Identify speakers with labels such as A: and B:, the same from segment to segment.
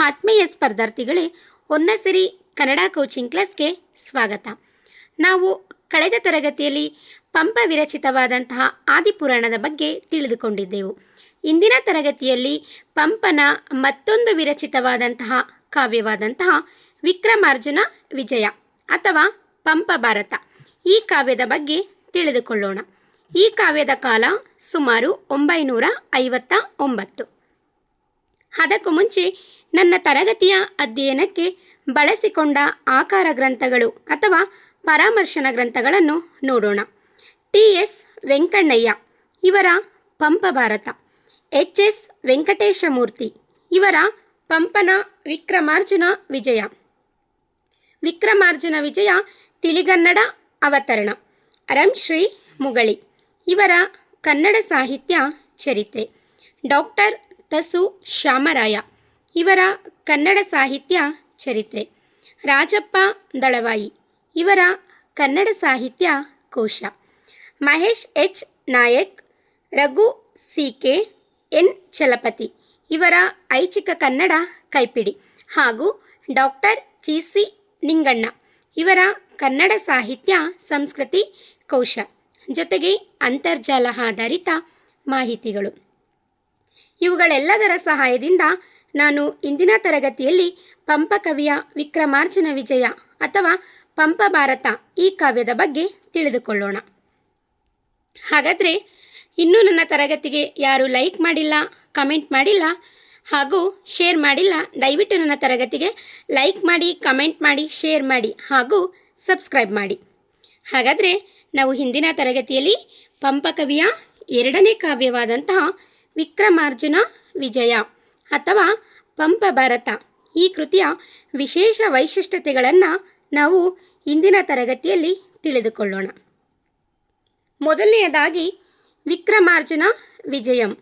A: ಆತ್ಮೀಯ ಸ್ಪರ್ಧಾರ್ಥಿಗಳೇ, ಹೊನ್ನಸಿರಿ ಕನ್ನಡ ಕೋಚಿಂಗ್ ಕ್ಲಾಸ್ಗೆ ಸ್ವಾಗತ. ನಾವು ಕಳೆದ ತರಗತಿಯಲ್ಲಿ ಪಂಪ ವಿರಚಿತವಾದಂತಹ ಆದಿಪುರಾಣದ ಬಗ್ಗೆ ತಿಳಿದುಕೊಂಡಿದ್ದೆವು. ಇಂದಿನ ತರಗತಿಯಲ್ಲಿ ಪಂಪನ ಮತ್ತೊಂದು ವಿರಚಿತವಾದಂತಹ ಕಾವ್ಯವಾದಂತಹ ವಿಕ್ರಮಾರ್ಜುನ ವಿಜಯ ಅಥವಾ ಪಂಪ ಭಾರತ ಈ ಕಾವ್ಯದ ಬಗ್ಗೆ ತಿಳಿದುಕೊಳ್ಳೋಣ. ಈ ಕಾವ್ಯದ ಕಾಲ ಸುಮಾರು 959. ಅದಕ್ಕೂ ಮುಂಚೆ ನನ್ನ ತರಗತಿಯ ಅಧ್ಯಯನಕ್ಕೆ ಬಳಸಿಕೊಂಡ ಆಕಾರ ಗ್ರಂಥಗಳು ಅಥವಾ ಪರಾಮರ್ಶನ ಗ್ರಂಥಗಳನ್ನು ನೋಡೋಣ. ಟಿ.ಎಸ್. ವೆಂಕಣ್ಣಯ್ಯ ಇವರ ಪಂಪ ಭಾರತ, ಎಚ್.ಎಸ್. ವೆಂಕಟೇಶಮೂರ್ತಿ ಇವರ ಪಂಪನ ವಿಕ್ರಮಾರ್ಜುನ ವಿಜಯ, ವಿಕ್ರಮಾರ್ಜುನ ವಿಜಯ ತಿಳಿಗನ್ನಡ ಅವತರಣ, ರಂಶ್ರೀ ಮುಗಳಿ ಇವರ ಕನ್ನಡ ಸಾಹಿತ್ಯ ಚರಿತ್ರೆ, ಡಾಕ್ಟರ್ ತಸು ಶ್ಯಾಮರಾಯ ಇವರ ಕನ್ನಡ ಸಾಹಿತ್ಯ ಚರಿತ್ರೆ, ರಾಜಪ್ಪ ದಳವಾಯಿ ಇವರ ಕನ್ನಡ ಸಾಹಿತ್ಯ ಕೋಶ, Mahesh H Nayak, Raghu C K. N Chalapathi ಇವರ ಐಚ್ಛಿಕ ಕನ್ನಡ ಕೈಪಿಡಿ ಹಾಗೂ ಡಾಕ್ಟರ್ ಚಿ.ಸಿ. ನಿಂಗಣ್ಣ ಇವರ ಕನ್ನಡ ಸಾಹಿತ್ಯ ಸಂಸ್ಕೃತಿ ಕೋಶ, ಜೊತೆಗೆ ಅಂತರ್ಜಾಲ ಆಧಾರಿತ ಮಾಹಿತಿಗಳು. ಇವುಗಳೆಲ್ಲದರ ಸಹಾಯದಿಂದ ನಾನು ಇಂದಿನ ತರಗತಿಯಲ್ಲಿ ಪಂಪ ಕವಿಯ ವಿಕ್ರಮಾರ್ಜುನ ವಿಜಯ ಅಥವಾ ಪಂಪ ಭಾರತ ಈ ಕಾವ್ಯದ ಬಗ್ಗೆ ತಿಳಿದುಕೊಳ್ಳೋಣ. ಹಾಗಾದರೆ ಇನ್ನೂ ನನ್ನ ತರಗತಿಗೆ ಯಾರು ಲೈಕ್ ಮಾಡಿಲ್ಲ, ಕಮೆಂಟ್ ಮಾಡಿಲ್ಲ ಹಾಗೂ ಶೇರ್ ಮಾಡಿಲ್ಲ, ದಯವಿಟ್ಟು ನನ್ನ ತರಗತಿಗೆ ಲೈಕ್ ಮಾಡಿ, ಕಮೆಂಟ್ ಮಾಡಿ, ಶೇರ್ ಮಾಡಿ ಹಾಗೂ ಸಬ್ಸ್ಕ್ರೈಬ್ ಮಾಡಿ. ಹಾಗಾದರೆ ನಾವು ಹಿಂದಿನ ತರಗತಿಯಲ್ಲಿ ಪಂಪ ಕವಿಯ ಎರಡನೇ ಕಾವ್ಯವಾದಂತಹ ವಿಕ್ರಮಾರ್ಜುನ ವಿಜಯ ಅಥವಾ ಪಂಪ ಭಾರತ ಈ ಕೃತಿಯ ವಿಶೇಷ ವೈಶಿಷ್ಟ್ಯತೆಗಳನ್ನು ನಾವು ಇಂದಿನ ತರಗತಿಯಲ್ಲಿ ತಿಳಿದುಕೊಳ್ಳೋಣ. ಮೊದಲನೆಯದಾಗಿ ವಿಕ್ರಮಾರ್ಜುನ ವಿಜಯಂ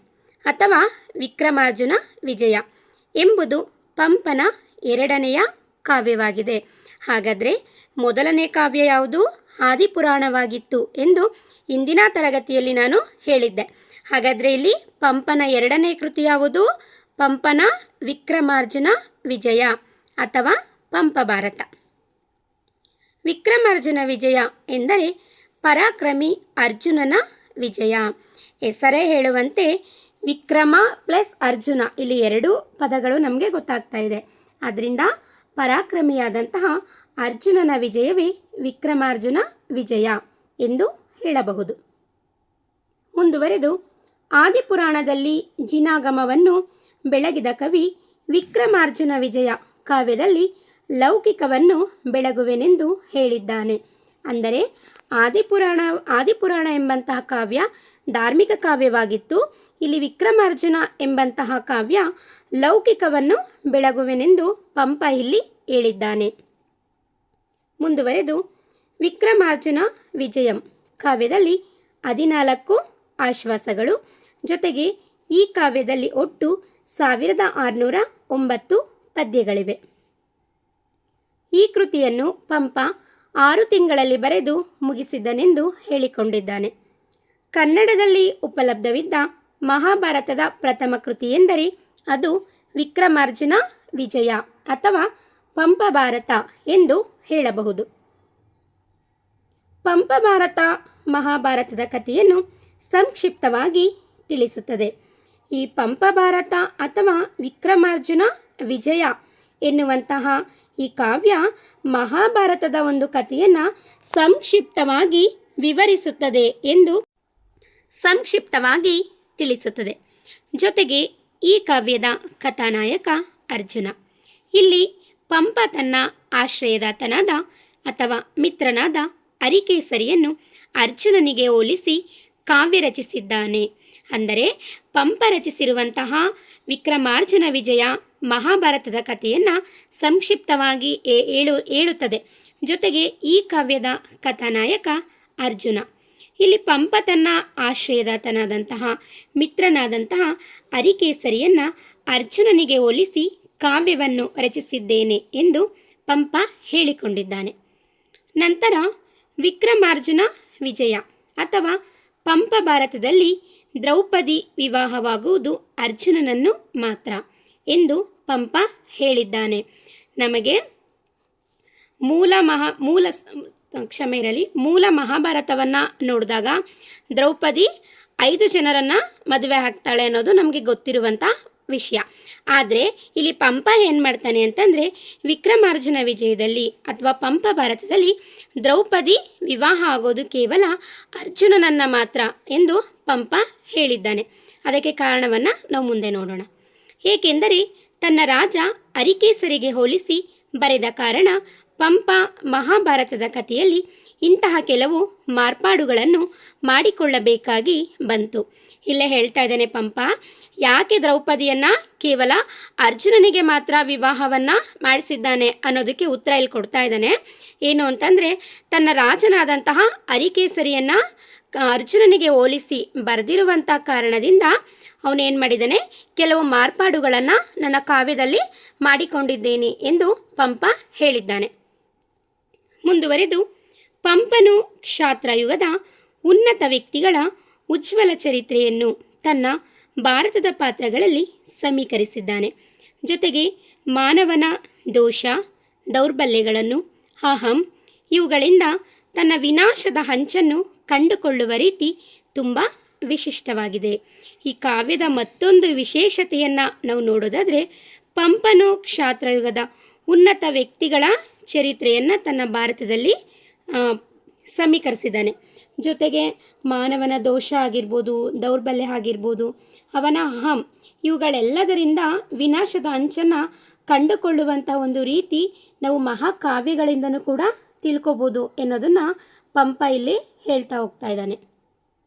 A: ಅಥವಾ ವಿಕ್ರಮಾರ್ಜುನ ವಿಜಯ ಎಂಬುದು ಪಂಪನ ಎರಡನೆಯ ಕಾವ್ಯವಾಗಿದೆ. ಹಾಗಾದರೆ ಮೊದಲನೇ ಕಾವ್ಯ ಯಾವುದು? ಆದಿಪುರಾಣವಾಗಿತ್ತು ಎಂದು ಇಂದಿನ ತರಗತಿಯಲ್ಲಿ ನಾನು ಹೇಳಿದ್ದೆ. ಹಾಗಾದರೆ ಇಲ್ಲಿ ಪಂಪನ ಎರಡನೇ ಕೃತಿ ಯಾವುದು? ಪಂಪನ ವಿಕ್ರಮಾರ್ಜುನ ವಿಜಯ ಅಥವಾ ಪಂಪ ಭಾರತ. ವಿಕ್ರಮಾರ್ಜುನ ವಿಜಯ ಎಂದರೆ ಪರಾಕ್ರಮಿ ಅರ್ಜುನನ ವಿಜಯ. ಹೆಸರೇ ಹೇಳುವಂತೆ ವಿಕ್ರಮ ಪ್ಲಸ್ ಅರ್ಜುನ, ಇಲ್ಲಿ ಎರಡು ಪದಗಳು ನಮಗೆ ಗೊತ್ತಾಗ್ತಾ ಇದೆ. ಅದರಿಂದ ಪರಾಕ್ರಮಿಯಾದಂತಹ ಅರ್ಜುನನ ವಿಜಯವೇ ವಿಕ್ರಮಾರ್ಜುನ ವಿಜಯ ಎಂದು ಹೇಳಬಹುದು. ಮುಂದುವರೆದು ಆದಿಪುರಾಣದಲ್ಲಿ ಜಿನಾಗಮವನ್ನು ಬೆಳಗಿದ ಕವಿ ವಿಕ್ರಮಾರ್ಜುನ ವಿಜಯ ಕಾವ್ಯದಲ್ಲಿ ಲೌಕಿಕವನ್ನು ಬೆಳಗುವೆನೆಂದು ಹೇಳಿದ್ದಾನೆ. ಅಂದರೆ ಆದಿಪುರಾಣ ಎಂಬಂತಹ ಕಾವ್ಯ ಧಾರ್ಮಿಕ ಕಾವ್ಯವಾಗಿತ್ತು. ಇಲ್ಲಿ ವಿಕ್ರಮಾರ್ಜುನ ಎಂಬಂತಹ ಕಾವ್ಯ ಲೌಕಿಕವನ್ನು ಬೆಳಗುವೆನೆಂದು ಪಂಪ ಇಲ್ಲಿ ಹೇಳಿದ್ದಾನೆ. ಮುಂದುವರೆದು ವಿಕ್ರಮಾರ್ಜುನ ವಿಜಯಂ ಕಾವ್ಯದಲ್ಲಿ 14 ಆಶ್ವಾಸಗಳು, ಜೊತೆಗೆ ಈ ಕಾವ್ಯದಲ್ಲಿ ಒಟ್ಟು 1609 ಪದ್ಯಗಳಿವೆ. ಈ ಕೃತಿಯನ್ನು ಪಂಪ 6 ತಿಂಗಳಲ್ಲಿ ಬರೆದು ಮುಗಿಸಿದ್ದನೆಂದು ಹೇಳಿಕೊಂಡಿದ್ದಾನೆ. ಕನ್ನಡದಲ್ಲಿ ಉಪಲಬ್ಧವಿದ್ದ ಮಹಾಭಾರತದ ಪ್ರಥಮ ಕೃತಿ ಎಂದರೆ ಅದು ವಿಕ್ರಮಾರ್ಜುನ ವಿಜಯ ಅಥವಾ ಪಂಪ ಭಾರತ ಎಂದು ಹೇಳಬಹುದು. ಪಂಪ ಭಾರತ ಮಹಾಭಾರತದ ಕಥೆಯನ್ನು ಸಂಕ್ಷಿಪ್ತವಾಗಿ ತಿಳಿಸುತ್ತದೆ. ಈ ಪಂಪ ಭಾರತ ಅಥವಾ ವಿಕ್ರಮಾರ್ಜುನ ವಿಜಯ ಎನ್ನುವಂತಹ ಈ ಕಾವ್ಯ ಮಹಾಭಾರತದ ಒಂದು ಕಥೆಯನ್ನು ಸಂಕ್ಷಿಪ್ತವಾಗಿ ವಿವರಿಸುತ್ತದೆ ಎಂದು ಸಂಕ್ಷಿಪ್ತವಾಗಿ ತಿಳಿಸುತ್ತದೆ. ಜೊತೆಗೆ ಈ ಕಾವ್ಯದ ಕಥಾನಾಯಕ ಅರ್ಜುನ. ಇಲ್ಲಿ ಪಂಪ ತನ್ನ ಆಶ್ರಯದಾತನಾದ ಅಥವಾ ಮಿತ್ರನಾದ ಅರಿಕೇಸರಿಯನ್ನು ಅರ್ಜುನನಿಗೆ ಹೋಲಿಸಿ ಕಾವ್ಯ ರಚಿಸಿದ್ದಾನೆ. ಅಂದರೆ ಪಂಪ ರಚಿಸಿರುವಂತಹ ವಿಕ್ರಮಾರ್ಜುನ ವಿಜಯ ಮಹಾಭಾರತದ ಕಥೆಯನ್ನು ಸಂಕ್ಷಿಪ್ತವಾಗಿ ಹೇಳುತ್ತದೆ. ಜೊತೆಗೆ ಈ ಕಾವ್ಯದ ಕಥಾನಾಯಕ ಅರ್ಜುನ. ಇಲ್ಲಿ ಪಂಪ ತನ್ನ ಆಶ್ರಯದಾತನಾದಂತಹ ಮಿತ್ರನಾದಂತಹ ಅರಿಕೇಸರಿಯನ್ನು ಅರ್ಜುನನಿಗೆ ಹೋಲಿಸಿ ಕಾವ್ಯವನ್ನು ರಚಿಸಿದ್ದೇನೆ ಎಂದು ಪಂಪ ಹೇಳಿಕೊಂಡಿದ್ದಾನೆ. ನಂತರ ವಿಕ್ರಮಾರ್ಜುನ ವಿಜಯ ಅಥವಾ ಪಂಪ ಭಾರತದಲ್ಲಿ ದ್ರೌಪದಿ ವಿವಾಹವಾಗುವುದು ಅರ್ಜುನನನ್ನು ಮಾತ್ರ. ಎಂದು ಪಂಪ ಹೇಳಿದ್ದಾನೆ. ನಮಗೆ ಮೂಲ ಮಹಾಭಾರತವನ್ನು ನೋಡಿದಾಗ ದ್ರೌಪದಿ 5 ಜನರನ್ನು ಮದುವೆ ಆಗ್ತಾಳೆ ಅನ್ನೋದು ನಮಗೆ ಗೊತ್ತಿರುವಂಥ ವಿಷಯ. ಆದರೆ ಇಲ್ಲಿ ಪಂಪ ಏನು ಮಾಡ್ತಾನೆ ಅಂತಂದರೆ, ವಿಕ್ರಮಾರ್ಜುನ ವಿಜಯದಲ್ಲಿ ಅಥವಾ ಪಂಪ ಭಾರತದಲ್ಲಿ ದ್ರೌಪದಿ ವಿವಾಹ ಆಗೋದು ಕೇವಲ ಅರ್ಜುನನನ್ನು ಮಾತ್ರ ಎಂದು ಪಂಪ ಹೇಳಿದ್ದಾನೆ. ಅದಕ್ಕೆ ಕಾರಣವನ್ನು ನಾವು ಮುಂದೆ ನೋಡೋಣ. ಏಕೆಂದರೆ ತನ್ನ ರಾಜ ಅರಿಕೇಸರಿಗೆ ಹೋಲಿಸಿ ಬರೆದ ಕಾರಣ ಪಂಪ ಮಹಾಭಾರತದ ಕಥೆಯಲ್ಲಿ ಇಂತಹ ಕೆಲವು ಮಾರ್ಪಾಡುಗಳನ್ನು ಮಾಡಿಕೊಳ್ಳಬೇಕಾಗಿ ಬಂತು. ಇಲ್ಲೇ ಹೇಳ್ತಾ ಇದ್ದಾನೆ ಪಂಪ, ಯಾಕೆ ದ್ರೌಪದಿಯನ್ನು ಕೇವಲ ಅರ್ಜುನನಿಗೆ ಮಾತ್ರ ವಿವಾಹವನ್ನು ಮಾಡಿಸಿದ್ದಾನೆ ಅನ್ನೋದಕ್ಕೆ ಉತ್ತರ ಇಲ್ಲಿ ಕೊಡ್ತಾ ಇದ್ದಾನೆ. ಏನು ಅಂತಂದರೆ, ತನ್ನ ರಾಜನಾದಂತಹ ಅರಿಕೇಸರಿಯನ್ನು ಅರ್ಜುನನಿಗೆ ಹೋಲಿಸಿ ಬರೆದಿರುವಂಥ ಕಾರಣದಿಂದ ಅವನೇನು ಮಾಡಿದ್ದಾನೆ, ಕೆಲವು ಮಾರ್ಪಾಡುಗಳನ್ನು ನನ್ನ ಕಾವ್ಯದಲ್ಲಿ ಮಾಡಿಕೊಂಡಿದ್ದೇನೆ ಎಂದು ಪಂಪ ಹೇಳಿದ್ದಾನೆ. ಮುಂದುವರೆದು, ಪಂಪನು ಕ್ಷಾತ್ರಯುಗದ ಉನ್ನತ ವ್ಯಕ್ತಿಗಳ ಉಜ್ವಲ ಚರಿತ್ರೆಯನ್ನು ತನ್ನ ಭಾರತದ ಪಾತ್ರಗಳಲ್ಲಿ ಸಮೀಕರಿಸಿದ್ದಾನೆ. ಜೊತೆಗೆ ಮಾನವನ ದೋಷ, ದೌರ್ಬಲ್ಯಗಳನ್ನು, ಅಹಂ ಇವುಗಳಿಂದ ತನ್ನ ವಿನಾಶದ ಹಂಚನ್ನು ಕಂಡುಕೊಳ್ಳುವ ರೀತಿ ತುಂಬ ವಿಶಿಷ್ಟವಾಗಿದೆ. ಈ ಕಾವ್ಯದ ಮತ್ತೊಂದು ವಿಶೇಷತೆಯನ್ನು ನಾವು ನೋಡೋದಾದರೆ, ಪಂಪನು ಕ್ಷಾತ್ರಯುಗದ ಉನ್ನತ ವ್ಯಕ್ತಿಗಳ ಚರಿತ್ರೆಯನ್ನು ತನ್ನ ಭಾರತದಲ್ಲಿ ಸಮೀಕರಿಸಿದ್ದಾನೆ. ಜೊತೆಗೆ ಮಾನವನ ದೋಷ ಆಗಿರ್ಬೋದು, ದೌರ್ಬಲ್ಯ ಆಗಿರ್ಬೋದು, ಅವನ ಅಹಂ ಇವುಗಳೆಲ್ಲದರಿಂದ ವಿನಾಶದ ಅಂಚನ್ನು ಕಂಡುಕೊಳ್ಳುವಂಥ ಒಂದು ರೀತಿ ನಾವು ಮಹಾಕಾವ್ಯಗಳಿಂದನೂ ಕೂಡ ತಿಳ್ಕೊಬೋದು ಎನ್ನೋದನ್ನು ಪಂಪ ಇಲ್ಲಿ ಹೇಳ್ತಾ ಹೋಗ್ತಾ ಇದ್ದಾನೆ.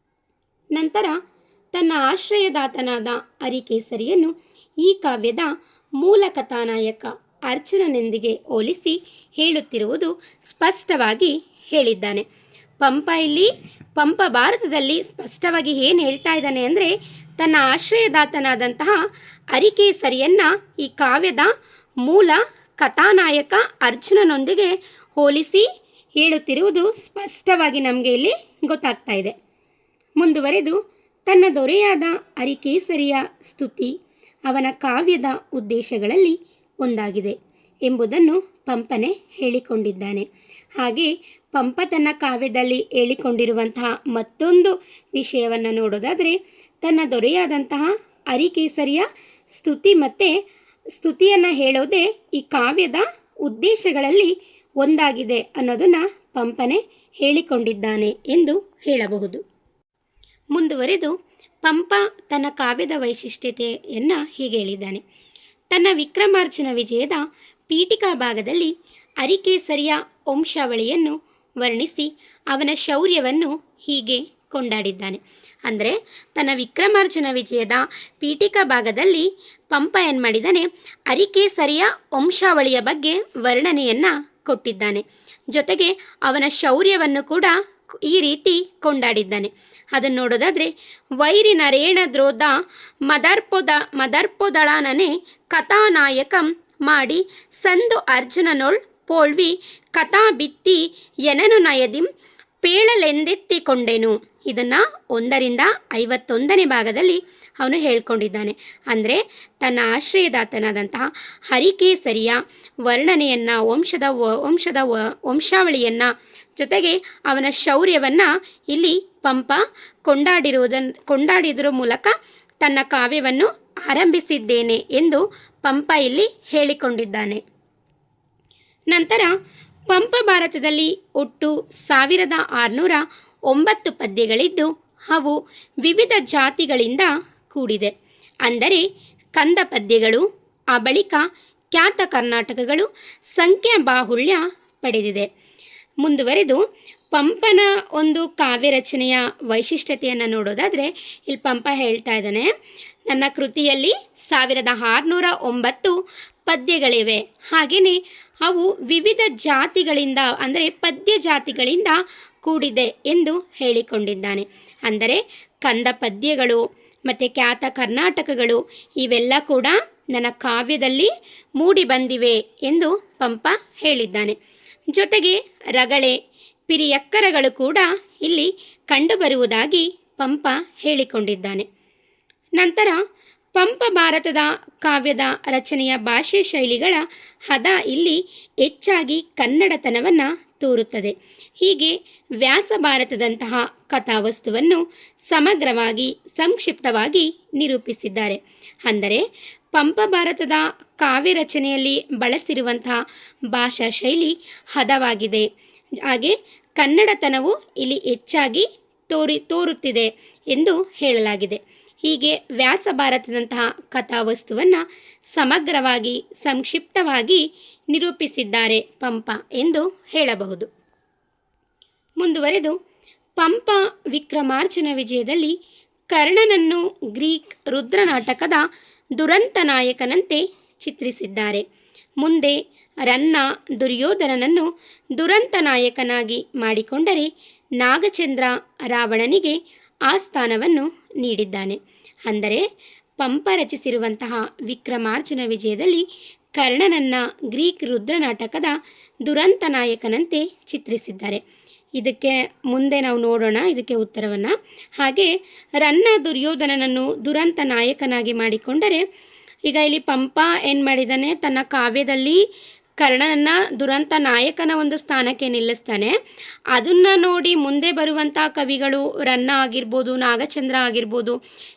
A: ನಂತರ ತನ್ನ ಆಶ್ರಯದಾತನಾದ ಅರಿಕೇಸರಿಯನ್ನು ಈ ಕಾವ್ಯದ ಮೂಲ ಕಥಾನಾಯಕ ಅರ್ಜುನನೊಂದಿಗೆ ಹೋಲಿಸಿ ಹೇಳುತ್ತಿರುವುದು ಸ್ಪಷ್ಟವಾಗಿ ಹೇಳಿದ್ದಾನೆ. ಪಂಪ ಭಾರತದಲ್ಲಿ ಸ್ಪಷ್ಟವಾಗಿ ಏನು ಹೇಳ್ತಾ ಇದ್ದಾನೆ ಅಂದರೆ, ತನ್ನ ಆಶ್ರಯದಾತನಾದಂತಹ ಅರಿಕೇಸರಿಯನ್ನು ಈ ಕಾವ್ಯದ ಮೂಲ ಕಥಾನಾಯಕ ಅರ್ಜುನನೊಂದಿಗೆ ಹೋಲಿಸಿ ಹೇಳುತ್ತಿರುವುದು ಸ್ಪಷ್ಟವಾಗಿ ನಮಗೆ ಇಲ್ಲಿ ಗೊತ್ತಾಗ್ತಾ ಇದೆ. ಮುಂದುವರೆದು, ತನ್ನ ದೊರೆಯಾದ ಅರಿಕೇಸರಿಯ ಸ್ತುತಿ ಅವನ ಕಾವ್ಯದ ಉದ್ದೇಶಗಳಲ್ಲಿ ಒಂದಾಗಿದೆ ಎಂಬುದನ್ನು ಪಂಪನೆ ಹೇಳಿಕೊಂಡಿದ್ದಾನೆ. ಹಾಗೆ ಪಂಪ ತನ್ನ ಕಾವ್ಯದಲ್ಲಿ ಹೇಳಿಕೊಂಡಿರುವಂತಹ ಮತ್ತೊಂದು ವಿಷಯವನ್ನು ನೋಡೋದಾದರೆ, ತನ್ನ ದೊರೆಯಾದಂತಹ ಅರಿಕೇಸರಿಯ ಸ್ತುತಿಯನ್ನು ಹೇಳೋದೇ ಈ ಕಾವ್ಯದ ಉದ್ದೇಶಗಳಲ್ಲಿ ಒಂದಾಗಿದೆ ಅನ್ನೋದನ್ನು ಪಂಪನೆ ಹೇಳಿಕೊಂಡಿದ್ದಾನೆ ಎಂದು ಹೇಳಬಹುದು. ಮುಂದುವರೆದು, ಪಂಪ ತನ್ನ ಕಾವ್ಯದ ವೈಶಿಷ್ಟ್ಯತೆಯನ್ನು ಹೀಗೆ ಹೇಳಿದ್ದಾನೆ. ತನ್ನ ವಿಕ್ರಮಾರ್ಜುನ ವಿಜಯದ ಪೀಠಿಕಾ ಭಾಗದಲ್ಲಿ ಅರಿಕೇಸರಿಯ ವಂಶಾವಳಿಯನ್ನು ವರ್ಣಿಸಿ ಅವನ ಶೌರ್ಯವನ್ನು ಹೀಗೆ ಕೊಂಡಾಡಿದ್ದಾನೆ. ಅಂದರೆ ತನ್ನ ವಿಕ್ರಮಾರ್ಜುನ ವಿಜಯದ ಪೀಠಿಕಾ ಭಾಗದಲ್ಲಿ ಪಂಪ ಏನು ಮಾಡಿದ್ದಾನೆ, ಅರಿಕೇಸರಿಯ ವಂಶಾವಳಿಯ ಬಗ್ಗೆ ವರ್ಣನೆಯನ್ನು ಕೊಟ್ಟಿದ್ದಾನೆ. ಜೊತೆಗೆ ಅವನ ಶೌರ್ಯವನ್ನು ಕೂಡ ಈ ರೀತಿ ಕೊಂಡಾಡಿದ್ದಾನೆ. ಅದನ್ನು ನೋಡೋದಾದರೆ, ವೈರಿ ನರೇಣ ದ್ರೋಧ ಮದರ್ಪೊದಳನನೆ ಕಥಾನಾಯಕಂ ಮಾಡಿ ಸಂದು ಅರ್ಜುನನೊಳ್ ಪೋಳ್ವಿ ಕಥಾ ಬಿತ್ತಿ ಎನನು ನಯದಿಂ ಪೇಳಲೆಂದೆತ್ತಿಕೊಂಡೆನು. ಇದನ್ನು 1ರಿಂದ 51ನೇ ಭಾಗದಲ್ಲಿ ಅವನು ಹೇಳ್ಕೊಂಡಿದ್ದಾನೆ. ಅಂದರೆ ತನ್ನ ಆಶ್ರಯದಾತನಾದಂತಹ ಹರಿಕೇಸರಿಯ ವರ್ಣನೆಯನ್ನು, ವಂಶಾವಳಿಯನ್ನು, ಜೊತೆಗೆ ಅವನ ಶೌರ್ಯವನ್ನು ಇಲ್ಲಿ ಪಂಪ ಕೊಂಡಾಡಿದ್ರ ಮೂಲಕ ತನ್ನ ಕಾವ್ಯವನ್ನು ಆರಂಭಿಸಿದ್ದೇನೆ ಎಂದು ಪಂಪ ಇಲ್ಲಿ ಹೇಳಿಕೊಂಡಿದ್ದಾನೆ. ನಂತರ ಪಂಪ ಭಾರತದಲ್ಲಿ ಒಟ್ಟು 1609 ಪದ್ಯಗಳಿದ್ದು ಅವು ವಿವಿಧ ಜಾತಿಗಳಿಂದ ಕೂಡಿದೆ. ಅಂದರೆ ಕಂದ ಪದ್ಯಗಳು, ಆ ಬಳಿಕ ಖ್ಯಾತ ಕರ್ನಾಟಕಗಳು ಸಂಖ್ಯಾ ಬಾಹುಳ್ಯ ಪಡೆದಿದೆ. ಮುಂದುವರೆದು ಪಂಪನ ಒಂದು ಕಾವ್ಯ ರಚನೆಯ ವೈಶಿಷ್ಟ್ಯತೆಯನ್ನು ನೋಡೋದಾದರೆ, ಇಲ್ಲಿ ಪಂಪ ಹೇಳ್ತಾ ಇದ್ದಾನೆ, ನನ್ನ ಕೃತಿಯಲ್ಲಿ 1609 ಪದ್ಯಗಳಿವೆ. ಹಾಗೆಯೇ ಅವು ವಿವಿಧ ಜಾತಿಗಳಿಂದ, ಅಂದರೆ ಪದ್ಯ ಜಾತಿಗಳಿಂದ ಕೂಡಿದೆ ಎಂದು ಹೇಳಿಕೊಂಡಿದ್ದಾನೆ. ಅಂದರೆ ಕಂದ ಪದ್ಯಗಳು ಮತ್ತು ಖ್ಯಾತ ಕರ್ನಾಟಕಗಳು ಇವೆಲ್ಲ ಕೂಡ ನನ್ನ ಕಾವ್ಯದಲ್ಲಿ ಮೂಡಿ ಬಂದಿವೆ ಎಂದು ಪಂಪ ಹೇಳಿದ್ದಾನೆ. ಜೊತೆಗೆ ರಗಳೆ, ಪಿರಿಯಕ್ಕರಗಳು ಕೂಡ ಇಲ್ಲಿ ಕಂಡುಬರುವುದಾಗಿ ಪಂಪ ಹೇಳಿಕೊಂಡಿದ್ದಾನೆ. ನಂತರ ಪಂಪ ಭಾರತದ ಕಾವ್ಯದ ರಚನೆಯ ಭಾಷೆ ಶೈಲಿಗಳ ಹದ ಇಲ್ಲಿ ಹೆಚ್ಚಾಗಿ ಕನ್ನಡತನವನ್ನು ತೋರುತ್ತದೆ. ಹೀಗೆ ವ್ಯಾಸ ಭಾರತದಂತಹ ಕಥಾವಸ್ತುವನ್ನು ಸಮಗ್ರವಾಗಿ ಸಂಕ್ಷಿಪ್ತವಾಗಿ ನಿರೂಪಿಸಿದ್ದಾರೆ. ಅಂದರೆ ಪಂಪ ಭಾರತದ ಕಾವ್ಯ ರಚನೆಯಲ್ಲಿ ಬಳಸಿರುವಂತಹ ಭಾಷಾ ಶೈಲಿ ಹದವಾಗಿದೆ. ಹಾಗೆ ಕನ್ನಡತನವು ಇಲ್ಲಿ ಹೆಚ್ಚಾಗಿ ತೋರುತ್ತಿದೆ ಎಂದು ಹೇಳಲಾಗಿದೆ. ಹೀಗೆ ವ್ಯಾಸ ಭಾರತದಂತಹ ಕಥಾವಸ್ತುವನ್ನು ಸಮಗ್ರವಾಗಿ ಸಂಕ್ಷಿಪ್ತವಾಗಿ ನಿರೂಪಿಸಿದ್ದಾರೆ ಪಂಪ ಎಂದು ಹೇಳಬಹುದು. ಮುಂದುವರೆದು ಪಂಪ ವಿಕ್ರಮಾರ್ಜುನ ವಿಜಯದಲ್ಲಿ ಕರ್ಣನನ್ನು ಗ್ರೀಕ್ ರುದ್ರನಾಟಕದ ದುರಂತ ನಾಯಕನಂತೆ ಚಿತ್ರಿಸಿದ್ದಾರೆ. ಮುಂದೆ ರನ್ನ ದುರ್ಯೋಧನನನ್ನು ದುರಂತ ನಾಯಕನಾಗಿ ಮಾಡಿಕೊಂಡರೆ ನಾಗಚಂದ್ರ ರಾವಣನಿಗೆ ಆ ಸ್ಥಾನವನ್ನು ನೀಡಿದ್ದಾನೆ. ಅಂದರೆ ಪಂಪ ರಚಿಸಿರುವಂತಹ ವಿಕ್ರಮಾರ್ಜುನ ವಿಜಯದಲ್ಲಿ ಕರ್ಣನನ್ನು ಗ್ರೀಕ್ ರುದ್ರನಾಟಕದ ದುರಂತ ನಾಯಕನಂತೆ ಚಿತ್ರಿಸಿದ್ದಾರೆ. ಇದಕ್ಕೆ ಮುಂದೆ ನಾವು ನೋಡೋಣ ಇದಕ್ಕೆ ಉತ್ತರವನ್ನು. ಹಾಗೆ ರನ್ನ ದುರ್ಯೋಧನನನ್ನು ದುರಂತ ನಾಯಕನಾಗಿ ಮಾಡಿಕೊಂಡರೆ, ಈಗ ಇಲ್ಲಿ ಪಂಪ ಏನು ಮಾಡಿದ್ದಾನೆ, ತನ್ನ ಕಾವ್ಯದಲ್ಲಿ ಕರ್ಣನನ್ನು ದುರಂತ ನಾಯಕನ ಒಂದು ಸ್ಥಾನಕ್ಕೆ ನಿಲ್ಲಿಸ್ತಾನೆ. ಅದನ್ನು ನೋಡಿ ಮುಂದೆ ಬರುವಂಥ ಕವಿಗಳು ರನ್ನ ಆಗಿರ್ಬೋದು, ನಾಗಚಂದ್ರ ಆಗಿರ್ಬೋದು,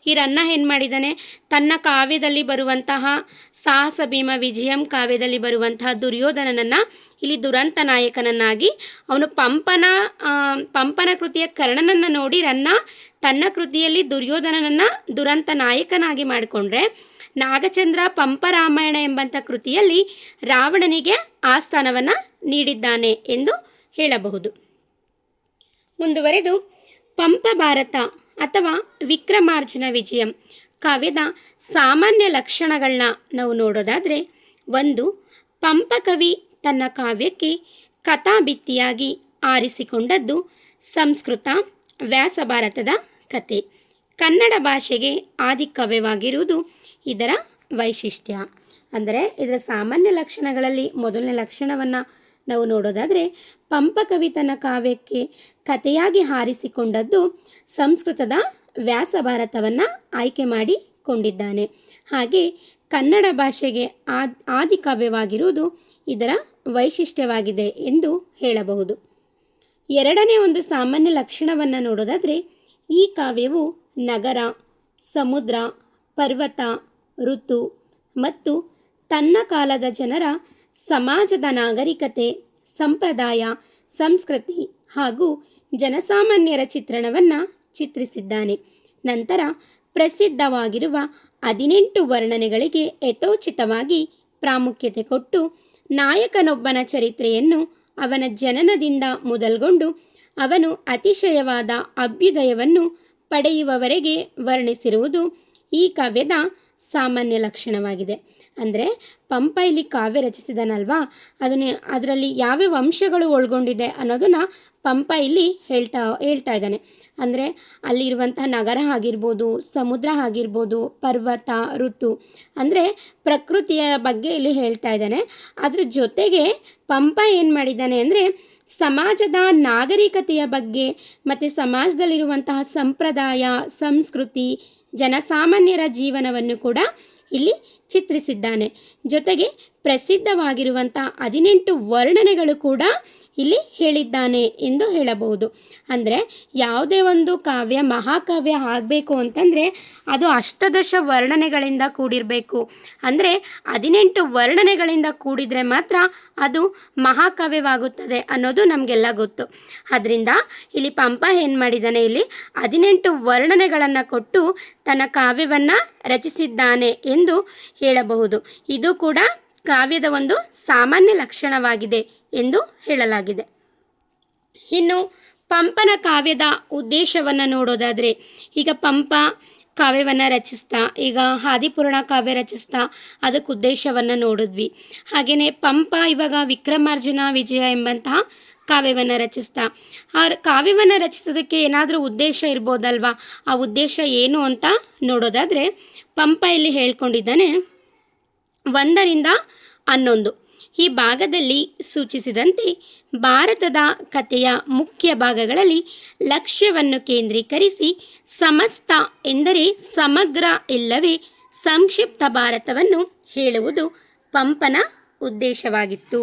A: ಈ ರನ್ನ ಏನು ಮಾಡಿದ್ದಾನೆ, ತನ್ನ ಕಾವ್ಯದಲ್ಲಿ ಬರುವಂತಹ ಸಾಹಸ ಭೀಮ ವಿಜಯಂ ಕಾವ್ಯದಲ್ಲಿ ಬರುವಂತಹ ದುರ್ಯೋಧನನನ್ನು ಇಲ್ಲಿ ದುರಂತ ನಾಯಕನನ್ನಾಗಿ, ಅವನು ಪಂಪನ ಕೃತಿಯ ಕರ್ಣನನ್ನು ನೋಡಿ ರನ್ನ ತನ್ನ ಕೃತಿಯಲ್ಲಿ ದುರ್ಯೋಧನನನ್ನು ದುರಂತ ನಾಯಕನಾಗಿ ಮಾಡಿಕೊಂಡ್ರೆ, ನಾಗಚಂದ್ರ ಪಂಪ ರಾಮಾಯಣ ಎಂಬಂಥ ಕೃತಿಯಲ್ಲಿ ರಾವಣನಿಗೆ ಆ ಸ್ಥಾನವನ್ನು ನೀಡಿದ್ದಾನೆ ಎಂದು ಹೇಳಬಹುದು. ಮುಂದುವರೆದು ಪಂಪ ಭಾರತ ಅಥವಾ ವಿಕ್ರಮಾರ್ಜುನ ವಿಜಯಂ ಕಾವ್ಯದ ಸಾಮಾನ್ಯ ಲಕ್ಷಣಗಳನ್ನ ನಾವು ನೋಡೋದಾದರೆ, 1. ಪಂಪ ಕವಿ ತನ್ನ ಕಾವ್ಯಕ್ಕೆ ಕಥಾಭಿತ್ತಿಯಾಗಿ ಆರಿಸಿಕೊಂಡದ್ದು ಸಂಸ್ಕೃತ ವ್ಯಾಸ ಭಾರತದ ಕತೆ. ಕನ್ನಡ ಭಾಷೆಗೆ ಆದಿಕಾವ್ಯವಾಗಿರುವುದು ಇದರ ವೈಶಿಷ್ಟ್ಯ. ಅಂದರೆ ಇದರ ಸಾಮಾನ್ಯ ಲಕ್ಷಣಗಳಲ್ಲಿ ಮೊದಲನೇ ಲಕ್ಷಣವನ್ನು ನಾವು ನೋಡೋದಾದರೆ, ಪಂಪ ಕವಿ ತನ್ನ ಕಾವ್ಯಕ್ಕೆ ಕಥೆಯಾಗಿ ಆರಿಸಿಕೊಂಡದ್ದು ಸಂಸ್ಕೃತದ ವ್ಯಾಸ ಭಾರತವನ್ನು ಆಯ್ಕೆ ಮಾಡಿಕೊಂಡಿದ್ದಾನೆ. ಹಾಗೆ ಕನ್ನಡ ಭಾಷೆಗೆ ಆದಿಕಾವ್ಯವಾಗಿರುವುದು ಇದರ ವೈಶಿಷ್ಟ್ಯವಾಗಿದೆ ಎಂದು ಹೇಳಬಹುದು. ಎರಡನೇ ಒಂದು ಸಾಮಾನ್ಯ ಲಕ್ಷಣವನ್ನು ನೋಡೋದಾದರೆ, ಈ ಕಾವ್ಯವು ನಗರ, ಸಮುದ್ರ, ಪರ್ವತ, ಋತು ಮತ್ತು ತನ್ನ ಕಾಲದ ಜನರ ಸಮಾಜದ ನಾಗರಿಕತೆ, ಸಂಪ್ರದಾಯ, ಸಂಸ್ಕೃತಿ ಹಾಗೂ ಜನಸಾಮಾನ್ಯರ ಚಿತ್ರಣವನ್ನು ಚಿತ್ರಿಸಿದ್ದಾನೆ. ನಂತರ ಪ್ರಸಿದ್ಧವಾಗಿರುವ 18 ವರ್ಣನೆಗಳಿಗೆ ಯಥೋಚಿತವಾಗಿ ಪ್ರಾಮುಖ್ಯತೆ ಕೊಟ್ಟು ನಾಯಕನೊಬ್ಬನ ಚರಿತ್ರೆಯನ್ನು ಅವನ ಜನನದಿಂದ ಮೊದಲ್ಗೊಂಡು ಅವನು ಅತಿಶಯವಾದ ಅಭ್ಯುದಯವನ್ನು ಪಡೆಯುವವರೆಗೆ ವರ್ಣಿಸಿರುವುದು ಈ ಕಾವ್ಯದ ಸಾಮಾನ್ಯ ಲಕ್ಷಣವಾಗಿದೆ. ಅಂದರೆ ಪಂಪ ಇಲ್ಲಿ ಕಾವ್ಯ ರಚಿಸಿದನಲ್ವಾ, ಅದರಲ್ಲಿ ಯಾವ್ಯಾವ ಅಂಶಗಳು ಒಳಗೊಂಡಿದೆ ಅನ್ನೋದನ್ನು ಪಂಪ ಇಲ್ಲಿ ಹೇಳ್ತಾ ಇದ್ದಾನೆ. ಅಂದರೆ ಅಲ್ಲಿರುವಂತಹ ನಗರ ಆಗಿರ್ಬೋದು, ಸಮುದ್ರ ಆಗಿರ್ಬೋದು, ಪರ್ವತ, ಋತು, ಅಂದರೆ ಪ್ರಕೃತಿಯ ಬಗ್ಗೆ ಇಲ್ಲಿ ಹೇಳ್ತಾ ಇದ್ದಾನೆ. ಅದ್ರ ಜೊತೆಗೆ ಪಂಪ ಏನು ಮಾಡಿದ್ದಾನೆ ಅಂದರೆ ಸಮಾಜದ ನಾಗರಿಕತೆಯ ಬಗ್ಗೆ ಮತ್ತು ಸಮಾಜದಲ್ಲಿರುವಂತಹ ಸಂಪ್ರದಾಯ, ಸಂಸ್ಕೃತಿ, ಜನಸಾಮಾನ್ಯರ ಜೀವನವನ್ನು ಕೂಡ ಇಲ್ಲಿ ಚಿತ್ರಿಸಿದ್ದಾನೆ. ಜೊತೆಗೆ ಪ್ರಸಿದ್ಧವಾಗಿರುವಂಥ 18 ವರ್ಣನೆಗಳು ಕೂಡ ಇಲ್ಲಿ ಹೇಳಿದ್ದಾನೆ ಎಂದು ಹೇಳಬಹುದು. ಅಂದರೆ ಯಾವುದೇ ಒಂದು ಕಾವ್ಯ ಮಹಾಕಾವ್ಯ ಆಗಬೇಕು ಅಂತಂದರೆ ಅದು ಅಷ್ಟದಶ ವರ್ಣನೆಗಳಿಂದ ಕೂಡಿರಬೇಕು. ಅಂದರೆ 18 ವರ್ಣನೆಗಳಿಂದ ಕೂಡಿದರೆ ಮಾತ್ರ ಅದು ಮಹಾಕಾವ್ಯವಾಗುತ್ತದೆ ಅನ್ನೋದು ನಮಗೆಲ್ಲ ಗೊತ್ತು. ಆದ್ದರಿಂದ ಇಲ್ಲಿ ಪಂಪ ಏನು ಮಾಡಿದ್ದಾನೆ, ಇಲ್ಲಿ 18 ವರ್ಣನೆಗಳನ್ನು ಕೊಟ್ಟು ತನ್ನ ಕಾವ್ಯವನ್ನು ರಚಿಸಿದ್ದಾನೆ ಎಂದು ಹೇಳಬಹುದು. ಇದು ಕೂಡ ಕಾವ್ಯದ ಒಂದು ಸಾಮಾನ್ಯ ಲಕ್ಷಣವಾಗಿದೆ ಎಂದು ಹೇಳಲಾಗಿದೆ. ಇನ್ನು ಪಂಪನ ಕಾವ್ಯದ ಉದ್ದೇಶವನ್ನು ನೋಡೋದಾದರೆ, ಈಗ ಪಂಪ ಕಾವ್ಯವನ್ನು ರಚಿಸ್ತಾ, ಈಗ ಆದಿಪುರಾಣ ಕಾವ್ಯ ರಚಿಸ್ತಾ ಅದಕ್ಕೆ ಉದ್ದೇಶವನ್ನು ನೋಡಿದ್ವಿ. ಹಾಗೆಯೇ ಪಂಪ ಇವಾಗ ವಿಕ್ರಮಾರ್ಜುನ ವಿಜಯ ಎಂಬಂತಹ ಕಾವ್ಯವನ್ನು ರಚಿಸ್ತಾ, ಆ ಕಾವ್ಯವನ್ನು ರಚಿಸೋದಕ್ಕೆ ಏನಾದರೂ ಉದ್ದೇಶ ಇರ್ಬೋದಲ್ವಾ, ಆ ಉದ್ದೇಶ ಏನು ಅಂತ ನೋಡೋದಾದರೆ ಪಂಪ ಇಲ್ಲಿ ಹೇಳ್ಕೊಂಡಿದ್ದಾನೆ. 1ರಿಂದ 11 ಈ ಭಾಗದಲ್ಲಿ ಸೂಚಿಸಿದಂತೆ ಭಾರತದ ಕಥೆಯ ಮುಖ್ಯ ಭಾಗಗಳಲ್ಲಿ ಲಕ್ಷ್ಯವನ್ನು ಕೇಂದ್ರೀಕರಿಸಿ ಸಮಸ್ತ ಎಂದರೆ ಸಮಗ್ರ ಇಲ್ಲವೇ ಸಂಕ್ಷಿಪ್ತ ಭಾರತವನ್ನು ಹೇಳುವುದು ಪಂಪನ ಉದ್ದೇಶವಾಗಿತ್ತು.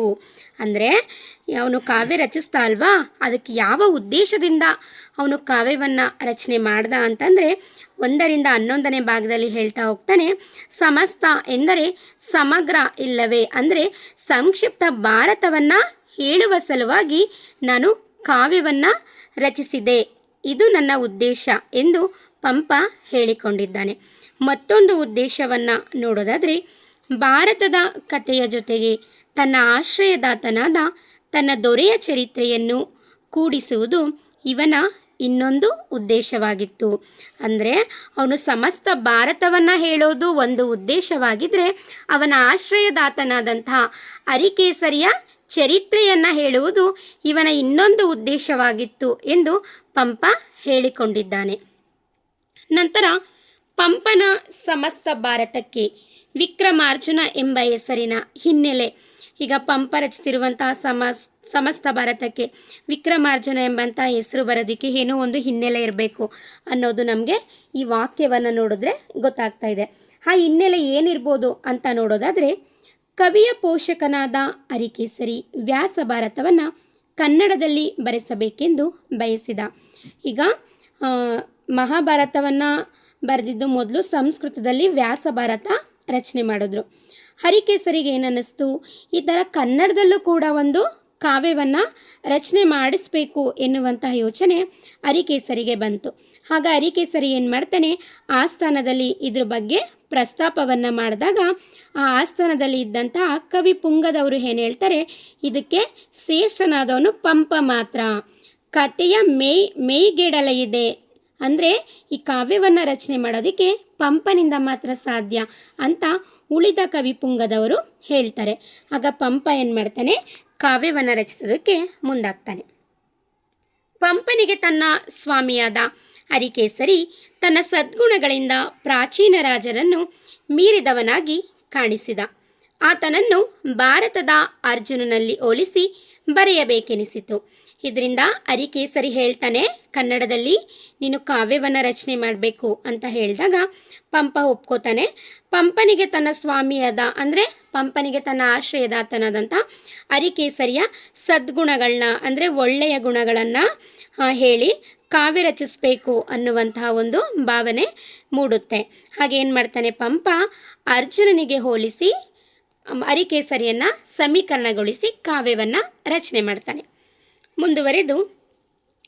A: ಅಂದರೆ ಅವನು ಕಾವ್ಯ ರಚಿಸ್ತಾ ಅಲ್ವಾ, ಅದಕ್ಕೆ ಯಾವ ಉದ್ದೇಶದಿಂದ ಅವನು ಕಾವ್ಯವನ್ನು ರಚನೆ ಮಾಡ್ದ ಅಂತಂದರೆ 1-11ನೇ ಭಾಗದಲ್ಲಿ ಹೇಳ್ತಾ ಹೋಗ್ತಾನೆ. ಸಮಸ್ತ ಎಂದರೆ ಸಮಗ್ರ ಇಲ್ಲವೇ ಅಂದರೆ ಸಂಕ್ಷಿಪ್ತ ಭಾರತವನ್ನು ಹೇಳುವ ಸಲುವಾಗಿ ನಾನು ಕಾವ್ಯವನ್ನು ರಚಿಸಿದೆ, ಇದು ನನ್ನ ಉದ್ದೇಶ ಎಂದು ಪಂಪ ಹೇಳಿಕೊಂಡಿದ್ದಾನೆ. ಮತ್ತೊಂದು ಉದ್ದೇಶವನ್ನು ನೋಡೋದಾದರೆ ಭಾರತದ ಕಥೆಯ ಜೊತೆಗೆ ತನ್ನ ಆಶ್ರಯದಾತನಾದ ತನ್ನ ದೊರೆಯ ಚರಿತ್ರೆಯನ್ನು ಕೂಡಿಸುವುದು ಇವನ ಇನ್ನೊಂದು ಉದ್ದೇಶವಾಗಿತ್ತು. ಅಂದರೆ ಅವನು ಸಮಸ್ತ ಭಾರತವನ್ನು ಹೇಳೋದು ಒಂದು ಉದ್ದೇಶವಾಗಿದ್ದರೆ, ಅವನ ಆಶ್ರಯದಾತನಾದಂತಹ ಅರಿಕೇಸರಿಯ ಚರಿತ್ರೆಯನ್ನು ಹೇಳುವುದು ಇವನ ಇನ್ನೊಂದು ಉದ್ದೇಶವಾಗಿತ್ತು ಎಂದು ಪಂಪ ಹೇಳಿಕೊಂಡಿದ್ದಾನೆ. ನಂತರ ಪಂಪನ ಸಮಸ್ತ ಭಾರತಕ್ಕೆ ವಿಕ್ರಮಾರ್ಜುನ ಎಂಬ ಹೆಸರಿನ ಹಿನ್ನೆಲೆ. ಈಗ ಪಂಪ ರಚಿಸಿರುವಂತಹ ಸಮಸ್ತ ಭಾರತಕ್ಕೆ ವಿಕ್ರಮಾರ್ಜುನ ಎಂಬಂಥ ಹೆಸರು ಬರೋದಕ್ಕೆ ಏನೋ ಒಂದು ಹಿನ್ನೆಲೆ ಇರಬೇಕು ಅನ್ನೋದು ನಮಗೆ ಈ ವಾಕ್ಯವನ್ನು ನೋಡಿದ್ರೆ ಗೊತ್ತಾಗ್ತಾ ಇದೆ. ಆ ಹಿನ್ನೆಲೆ ಏನಿರ್ಬೋದು ಅಂತ ನೋಡೋದಾದರೆ, ಕವಿಯ ಪೋಷಕನಾದ ಅರಿಕೇಸರಿ ವ್ಯಾಸ ಭಾರತವನ್ನು ಕನ್ನಡದಲ್ಲಿ ಬರೆಸಬೇಕೆಂದು ಬಯಸಿದ. ಈಗ ಮಹಾಭಾರತವನ್ನು ಬರೆದಿದ್ದು ಮೊದಲು ಸಂಸ್ಕೃತದಲ್ಲಿ ವ್ಯಾಸ ಭಾರತ ರಚನೆ ಮಾಡಿದ್ರು. ಅರಿಕೇಸರಿಗೆ ಏನನ್ನಿಸ್ತು, ಈ ಥರ ಕನ್ನಡದಲ್ಲೂ ಕೂಡ ಒಂದು ಕಾವ್ಯವನ್ನು ರಚನೆ ಮಾಡಿಸ್ಬೇಕು ಎನ್ನುವಂತಹ ಯೋಚನೆ ಅರಿಕೇಸರಿಗೆ ಬಂತು. ಆಗ ಅರಿಕೇಸರಿ ಏನು ಮಾಡ್ತಾನೆ, ಆಸ್ಥಾನದಲ್ಲಿ ಇದ್ರ ಬಗ್ಗೆ ಪ್ರಸ್ತಾಪವನ್ನು ಮಾಡಿದಾಗ ಆ ಆಸ್ಥಾನದಲ್ಲಿ ಇದ್ದಂತಹ ಕವಿ ಪುಂಗದವರು ಏನು ಹೇಳ್ತಾರೆ, ಇದಕ್ಕೆ ಶ್ರೇಷ್ಠನಾದವನು ಪಂಪ ಮಾತ್ರ, ಕಥೆಯ ಮೇಯ್ಗೆಡಲ ಇದೆ, ಅಂದರೆ ಈ ಕಾವ್ಯವನ್ನು ರಚನೆ ಮಾಡೋದಕ್ಕೆ ಪಂಪನಿಂದ ಮಾತ್ರ ಸಾಧ್ಯ ಅಂತ ಉಳಿದ ಕವಿ ಪುಂಗದವರು ಹೇಳ್ತಾರೆ. ಆಗ ಪಂಪ ಏನು ಮಾಡ್ತಾನೆ, ಕಾವ್ಯವನ್ನು ರಚಿಸೋದಕ್ಕೆ ಮುಂದಾಗ್ತಾನೆ. ಪಂಪನಿಗೆ ತನ್ನ ಸ್ವಾಮಿಯಾದ ಅರಿಕೇಸರಿ ತನ್ನ ಸದ್ಗುಣಗಳಿಂದ ಪ್ರಾಚೀನ ರಾಜರನ್ನು ಮೀರಿದವನಾಗಿ ಕಾಣಿಸಿದ. ಆತನನ್ನು ಭಾರತದ ಅರ್ಜುನನಲ್ಲಿ ಹೋಲಿಸಿ ಬರೆಯಬೇಕೆನಿಸಿತು. ಇದರಿಂದ ಅರಿಕೇಸರಿ ಹೇಳ್ತಾನೆ, ಕನ್ನಡದಲ್ಲಿ ನೀನು ಕಾವ್ಯವನ್ನು ರಚನೆ ಮಾಡಬೇಕು ಅಂತ ಹೇಳಿದಾಗ ಪಂಪ ಒಪ್ಕೋತಾನೆ. ಪಂಪನಿಗೆ ತನ್ನ ಸ್ವಾಮಿಯಾದ ಅಂದರೆ ಪಂಪನಿಗೆ ತನ್ನ ಆಶ್ರಯದಾತನಾದಂಥ ಅರಿಕೇಸರಿಯ ಸದ್ಗುಣಗಳನ್ನ ಅಂದರೆ ಒಳ್ಳೆಯ ಗುಣಗಳನ್ನು ಹೇಳಿ ಕಾವ್ಯ ರಚಿಸಬೇಕು ಅನ್ನುವಂತಹ ಒಂದು ಭಾವನೆ ಮೂಡುತ್ತೆ. ಹಾಗೇನು ಮಾಡ್ತಾನೆ ಪಂಪ, ಅರ್ಜುನನಿಗೆ ಹೋಲಿಸಿ ಅರಿಕೇಸರಿಯನ್ನು ಸಮೀಕರಣಗೊಳಿಸಿ ಕಾವ್ಯವನ್ನು ರಚನೆ ಮಾಡ್ತಾನೆ. ಮುಂದುವರೆದು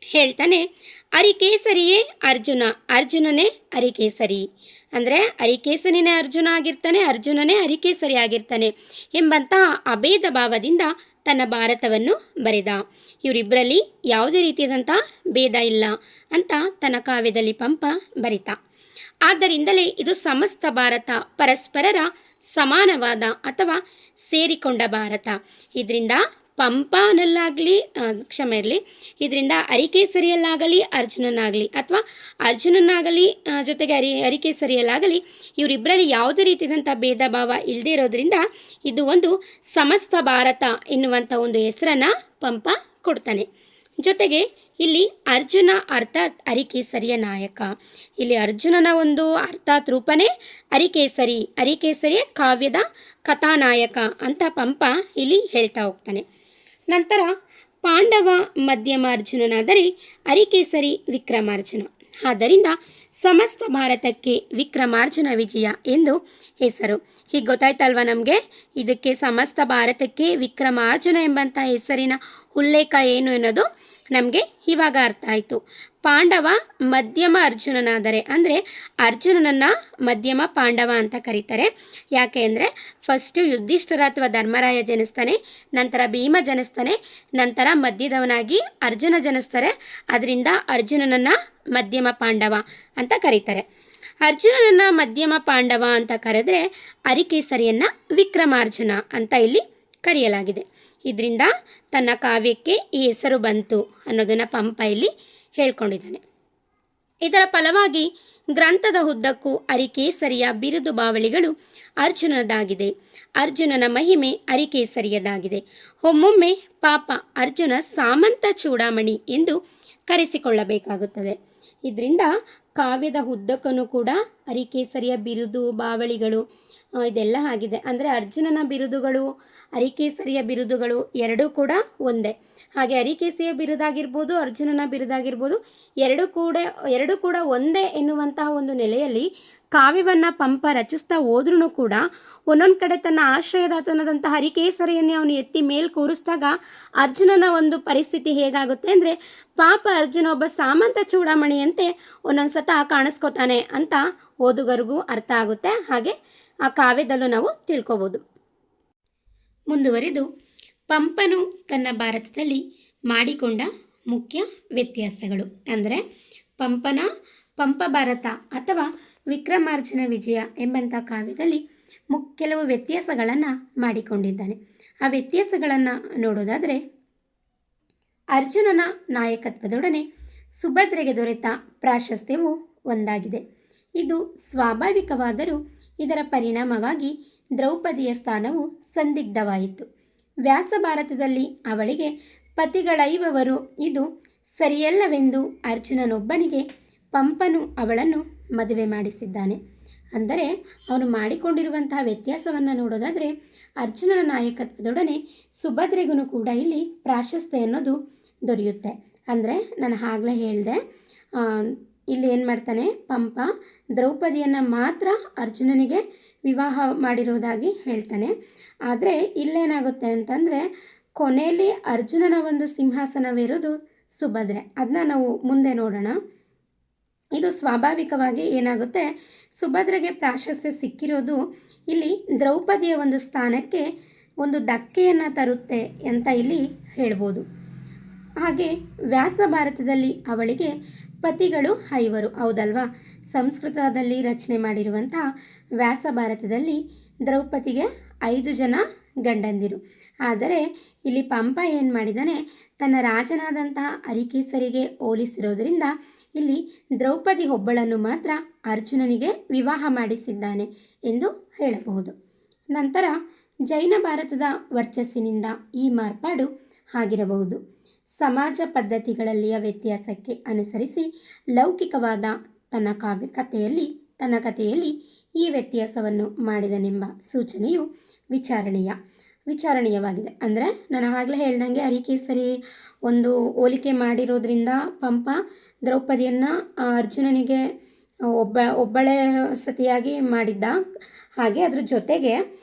A: ಹೇಳ್ತಾನೆ, ಅರಿಕೇಸರಿಯೇ ಅರ್ಜುನ, ಅರ್ಜುನನೇ ಅರಿಕೇಸರಿ. ಅಂದರೆ ಅರಿಕೇಸರಿನೇ ಅರ್ಜುನ ಆಗಿರ್ತಾನೆ, ಅರ್ಜುನನೇ ಅರಿಕೇಸರಿ ಆಗಿರ್ತಾನೆ ಎಂಬಂತಹ ಅಭೇದ ಭಾವದಿಂದ ತನ್ನ ಭಾರತವನ್ನು ಬರೆದ. ಇವರಿಬ್ಬರಲ್ಲಿ ಯಾವುದೇ ರೀತಿಯಾದಂಥ ಭೇದ ಇಲ್ಲ ಅಂತ ತನ್ನ ಕಾವ್ಯದಲ್ಲಿ ಪಂಪ ಬರಿತ. ಆದ್ದರಿಂದಲೇ ಇದು ಸಮಸ್ತ ಭಾರತ ಪರಸ್ಪರರ ಸಮಾನವಾದ ಅಥವಾ ಸೇರಿಕೊಂಡ ಭಾರತ. ಇದರಿಂದ ಪಂಪನಲ್ಲಾಗಲಿ ಕ್ಷಮೆ ಇರಲಿ, ಇದರಿಂದ ಅರಿಕೇಸರಿಯಲ್ಲಾಗಲಿ ಅರ್ಜುನನಾಗಲಿ ಅಥವಾ ಅರ್ಜುನನಾಗಲಿ ಜೊತೆಗೆ ಅರಿಕೇಸರಿಯಲ್ಲಾಗಲಿ ಇವರಿಬ್ಬರಲ್ಲಿ ಯಾವುದೇ ರೀತಿಯಾದಂಥ ಭೇದ ಭಾವ ಇಲ್ಲದೇ ಇರೋದ್ರಿಂದ ಇದು ಒಂದು ಸಮಸ್ತ ಭಾರತ ಎನ್ನುವಂಥ ಒಂದು ಹೆಸರನ್ನು ಪಂಪ ಕೊಡ್ತಾನೆ. ಜೊತೆಗೆ ಇಲ್ಲಿ ಅರ್ಜುನ ಅರ್ಥಾತ್ ಅರಿಕೇಸರಿಯ ನಾಯಕ. ಇಲ್ಲಿ ಅರ್ಜುನನ ಒಂದು ಅರ್ಥಾತ್ ರೂಪನೇ ಅರಿಕೇಸರಿ, ಅರಿಕೇಸರಿಯ ಕಾವ್ಯದ ಕಥಾನಾಯಕ ಅಂತ ಪಂಪ ಇಲ್ಲಿ ಹೇಳ್ತಾ ಹೋಗ್ತಾನೆ. ನಂತರ ಪಾಂಡವ ಮಧ್ಯಮಾರ್ಜುನನಾದರೆ ಅರಿಕೇಸರಿ ವಿಕ್ರಮಾರ್ಜುನ. ಆದ್ದರಿಂದ ಸಮಸ್ತ ಭಾರತಕ್ಕೆ ವಿಕ್ರಮಾರ್ಜುನ ವಿಜಯ ಎಂದು ಹೆಸರು. ಹೀಗೆ ಗೊತ್ತಾಯ್ತಲ್ವ ನಮಗೆ, ಇದಕ್ಕೆ ಸಮಸ್ತ ಭಾರತಕ್ಕೆ ವಿಕ್ರಮಾರ್ಜುನ ಎಂಬಂಥ ಹೆಸರಿನ ಉಲ್ಲೇಖ ಏನು ಅನ್ನೋದು ನಮಗೆ ಇವಾಗ ಅರ್ಥ ಆಯಿತು. ಪಾಂಡವ ಮಧ್ಯಮ ಅರ್ಜುನನಾದರೆ ಅಂದರೆ ಅರ್ಜುನನನ್ನು ಮಧ್ಯಮ ಪಾಂಡವ ಅಂತ ಕರೀತಾರೆ. ಯಾಕೆ ಅಂದರೆ ಫಸ್ಟು ಯುಧಿಷ್ಠಿರ ಅಥವಾ ಧರ್ಮರಾಯ ಜನಿಸ್ತಾನೆ, ನಂತರ ಭೀಮ ಜನಿಸ್ತಾನೆ, ನಂತರ ಮಧ್ಯದವನಾಗಿ ಅರ್ಜುನ ಜನಿಸ್ತಾರೆ. ಅದರಿಂದ ಅರ್ಜುನನನ್ನು ಮಧ್ಯಮ ಪಾಂಡವ ಅಂತ ಕರೀತಾರೆ. ಅರ್ಜುನನನ್ನು ಮಧ್ಯಮ ಪಾಂಡವ ಅಂತ ಕರೆದರೆ ಅರಿಕೇಸರಿಯನ್ನು ವಿಕ್ರಮಾರ್ಜುನ ಅಂತ ಇಲ್ಲಿ ಕರೆಯಲಾಗಿದೆ. ಇದರಿಂದ ತನ್ನ ಕಾವ್ಯಕ್ಕೆ ಈ ಹೆಸರು ಬಂತು ಅನ್ನೋದನ್ನು ಪಂಪ ಇಲ್ಲಿ ಹೇಳ್ಕೊಂಡಿದ್ದಾನೆ. ಇದರ ಫಲವಾಗಿ ಗ್ರಂಥದ ಉದ್ದಕ್ಕೂ ಅರಿಕೇಸರಿಯ ಬಿರುದು ಬಾವಳಿಗಳು ಅರ್ಜುನದಾಗಿದೆ, ಅರ್ಜುನನ ಮಹಿಮೆ ಅರಿಕೇಸರಿಯದಾಗಿದೆ. ಒಮ್ಮೊಮ್ಮೆ ಪಾಪ ಅರ್ಜುನ ಸಾಮಂತ ಚೂಡಾಮಣಿ ಎಂದು ಕರೆಸಿಕೊಳ್ಳಬೇಕಾಗುತ್ತದೆ. ಇದರಿಂದ ಕಾವ್ಯದ ಉದ್ದಕ್ಕೂ ಕೂಡ ಅರಿಕೇಸರಿಯ ಬಿರುದು ಬಾವಳಿಗಳು ಇದೆಲ್ಲ ಆಗಿದೆ. ಅಂದರೆ ಅರ್ಜುನನ ಬಿರುದುಗಳು ಅರಿಕೇಸರಿಯ ಬಿರುದುಗಳು ಎರಡೂ ಕೂಡ ಒಂದೇ. ಹಾಗೆ ಅರಿಕೇಸರಿಯ ಬಿರುದಾಗಿರ್ಬೋದು, ಅರ್ಜುನನ ಬಿರುದಾಗಿರ್ಬೋದು, ಎರಡೂ ಕೂಡ ಒಂದೇ ಎನ್ನುವಂತಹ ಒಂದು ನೆಲೆಯಲ್ಲಿ ಕಾವ್ಯವನ್ನು ಪಂಪ ರಚಿಸ್ತಾ ಹೋದ್ರೂ ಕೂಡ ಒಂದೊಂದು ಕಡೆ ತನ್ನ ಆಶ್ರಯದಾತನಾದಂತಹ ಹರಿಕೇಸರಿಯನ್ನೇ ಅವನು ಎತ್ತಿ ಮೇಲೆ ಕೂರಿಸಿದಾಗ ಅರ್ಜುನನ ಒಂದು ಪರಿಸ್ಥಿತಿ ಹೇಗಾಗುತ್ತೆ ಅಂದರೆ, ಪಾಪ ಅರ್ಜುನ ಒಬ್ಬ ಸಾಮಂತ ಚೂಡಾಮಣಿಯಂತೆ ಒಂದೊಂದು ಸತ ಕಾಣಿಸ್ಕೋತಾನೆ ಅಂತ ಓದುಗರಿಗೂ ಅರ್ಥ ಆಗುತ್ತೆ. ಹಾಗೆ ಆ ಕಾವ್ಯದಲ್ಲೂ ನಾವು ತಿಳ್ಕೊಬೋದು. ಮುಂದುವರಿದು ಪಂಪನು ತನ್ನ ಭಾರತದಲ್ಲಿ ಮಾಡಿಕೊಂಡ ಮುಖ್ಯ ವ್ಯತ್ಯಾಸಗಳು ಅಂದರೆ ಪಂಪ ಭಾರತ ಅಥವಾ ವಿಕ್ರಮಾರ್ಜುನ ವಿಜಯ ಎಂಬಂಥ ಕಾವ್ಯದಲ್ಲಿ ಕೆಲವು ವ್ಯತ್ಯಾಸಗಳನ್ನು ಮಾಡಿಕೊಂಡಿದ್ದಾನೆ. ಆ ವ್ಯತ್ಯಾಸಗಳನ್ನು ನೋಡೋದಾದರೆ, ಅರ್ಜುನನ ನಾಯಕತ್ವದೊಡನೆ ಸುಭದ್ರೆಗೆ ದೊರೆತ ಪ್ರಾಶಸ್ತ್ಯವು ಒಂದಾಗಿದೆ. ಇದು ಸ್ವಾಭಾವಿಕವಾದರೂ ಇದರ ಪರಿಣಾಮವಾಗಿ ದ್ರೌಪದಿಯ ಸ್ಥಾನವು ಸಂದಿಗ್ಧವಾಯಿತು. ವ್ಯಾಸ ಭಾರತದಲ್ಲಿ ಅವಳಿಗೆ ಪತಿಗಳೈವವರು ಇದು ಸರಿಯಲ್ಲವೆಂದು ಅರ್ಜುನನೊಬ್ಬನಿಗೆ ಪಂಪನು ಅವಳನ್ನು ಮದುವೆ ಮಾಡಿಸಿದ್ದಾನೆ. ಅಂದರೆ ಅವನು ಮಾಡಿಕೊಂಡಿರುವಂತಹ ವ್ಯತ್ಯಾಸವನ್ನು ನೋಡೋದಾದರೆ, ಅರ್ಜುನನ ನಾಯಕತ್ವದೊಡನೆ ಸುಭದ್ರೆಗೂ ಕೂಡ ಇಲ್ಲಿ ಪ್ರಾಶಸ್ತ್ಯ ಅನ್ನೋದು ದೊರೆಯುತ್ತೆ. ಅಂದರೆ ನಾನು ಆಗಲೇ ಹೇಳಿದೆ, ಇಲ್ಲಿ ಏನು ಮಾಡ್ತಾನೆ ಪಂಪ ದ್ರೌಪದಿಯನ್ನು ಮಾತ್ರ ಅರ್ಜುನನಿಗೆ ವಿವಾಹ ಮಾಡಿರೋದಾಗಿ ಹೇಳ್ತಾನೆ. ಆದರೆ ಇಲ್ಲೇನಾಗುತ್ತೆ ಅಂತಂದರೆ, ಕೊನೆಯಲ್ಲಿ ಅರ್ಜುನನ ಒಂದು ಸಿಂಹಾಸನವಿರೋದು ಸುಭದ್ರೆ. ಅದನ್ನ ನಾವು ಮುಂದೆ ನೋಡೋಣ. ಇದು ಸ್ವಾಭಾವಿಕವಾಗಿ ಏನಾಗುತ್ತೆ, ಸುಭದ್ರೆಗೆ ಪ್ರಾಶಸ್ತ್ಯ ಸಿಕ್ಕಿರೋದು ಇಲ್ಲಿ ದ್ರೌಪದಿಯ ಒಂದು ಸ್ಥಾನಕ್ಕೆ ಒಂದು ಧಕ್ಕೆಯನ್ನು ತರುತ್ತೆ ಅಂತ ಇಲ್ಲಿ ಹೇಳ್ಬೋದು. ಹಾಗೆ ವ್ಯಾಸ ಭಾರತದಲ್ಲಿ ಅವಳಿಗೆ ಪತಿಗಳು 5 ಹೌದಲ್ವಾ. ಸಂಸ್ಕೃತದಲ್ಲಿ ರಚನೆ ಮಾಡಿರುವಂತಹ ವ್ಯಾಸ ಭಾರತದಲ್ಲಿ ದ್ರೌಪದಿಗೆ 5 ಜನ ಗಂಡಂದಿರು. ಆದರೆ ಇಲ್ಲಿ ಪಂಪ ಏನು ಮಾಡಿದ್ದಾನೆ, ತನ್ನ ರಾಜನಾದಂತಹ ಅರಿಕೇಸರಿಗೆ ಹೋಲಿಸಿರೋದ್ರಿಂದ ಇಲ್ಲಿ ದ್ರೌಪದಿ ಒಬ್ಬಳನ್ನು ಮಾತ್ರ ಅರ್ಜುನನಿಗೆ ವಿವಾಹ ಮಾಡಿಸಿದ್ದಾನೆ ಎಂದು ಹೇಳಬಹುದು. ನಂತರ ಜೈನ ಭಾರತದ ವರ್ಚಸ್ಸಿನಿಂದ ಈ ಮಾರ್ಪಾಡು ಆಗಿರಬಹುದು. ಸಮಾಜ ಪದ್ಧತಿಗಳಲ್ಲಿಯ ವ್ಯತ್ಯಾಸಕ್ಕೆ ಅನುಸರಿಸಿ ಲೌಕಿಕವಾದ ತನ್ನ ಕಥೆಯಲ್ಲಿ ಈ ವ್ಯತ್ಯಾಸವನ್ನು ಮಾಡಿದನೆಂಬ ಸೂಚನೆಯು ವಿಚಾರಣೀಯವಾಗಿದೆ. ಅಂದರೆ ನಾನು ಆಗಲೇ ಹೇಳ್ದಂಗೆ ಅರಿಕೇಸರಿ ಒಂದು ಹೋಲಿಕೆ ಮಾಡಿರೋದ್ರಿಂದ ಪಂಪ ದ್ರೌಪದಿಯನ್ನು ಅರ್ಜುನನಿಗೆ ಒಬ್ಬಳೇ ಸತಿಯಾಗಿ ಮಾಡಿದ್ದ. ಹಾಗೆ ಅದ್ರ ಜೊತೆಗೆ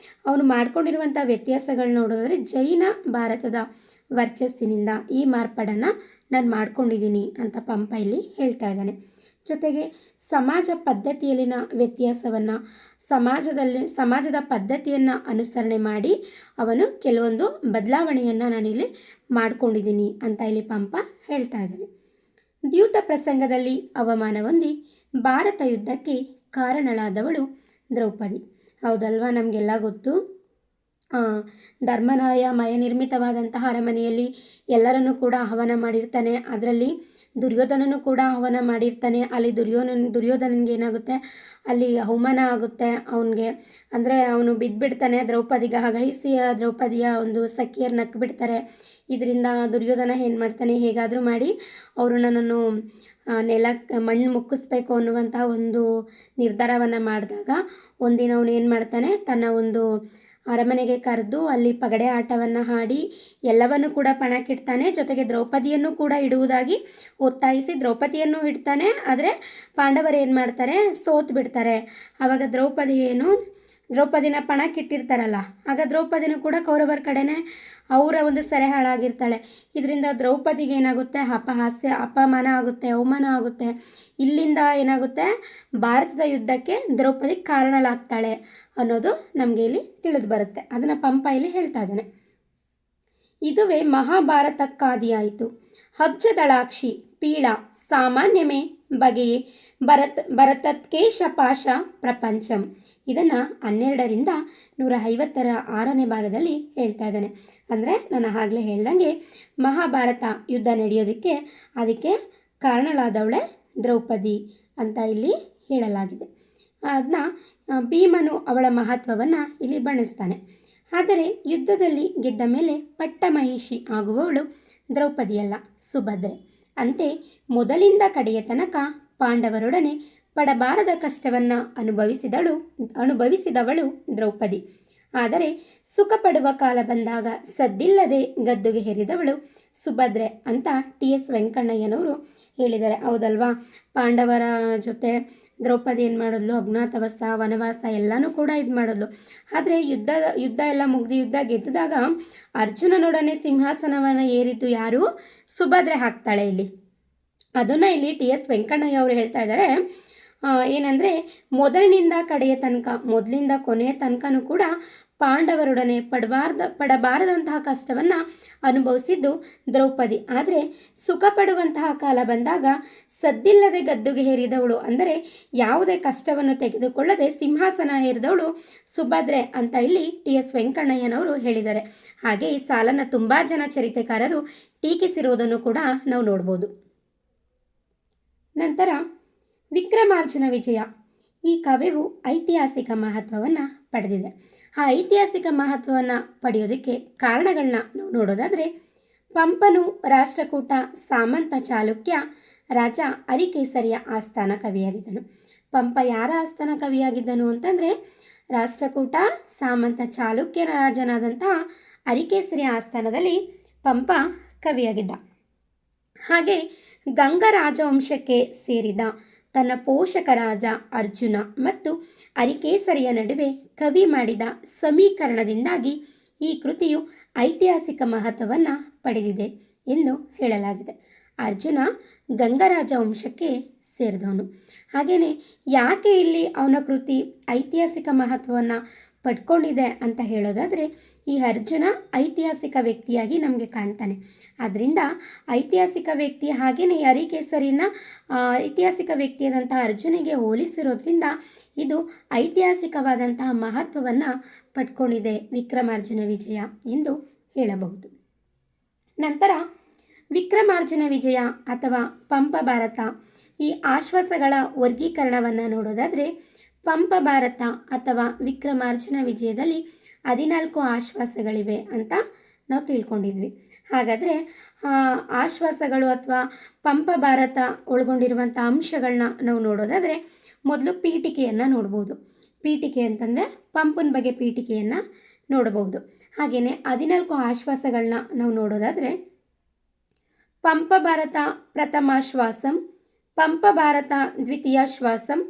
A: ಅವನು ಮಾಡ್ಕೊಂಡಿರುವಂಥ ವ್ಯತ್ಯಾಸಗಳು ನೋಡೋದಾದರೆ ಜೈನ ಭಾರತದ ವರ್ಚಸ್ಸಿನಿಂದ ಈ ಮಾರ್ಪಾಡನ್ನು ನಾನು ಮಾಡ್ಕೊಂಡಿದ್ದೀನಿ ಅಂತ ಪಂಪ ಇಲ್ಲಿ ಹೇಳ್ತಾ ಇದ್ದಾನೆ. ಜೊತೆಗೆ ಸಮಾಜ ಪದ್ಧತಿಯಲ್ಲಿನ ವ್ಯತ್ಯಾಸವನ್ನು ಸಮಾಜದ ಪದ್ಧತಿಯನ್ನು ಅನುಸರಣೆ ಮಾಡಿ ಅವನು ಕೆಲವೊಂದು ಬದಲಾವಣೆಯನ್ನು ನಾನಿಲ್ಲಿ ಮಾಡ್ಕೊಂಡಿದ್ದೀನಿ ಅಂತ ಇಲ್ಲಿ ಪಂಪ ಹೇಳ್ತಾ ಇದ್ದಾನೆ. ದ್ಯೂತ ಪ್ರಸಂಗದಲ್ಲಿ ಅವಮಾನ ಹೊಂದಿ ಭಾರತ ಯುದ್ಧಕ್ಕೆ ಕಾರಣಳಾದವಳು ದ್ರೌಪದಿ. ಹೌದಲ್ವಾ, ನಮಗೆಲ್ಲ ಗೊತ್ತು. ಧರ್ಮರಾಯ ಮಯನಿರ್ಮಿತವಾದಂತಹ ಅರಮನೆಯಲ್ಲಿ ಎಲ್ಲರನ್ನೂ ಕೂಡ ಆಹ್ವಾನ ಮಾಡಿರ್ತಾನೆ. ಅದರಲ್ಲಿ ದುರ್ಯೋಧನನು ಕೂಡ ಆಹ್ವಾನ ಮಾಡಿರ್ತಾನೆ. ಅಲ್ಲಿ ದುರ್ಯೋಧನನಿಗೆ ಏನಾಗುತ್ತೆ, ಅಲ್ಲಿ ಅವಮಾನ ಆಗುತ್ತೆ ಅವನಿಗೆ. ಅಂದರೆ ಅವನು ಬಿದ್ದುಬಿಡ್ತಾನೆ. ದ್ರೌಪದಿಗೆ ಹಗೈಸಿ ದ್ರೌಪದಿಯ ಒಂದು ಸಖಿಯರು ನಕ್ಕು ಬಿಡ್ತಾರೆ. ಇದರಿಂದ ದುರ್ಯೋಧನ ಏನು ಮಾಡ್ತಾನೆ, ಹೇಗಾದರೂ ಮಾಡಿ ಅವರು ನನ್ನನ್ನು ಮಣ್ಣು ಮುಕ್ಕಿಸ್ಬೇಕು ಅನ್ನುವಂಥ ಒಂದು ನಿರ್ಧಾರವನ್ನು ಮಾಡಿದಾಗ ಒಂದಿನ ಅವನು ಏನು ಮಾಡ್ತಾನೆ, ತನ್ನ ಒಂದು ಅರಮನೆಗೆ ಕರೆದು ಅಲ್ಲಿ ಪಗಡೆ ಆಟವನ್ನು ಆಡಿ ಎಲ್ಲವನ್ನು ಕೂಡ ಪಣಕ್ಕಿಡ್ತಾನೆ. ಜೊತೆಗೆ ದ್ರೌಪದಿಯನ್ನು ಕೂಡ ಇಡುವುದಾಗಿ ಒತ್ತಾಯಿಸಿ ದ್ರೌಪದಿಯನ್ನು ಇಡ್ತಾನೆ. ಆದರೆ ಪಾಂಡವರು ಏನು ಮಾಡ್ತಾರೆ, ಸೋತು ಬಿಡ್ತಾರೆ. ಆವಾಗ ದ್ರೌಪದಿನ ಪಣಕ್ಕಿಟ್ಟಿರ್ತಾರಲ್ಲ, ಆಗ ದ್ರೌಪದಿನೂ ಕೂಡ ಕೌರವರ ಕಡೆನೇ ಅವರ ಒಂದು ಸೆರೆ ಹಾಳಾಗಿರ್ತಾಳೆ. ಇದರಿಂದ ದ್ರೌಪದಿಗೆ ಏನಾಗುತ್ತೆ, ಅಪಮಾನ ಆಗುತ್ತೆ, ಅವಮಾನ ಆಗುತ್ತೆ. ಇಲ್ಲಿಂದ ಏನಾಗುತ್ತೆ, ಭಾರತದ ಯುದ್ಧಕ್ಕೆ ದ್ರೌಪದಿ ಕಾರಣಳಾಗ್ತಾಳೆ ಅನ್ನೋದು ನಮಗೆ ಇಲ್ಲಿ ತಿಳಿದು ಬರುತ್ತೆ. ಅದನ್ನು ಪಂಪ ಇಲ್ಲಿ ಹೇಳ್ತಾ ಇದ್ದಾನೆ. ಇದುವೇ ಮಹಾಭಾರತಕ್ಕಾದಿಯಾಯಿತು. ಅಬ್ಜದಳಾಕ್ಷಿ ಪೀಳ ಸಾಮಾನ್ಯಮೇ ಬಗೆಯೇ ಭರತತ್ಕೇಶ ಪ್ರಪಂಚಂ. ಇದನ್ನು 12ರಿಂದ 156ನೇ ಭಾಗದಲ್ಲಿ ಹೇಳ್ತಾ ಇದ್ದಾನೆ. ಅಂದರೆ ನಾನು ಆಗಲೇ ಹೇಳ್ದಂಗೆ ಮಹಾಭಾರತ ಯುದ್ಧ ನಡೆಯೋದಕ್ಕೆ ಅದಕ್ಕೆ ಕಾರಣಳಾದವಳೆ ದ್ರೌಪದಿ ಅಂತ ಇಲ್ಲಿ ಹೇಳಲಾಗಿದೆ. ಅದನ್ನ ಭೀಮನು ಅವಳ ಮಹತ್ವವನ್ನು ಇಲ್ಲಿ ಬಣ್ಣಿಸ್ತಾನೆ. ಆದರೆ ಯುದ್ಧದಲ್ಲಿ ಗೆದ್ದ ಮೇಲೆ ಪಟ್ಟಮಹಿಷಿ ಆಗುವವಳು ದ್ರೌಪದಿಯಲ್ಲ, ಸುಭದ್ರೆ. ಅಂತೆ ಮೊದಲಿಂದ ಕಡೆಯ ತನಕ ಪಾಂಡವರೊಡನೆ ಪಡಬಾರದ ಕಷ್ಟವನ್ನು ಅನುಭವಿಸಿದವಳು ದ್ರೌಪದಿ. ಆದರೆ ಸುಖ ಪಡುವ ಕಾಲ ಬಂದಾಗ ಸದ್ದಿಲ್ಲದೆ ಗದ್ದುಗೆ ಹೇರಿದವಳು ಸುಭದ್ರೆ ಅಂತ ಟಿ.ಎಸ್. ವೆಂಕಣ್ಣಯ್ಯನವರು ಹೇಳಿದ್ದಾರೆ. ಹೌದಲ್ವಾ? ಪಾಂಡವರ ಜೊತೆ ದ್ರೌಪದಿ ಏನು ಮಾಡಿದ್ಲು? ಅಜ್ಞಾತವಾಸ, ವನವಾಸ ಎಲ್ಲನೂ ಕೂಡ ಇದು ಮಾಡಿದ್ಲು. ಆದರೆ ಯುದ್ಧ ಎಲ್ಲ ಮುಗಿದು ಯುದ್ಧ ಗೆದ್ದಾಗ ಅರ್ಜುನನೊಡನೆ ಸಿಂಹಾಸನವನ್ನು ಏರಿದ್ದು ಯಾರು? ಸುಭದ್ರೆ ಹಾಕ್ತಾಳೆ ಇಲ್ಲಿ. ಅದನ್ನು ಇಲ್ಲಿ ಟಿ.ಎಸ್. ವೆಂಕಣ್ಣಯ್ಯ ಅವರು ಹೇಳ್ತಾ ಇದ್ದಾರೆ. ಏನಂದರೆ ಮೊದಲಿನಿಂದ ಕಡೆಯ ತನಕ, ಮೊದಲಿಂದ ಕೊನೆಯ ತನಕನೂ ಕೂಡ ಪಾಂಡವರೊಡನೆ ಪಡಬಾರದಂತಹ ಕಷ್ಟವನ್ನು ಅನುಭವಿಸಿದ್ದು ದ್ರೌಪದಿ. ಆದರೆ ಸುಖ ಪಡುವಂತಹ ಕಾಲ ಬಂದಾಗ ಸದ್ದಿಲ್ಲದೆ ಗದ್ದುಗೆ ಹೇರಿದವಳು, ಅಂದರೆ ಯಾವುದೇ ಕಷ್ಟವನ್ನು ತೆಗೆದುಕೊಳ್ಳದೆ ಸಿಂಹಾಸನ ಹೇರಿದವಳು ಸುಭದ್ರೆ ಅಂತ ಇಲ್ಲಿ ಟಿ.ಎಸ್. ವೆಂಕಣ್ಣಯ್ಯನವರು ಹೇಳಿದ್ದಾರೆ. ಹಾಗೆ ಈ ಸಾಲನ್ನು ತುಂಬ ಜನ ಚರಿತೆಕಾರರು ಟೀಕಿಸಿರುವುದನ್ನು ಕೂಡ ನಾವು ನೋಡ್ಬೋದು. ನಂತರ ವಿಕ್ರಮಾರ್ಜುನ ವಿಜಯ. ಈ ಕಾವ್ಯವು ಐತಿಹಾಸಿಕ ಮಹತ್ವವನ್ನು ಪಡೆದಿದೆ. ಆ ಐತಿಹಾಸಿಕ ಮಹತ್ವವನ್ನು ಪಡೆಯೋದಕ್ಕೆ ಕಾರಣಗಳನ್ನ ನಾವು ನೋಡೋದಾದರೆ, ಪಂಪನು ರಾಷ್ಟ್ರಕೂಟ ಸಾಮಂತ ಚಾಲುಕ್ಯ ರಾಜ ಅರಿಕೇಸರಿಯ ಆಸ್ಥಾನ ಕವಿಯಾಗಿದ್ದನು. ಪಂಪ ಯಾರ ಆಸ್ಥಾನ ಕವಿಯಾಗಿದ್ದನು ಅಂತಂದರೆ, ರಾಷ್ಟ್ರಕೂಟ ಸಾಮಂತ ಚಾಲುಕ್ಯ ರಾಜನಾದಂತಹ ಅರಿಕೇಸರಿಯ ಆಸ್ಥಾನದಲ್ಲಿ ಪಂಪ ಕವಿಯಾಗಿದ್ದ. ಹಾಗೆ ಗಂಗ ರಾಜವಂಶಕ್ಕೆ ಸೇರಿದ ತನ್ನ ಪೋಷಕ ರಾಜ ಅರ್ಜುನ ಮತ್ತು ಅರಿಕೇಸರಿಯ ನಡುವೆ ಕವಿ ಮಾಡಿದ ಸಮೀಕರಣದಿಂದಾಗಿ ಈ ಕೃತಿಯು ಐತಿಹಾಸಿಕ ಮಹತ್ವವನ್ನು ಪಡೆದಿದೆ ಎಂದು ಹೇಳಲಾಗಿದೆ. ಅರ್ಜುನ ಗಂಗರಾಜ ವಂಶಕ್ಕೆ ಸೇರಿದವನು. ಹಾಗೆಯೇ ಯಾಕೆ ಇಲ್ಲಿ ಅವನ ಕೃತಿ ಐತಿಹಾಸಿಕ ಮಹತ್ವವನ್ನು ಪಡ್ಕೊಂಡಿದೆ ಅಂತ ಹೇಳೋದಾದರೆ, ಈ ಅರ್ಜುನ ಐತಿಹಾಸಿಕ ವ್ಯಕ್ತಿಯಾಗಿ ನಮಗೆ ಕಾಣ್ತಾನೆ. ಆದ್ದರಿಂದ ಐತಿಹಾಸಿಕ ವ್ಯಕ್ತಿ, ಹಾಗೆಯೇ ಅರಿಕೇಸರಿನ ಐತಿಹಾಸಿಕ ವ್ಯಕ್ತಿಯಾದಂತಹ ಅರ್ಜುನಿಗೆ ಹೋಲಿಸಿರೋದ್ರಿಂದ ಇದು ಐತಿಹಾಸಿಕವಾದಂತಹ ಮಹತ್ವವನ್ನು ಪಡ್ಕೊಂಡಿದೆ ವಿಕ್ರಮಾರ್ಜುನ ವಿಜಯ ಎಂದು ಹೇಳಬಹುದು. ನಂತರ ವಿಕ್ರಮಾರ್ಜುನ ವಿಜಯ ಅಥವಾ ಪಂಪ ಭಾರತ, ಈ ಆಶ್ವಾಸಗಳ ವರ್ಗೀಕರಣವನ್ನು ನೋಡೋದಾದರೆ, ಪಂಪ ಭಾರತ ಅಥವಾ ವಿಕ್ರಮಾರ್ಜುನ ವಿಜಯದಲ್ಲಿ 14 ಆಶ್ವಾಸಗಳಿವೆ ಅಂತ ನಾವು ತಿಳ್ಕೊಂಡಿದ್ವಿ. ಹಾಗಾದರೆ ಆಶ್ವಾಸಗಳು ಅಥವಾ ಪಂಪ ಭಾರತ ಒಳಗೊಂಡಿರುವಂಥ ಅಂಶಗಳನ್ನ ನಾವು ನೋಡೋದಾದರೆ, ಮೊದಲು ಪೀಠಿಕೆಯನ್ನು ನೋಡ್ಬೋದು. ಪೀಠಿಕೆ ಅಂತಂದರೆ ಪಂಪನ ಬಗ್ಗೆ ಪೀಠಿಕೆಯನ್ನು ನೋಡಬಹುದು. ಹಾಗೆಯೇ 14 ಆಶ್ವಾಸಗಳನ್ನ ನಾವು ನೋಡೋದಾದರೆ, ಪಂಪ ಭಾರತ ಪ್ರಥಮಾಶ್ವಾಸಂ, ಪಂಪ ಭಾರತ ದ್ವಿತೀಯಾಶ್ವಾಸಂ,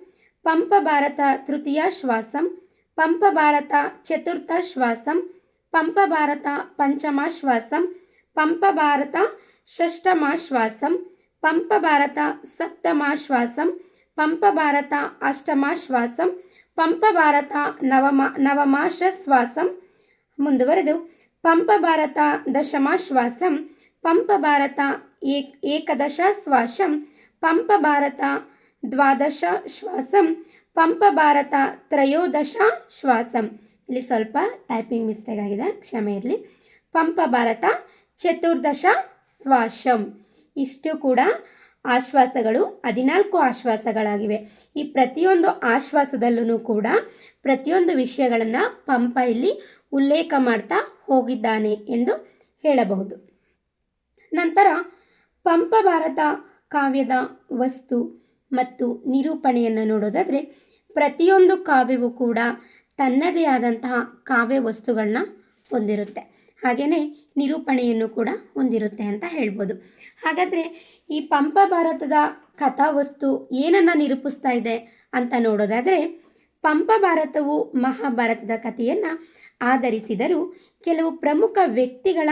A: ಪಂಪ ಭಾರತ ತೃತೀಯಾಶ್ವಾಸಂ, ಪಂಪ ಭಾರತ ಚತುರ್ಥಾಶ್ವಾಸಂ, ಪಂಪ ಭಾರತ ಪಂಚಮಾಶ್ವಾಸಂ, ಪಂಪ ಭಾರತ ಷಷ್ಠಮಾಶ್ವಾಸಂ, ಪಂಪ ಭಾರತ ಸಪ್ತಮಾಶ್ವಾಸಂ, ಪಂಪ ಭಾರತ ಅಷ್ಟಮಾಶ್ವಾಸಂ, ಪಂಪ ಭಾರತ ನವಮಾಶ್ವಾಸಂ. ಮುಂದುವರೆದು ಪಂಪ ಭಾರತ ದಶಮಾಶ್ವಾಸಂ, ಪಂಪ ಭಾರತ ಏಕದಶಾಶ್ವಾಸಂ, ಪಂಪ ಭಾರತ ದ್ವಾದಶಾಶ್ವಾಸಂ, ಪಂಪ ಭಾರತ ತ್ರಯೋದಶಾಶ್ವಾಸಂ. ಇಲ್ಲಿ ಸ್ವಲ್ಪ ಟೈಪಿಂಗ್ ಮಿಸ್ಟೇಕ್ ಆಗಿದೆ, ಕ್ಷಮೆ ಇರಲಿ. ಪಂಪ ಭಾರತ ಚತುರ್ದಶಾಶ್ವಾಸಂ. ಇಷ್ಟು ಕೂಡ ಆಶ್ವಾಸಗಳು 14 ಆಶ್ವಾಸಗಳಾಗಿವೆ. ಈ ಪ್ರತಿಯೊಂದು ಆಶ್ವಾಸದಲ್ಲೂ ಕೂಡ ಪ್ರತಿಯೊಂದು ವಿಷಯಗಳನ್ನು ಪಂಪ ಇಲ್ಲಿ ಉಲ್ಲೇಖ ಮಾಡ್ತಾ ಹೋಗಿದ್ದಾನೆ ಎಂದು ಹೇಳಬಹುದು. ನಂತರ ಪಂಪ ಭಾರತ ಕಾವ್ಯದ ವಸ್ತು ಮತ್ತು ನಿರೂಪಣೆಯನ್ನು ನೋಡೋದಾದರೆ, ಪ್ರತಿಯೊಂದು ಕಾವ್ಯವೂ ಕೂಡ ತನ್ನದೇ ಆದಂತಹ ಕಾವ್ಯ ವಸ್ತುಗಳನ್ನ ಹೊಂದಿರುತ್ತೆ. ಹಾಗೆಯೇ ನಿರೂಪಣೆಯನ್ನು ಕೂಡ ಹೊಂದಿರುತ್ತೆ ಅಂತ ಹೇಳ್ಬೋದು. ಹಾಗಾದರೆ ಈ ಪಂಪ ಭಾರತದ ಕಥಾವಸ್ತು ಏನನ್ನು ನಿರೂಪಿಸ್ತಾ ಇದೆ ಅಂತ ನೋಡೋದಾದರೆ, ಪಂಪ ಭಾರತವು ಮಹಾಭಾರತದ ಕಥೆಯನ್ನು ಆಧರಿಸಿದರೂ ಕೆಲವು ಪ್ರಮುಖ ವ್ಯಕ್ತಿಗಳ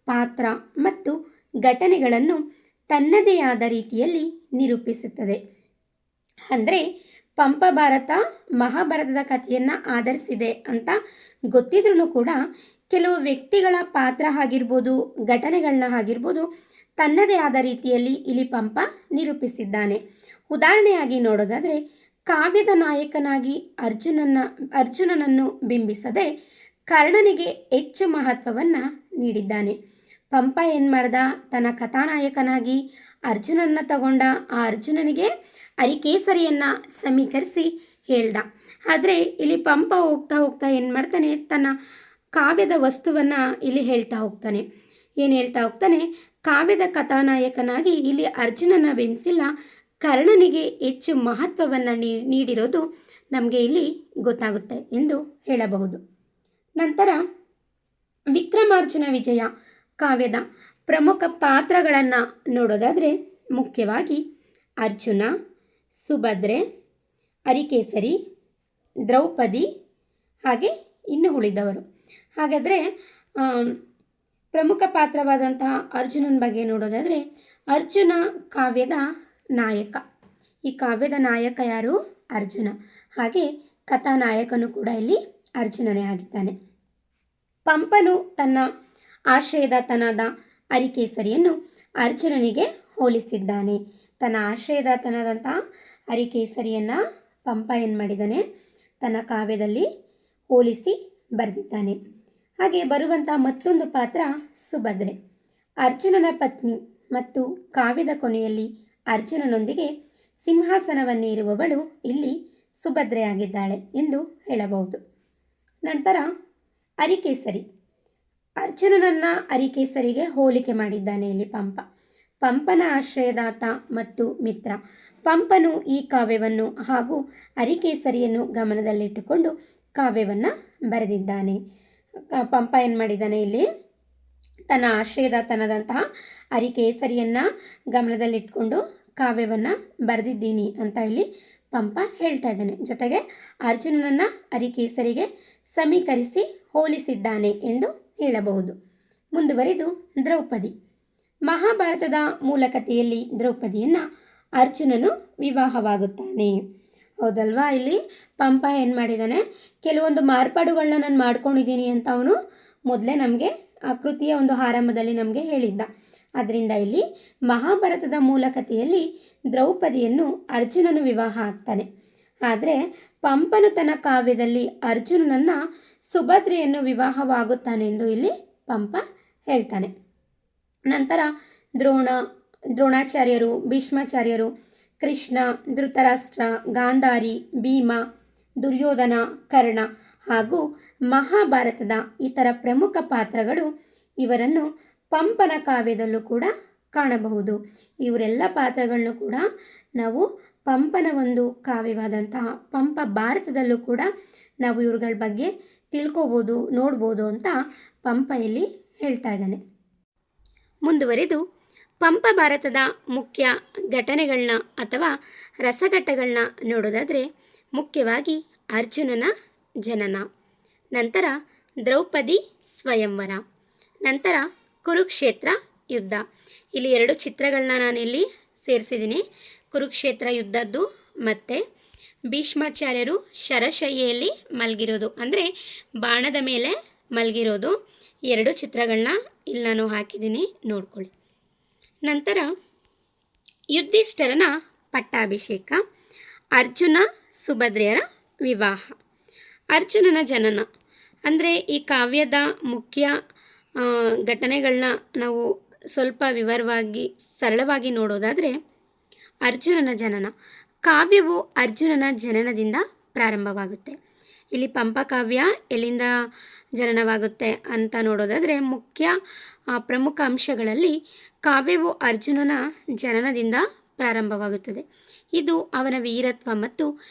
A: ಪಾತ್ರ ಮತ್ತು ಘಟನೆಗಳನ್ನು ತನ್ನದೇ ಆದ ರೀತಿಯಲ್ಲಿ ನಿರೂಪಿಸುತ್ತದೆ. ಅಂದರೆ ಪಂಪ ಭಾರತ ಮಹಾಭಾರತದ ಕಥೆಯನ್ನು ಆಧರಿಸಿದೆ ಅಂತ ಗೊತ್ತಿದ್ರೂ ಕೂಡ ಕೆಲವು ವ್ಯಕ್ತಿಗಳ ಪಾತ್ರ ಆಗಿರ್ಬೋದು, ಘಟನೆಗಳನ್ನ ಆಗಿರ್ಬೋದು, ತನ್ನದೇ ಆದ ರೀತಿಯಲ್ಲಿ ಇಲ್ಲಿ ಪಂಪ ನಿರೂಪಿಸಿದ್ದಾನೆ. ಉದಾಹರಣೆಯಾಗಿ ನೋಡೋದಾದರೆ, ಕಾವ್ಯದ ನಾಯಕನಾಗಿ ಅರ್ಜುನನನ್ನು ಬಿಂಬಿಸದೆ ಕರ್ಣನಿಗೆ ಹೆಚ್ಚು ಮಹತ್ವವನ್ನು ನೀಡಿದ್ದಾನೆ. ಪಂಪ ಏನು ಮಾಡ್ದ? ತನ್ನ ಕಥಾನಾಯಕನಾಗಿ ಅರ್ಜುನನ್ನ ತಗೊಂಡ. ಆ ಅರ್ಜುನನಿಗೆ ಅರಿಕೇಸರಿಯನ್ನು ಸಮೀಕರಿಸಿ ಹೇಳ್ದ. ಆದರೆ ಇಲ್ಲಿ ಪಂಪ ಹೋಗ್ತಾ ಹೋಗ್ತಾ ಏನು ಮಾಡ್ತಾನೆ? ತನ್ನ ಕಾವ್ಯದ ವಸ್ತುವನ್ನು ಇಲ್ಲಿ ಹೇಳ್ತಾ ಹೋಗ್ತಾನೆ. ಏನು ಹೇಳ್ತಾ ಹೋಗ್ತಾನೆ? ಕಾವ್ಯದ ಕಥಾನಾಯಕನಾಗಿ ಇಲ್ಲಿ ಅರ್ಜುನನ ಬಿಂಬಿಸಿಲ್ಲ, ಕರ್ಣನಿಗೆ ಹೆಚ್ಚು ಮಹತ್ವವನ್ನು ನೀಡಿರೋದು ನಮಗೆ ಇಲ್ಲಿ ಗೊತ್ತಾಗುತ್ತೆ ಎಂದು ಹೇಳಬಹುದು. ನಂತರ ವಿಕ್ರಮಾರ್ಜುನ ವಿಜಯ ಕಾವ್ಯದ ಪ್ರಮುಖ ಪಾತ್ರಗಳನ್ನು ನೋಡೋದಾದರೆ ಮುಖ್ಯವಾಗಿ ಅರ್ಜುನ, ಸುಭದ್ರೆ, ಅರಿಕೇಸರಿ, ದ್ರೌಪದಿ ಹಾಗೆ ಇನ್ನು ಉಳಿದವರು. ಹಾಗಾದರೆ ಪ್ರಮುಖ ಪಾತ್ರವಾದಂತಹ ಅರ್ಜುನನ ಬಗ್ಗೆ ನೋಡೋದಾದರೆ ಅರ್ಜುನ ಕಾವ್ಯದ ನಾಯಕ. ಈ ಕಾವ್ಯದ ನಾಯಕ ಯಾರು? ಅರ್ಜುನ. ಹಾಗೆ ಕಥಾನಾಯಕನು ಕೂಡ ಇಲ್ಲಿ ಅರ್ಜುನನೇ ಆಗಿದ್ದಾನೆ. ಪಂಪನು ತನ್ನ ಆಶ್ರಯದಾತನಾದ ಅರಿಕೇಸರಿಯನ್ನು ಅರ್ಜುನನಿಗೆ ಹೋಲಿಸಿದ್ದಾನೆ. ತನ್ನ ಆಶ್ರಯದಾತನಾದಂತಹ ಅರಿಕೇಸರಿಯನ್ನು ಪಂಪ ಏನು ಮಾಡಿದ್ದಾನೆ? ತನ್ನ ಕಾವ್ಯದಲ್ಲಿ ಹೋಲಿಸಿ ಬರೆದಿದ್ದಾನೆ. ಹಾಗೆ ಬರುವಂಥ ಮತ್ತೊಂದು ಪಾತ್ರ ಸುಭದ್ರೆ. ಅರ್ಜುನನ ಪತ್ನಿ ಮತ್ತು ಕಾವ್ಯದ ಕೊನೆಯಲ್ಲಿ ಅರ್ಜುನನೊಂದಿಗೆ ಸಿಂಹಾಸನವನ್ನೇರುವವಳು ಇಲ್ಲಿ ಸುಭದ್ರೆಯಾಗಿದ್ದಾಳೆ ಎಂದು ಹೇಳಬಹುದು. ನಂತರ ಅರಿಕೇಸರಿ. ಅರ್ಜುನನನ್ನು ಅರಿಕೇಸರಿಗೆ ಹೋಲಿಕೆ ಮಾಡಿದ್ದಾನೆ ಇಲ್ಲಿ ಪಂಪ. ಪಂಪನ ಆಶ್ರಯದಾತ ಮತ್ತು ಮಿತ್ರ. ಪಂಪನು ಈ ಕಾವ್ಯವನ್ನು ಹಾಗೂ ಅರಿಕೇಸರಿಯನ್ನು ಗಮನದಲ್ಲಿಟ್ಟುಕೊಂಡು ಕಾವ್ಯವನ್ನು ಬರೆದಿದ್ದಾನೆ. ಪಂಪ ಏನು ಮಾಡಿದ್ದಾನೆ ಇಲ್ಲಿ? ತನ್ನ ಆಶ್ರಯದಾತನಾದಂತಹ ಅರಿಕೇಸರಿಯನ್ನು ಗಮನದಲ್ಲಿಟ್ಕೊಂಡು ಕಾವ್ಯವನ್ನು ಬರೆದಿದ್ದೀನಿ ಅಂತ ಇಲ್ಲಿ ಪಂಪ ಹೇಳ್ತಾ ಇದ್ದಾನೆ. ಜೊತೆಗೆ ಅರ್ಜುನನನ್ನು ಅರಿಕೇಸರಿಗೆ ಸಮೀಕರಿಸಿ ಹೋಲಿಸಿದ್ದಾನೆ ಎಂದು ಹೇಳಬಹುದು. ಮುಂದುವರಿದು ದ್ರೌಪದಿ. ಮಹಾಭಾರತದ ಮೂಲಕಥೆಯಲ್ಲಿ ದ್ರೌಪದಿಯನ್ನು ಅರ್ಜುನನು ವಿವಾಹವಾಗುತ್ತಾನೆ. ಹೌದಲ್ವಾ? ಇಲ್ಲಿ ಪಂಪ ಏನು ಮಾಡಿದ್ದಾನೆ? ಕೆಲವೊಂದು ಮಾರ್ಪಾಡುಗಳನ್ನ ನಾನು ಮಾಡ್ಕೊಂಡಿದ್ದೀನಿ ಅಂತ ಅವನು ಮೊದಲೇ ನಮಗೆ ಆ ಕೃತಿಯ ಒಂದು ಆರಂಭದಲ್ಲಿ ನಮಗೆ ಹೇಳಿದ್ದ. ಅದರಿಂದ ಇಲ್ಲಿ ಮಹಾಭಾರತದ ಮೂಲಕಥೆಯಲ್ಲಿ ದ್ರೌಪದಿಯನ್ನು ಅರ್ಜುನನು ವಿವಾಹ ಆಗ್ತಾನೆ. ಆದರೆ ಪಂಪನು ತನ್ನ ಕಾವ್ಯದಲ್ಲಿ ಅರ್ಜುನನನ್ನು ಸುಭದ್ರೆಯನ್ನು ವಿವಾಹವಾಗುತ್ತಾನೆ ಎಂದು ಇಲ್ಲಿ ಪಂಪ ಹೇಳ್ತಾನೆ. ನಂತರ ದ್ರೋಣಾಚಾರ್ಯರು, ಭೀಷ್ಮಾಚಾರ್ಯರು, ಕೃಷ್ಣ, ಧೃತರಾಷ್ಟ್ರ, ಗಾಂಧಾರಿ, ಭೀಮ, ದುರ್ಯೋಧನ, ಕರ್ಣ ಹಾಗೂ ಮಹಾಭಾರತದ ಇತರ ಪ್ರಮುಖ ಪಾತ್ರಗಳು ಇವರನ್ನು ಪಂಪನ ಕಾವ್ಯದಲ್ಲೂ ಕೂಡ ಕಾಣಬಹುದು. ಇವರೆಲ್ಲ ಪಾತ್ರಗಳನ್ನು ಕೂಡ ನಾವು ಪಂಪನ ಒಂದು ಕಾವ್ಯವಾದಂತಹ ಪಂಪ ಭಾರತದಲ್ಲೂ ಕೂಡ ನಾವು ಇವ್ರುಗಳ ಬಗ್ಗೆ ತಿಳ್ಕೊಬೋದು, ನೋಡ್ಬೋದು ಅಂತ ಪಂಪ ಇಲ್ಲಿ ಹೇಳ್ತಾ ಇದ್ದಾನೆ. ಮುಂದುವರೆದು ಪಂಪ ಭಾರತದ ಮುಖ್ಯ ಘಟನೆಗಳನ್ನ ಅಥವಾ ರಸಘಟ್ಟಗಳನ್ನ ನೋಡೋದಾದರೆ ಮುಖ್ಯವಾಗಿ ಅರ್ಜುನನ ಜನನ, ನಂತರ ದ್ರೌಪದಿ ಸ್ವಯಂವರ, ನಂತರ ಕುರುಕ್ಷೇತ್ರ ಯುದ್ಧ. ಇಲ್ಲಿ 2 ಚಿತ್ರಗಳನ್ನ ನಾನಿಲ್ಲಿ ಸೇರಿಸಿದ್ದೀನಿ. ಕುರುಕ್ಷೇತ್ರ ಯುದ್ಧದ್ದು ಮತ್ತು ಭೀಷ್ಮಾಚಾರ್ಯರು ಶರಶಯ್ಯೆಯಲ್ಲಿ ಮಲಗಿರೋದು, ಅಂದರೆ ಬಾಣದ ಮೇಲೆ ಮಲಗಿರೋದು. 2 ಚಿತ್ರಗಳನ್ನ ಇಲ್ಲಿ ನಾನು ಹಾಕಿದ್ದೀನಿ, ನೋಡ್ಕೊಳ್ಳಿ. ನಂತರ ಯುಧಿಷ್ಠಿರನ ಪಟ್ಟಾಭಿಷೇಕ, ಅರ್ಜುನ ಸುಭದ್ರೆಯರ ವಿವಾಹ, ಅರ್ಜುನನ ಜನನ. ಅಂದರೆ ಈ ಕಾವ್ಯದ ಮುಖ್ಯ ಘಟನೆಗಳನ್ನ ನಾವು ಸ್ವಲ್ಪ ವಿವರವಾಗಿ ಸರಳವಾಗಿ ನೋಡೋದಾದರೆ ಅರ್ಜುನನ ಜನನ. ಕಾವ್ಯವು ಅರ್ಜುನನ ಜನನದಿಂದ ಪ್ರಾರಂಭವಾಗುತ್ತೆ. ಇಲ್ಲಿ ಪಂಪ ಕಾವ್ಯ ಎಲ್ಲಿಂದ ಜನನವಾಗುತ್ತೆ ಅಂತ ನೋಡೋದಾದರೆ ಮುಖ್ಯ ಪ್ರಮುಖ ಅಂಶಗಳಲ್ಲಿ ಕಾವ್ಯವು ಅರ್ಜುನನ ಜನನದಿಂದ ಪ್ರಾರಂಭವಾಗುತ್ತದೆ. ಇದು ಅವನ ವೀರತ್ವ ಮತ್ತು